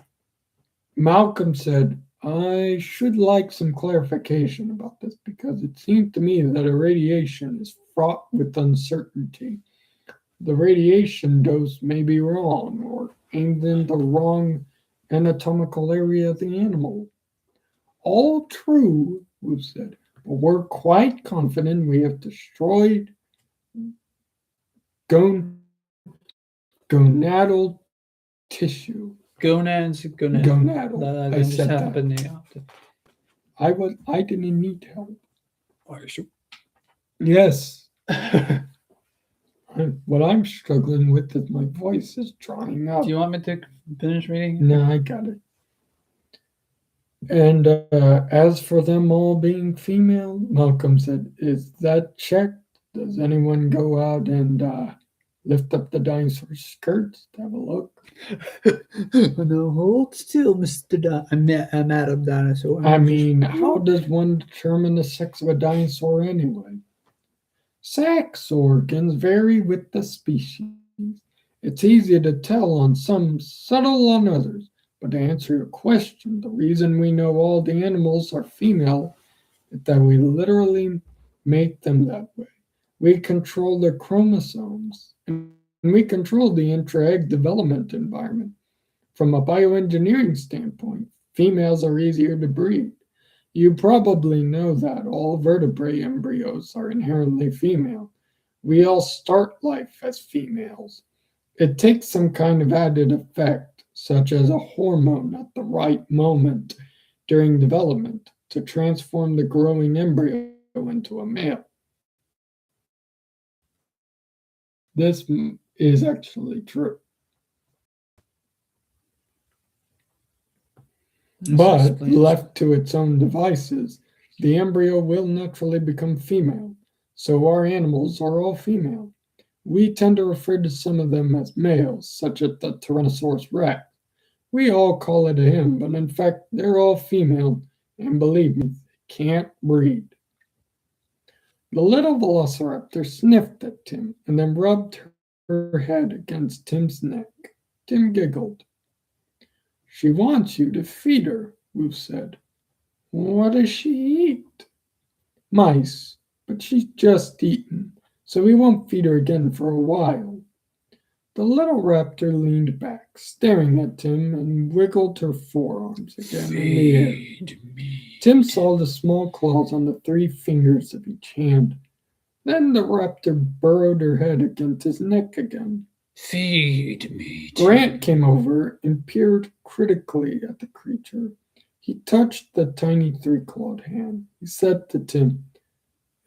Malcolm said, I should like some clarification about this because it seemed to me that irradiation is fraught with uncertainty. The radiation dose may be wrong or aimed in the wrong anatomical area of the animal. All true, Wu said, but we're quite confident we have destroyed gonadal tissue. Gonads. Gonadal. That I just said that. happened. I didn't need help. Are you Yes. What I'm struggling with is my voice is drying up. Do you want me to finish reading? No, I got it. And as for them all being female, Malcolm said, is that checked? Does anyone go out and lift up the dinosaur skirts to have a look? No, hold still, Madam Dinosaur. I mean, how does one determine the sex of a dinosaur anyway? Sex organs vary with the species. It's easy to tell on some, subtle on others. But to answer your question, the reason we know all the animals are female is that we literally make them that way. We control their chromosomes, and we control the intra-egg development environment. From a bioengineering standpoint, females are easier to breed. You probably know that all vertebrate embryos are inherently female. We all start life as females. It takes some kind of added effect, such as a hormone at the right moment during development, to transform the growing embryo into a male. This is actually true. But left to its own devices, the embryo will naturally become female. So our animals are all female. We tend to refer to some of them as males, such as the Tyrannosaurus rex. We all call it a him, but in fact, they're all female, and believe me, they can't breed. The little velociraptor sniffed at Tim and then rubbed her head against Tim's neck. Tim giggled. She wants you to feed her, Wu said. What does she eat? Mice, but she's just eaten, so we won't feed her again for a while. The little raptor leaned back, staring at Tim, and wiggled her forearms again in the air. Tim saw the small claws on the 3 fingers of each hand. Then the raptor burrowed her head against his neck again. Feed me, Tim. Grant came over and peered critically at the creature. He touched the tiny 3-clawed hand. He said to Tim,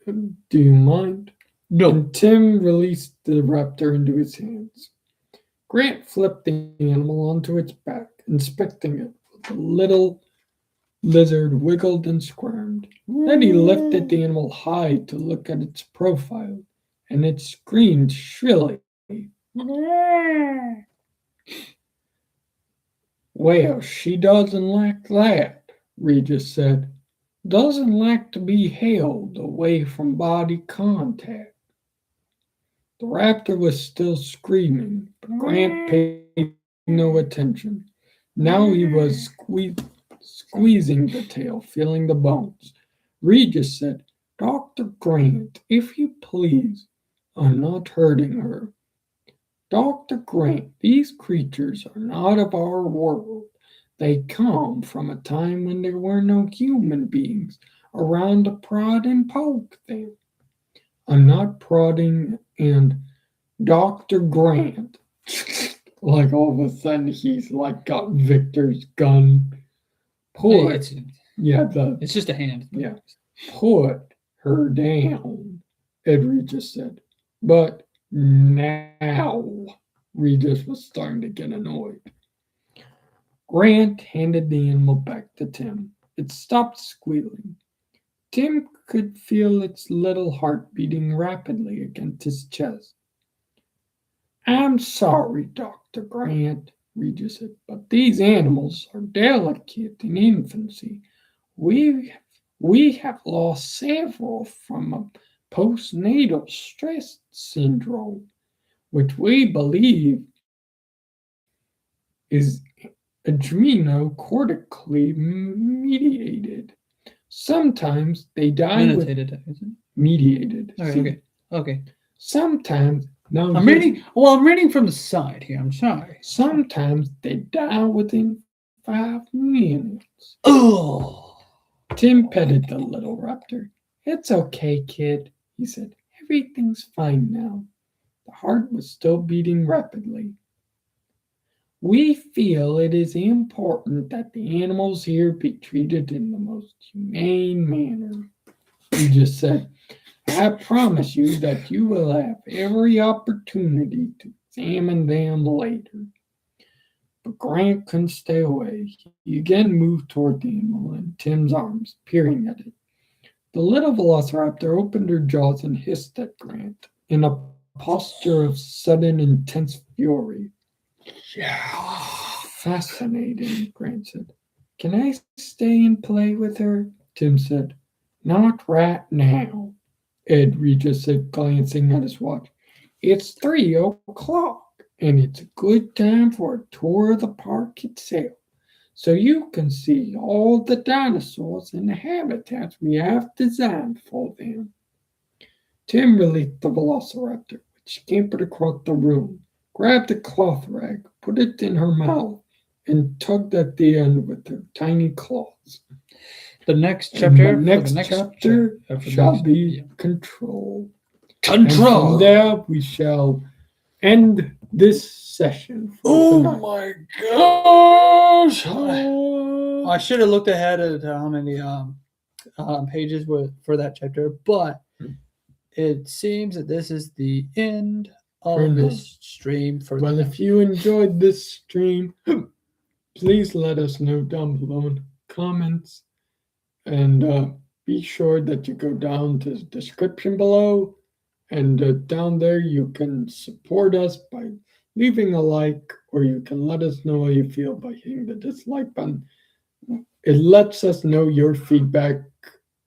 Do you mind? No. And Tim released the raptor into his hands. Grant flipped the animal onto its back, inspecting it. The little lizard wiggled and squirmed. Then he lifted the animal high to look at its profile, and it screamed shrilly. Well, she doesn't like that, Regis said. Doesn't like to be held away from body contact. The raptor was still screaming, but Grant paid no attention. Now he was squeezing the tail, feeling the bones. Regis said, Dr. Grant, if you please, I'm not hurting her. Dr. Grant, these creatures are not of our world. They come from a time when there were no human beings around to prod and poke them. I'm not prodding, and Dr. Grant, like all of a sudden he's like got Victor's gun. Hey, it's just a hand. Yeah. Put her down, Ed Regis said. But now, Regis was starting to get annoyed. Grant handed the animal back to Tim. It stopped squealing. Tim could feel its little heart beating rapidly against his chest. I'm sorry, Dr. Grant, Regis said, but these animals are delicate in infancy. We have lost several from a postnatal stress syndrome, which we believe is adrenocortically mediated. Sometimes they die Meditated, is it? mediated. Okay. Sometimes now I'm reading. Well, I'm reading from the side here. I'm sorry. Sometimes they die within 5 minutes. Oh. Tim petted the little raptor. It's okay, kid, he said. Everything's fine now. The heart was still beating rapidly. We feel it is important that the animals here be treated in the most humane manner. He just said, I promise you that you will have every opportunity to examine them later. But Grant couldn't stay away. He again moved toward the animal in Tim's arms, peering at it. The little velociraptor opened her jaws and hissed at Grant in a posture of sudden intense fury. Yeah, fascinating, Grant said. Can I stay and play with her? Tim said. Not right now, Ed Regis said, glancing at his watch. It's 3 o'clock, and it's a good time for a tour of the park itself, so you can see all the dinosaurs and the habitats we have designed for them. Tim released the velociraptor, which scampered across the room, grabbed a cloth rag, put it in her mouth, and tugged at the end with her tiny claws. The next chapter. Shall be control. Control. And from there we shall end this session. Oh my gosh! I should have looked ahead at how many pages were for that chapter, but it seems that this is the end of this stream. Well, if you enjoyed this stream, please let us know down below in the comments. And be sure that you go down to the description below. And down there, you can support us by leaving a like, or you can let us know how you feel by hitting the dislike button. It lets us know your feedback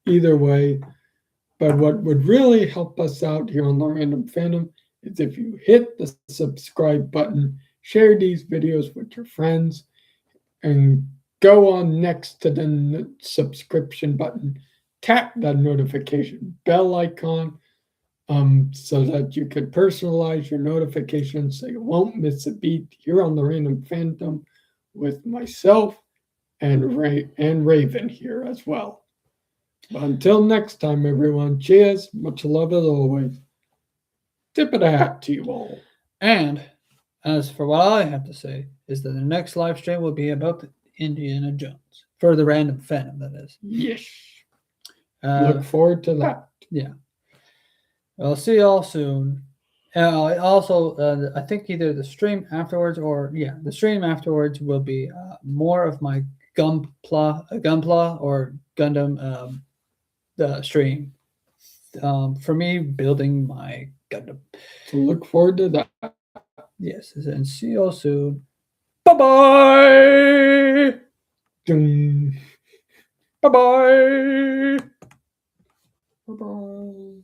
either way. But what would really help us out here on the Random Fandom is if you hit the subscribe button, share these videos with your friends, and go on next to the subscription button, tap that notification bell icon so that you can personalize your notifications so you won't miss a beat here on the Random Fandom with myself and Raven here as well. But until next time, everyone, cheers, much love as always. Tip of the hat to you all. And as for what I have to say, is that the next live stream will be about the Indiana Jones for the Random Fandom, that is. Yes. Look forward to that. Yeah. I'll see y'all soon. Also, I think either the stream afterwards the stream afterwards will be more of my Gunpla or Gundam the stream for me building my Gundam. So look forward to that. Yes, and see you soon. Bye-bye. Dun. Bye-bye. Bye-bye.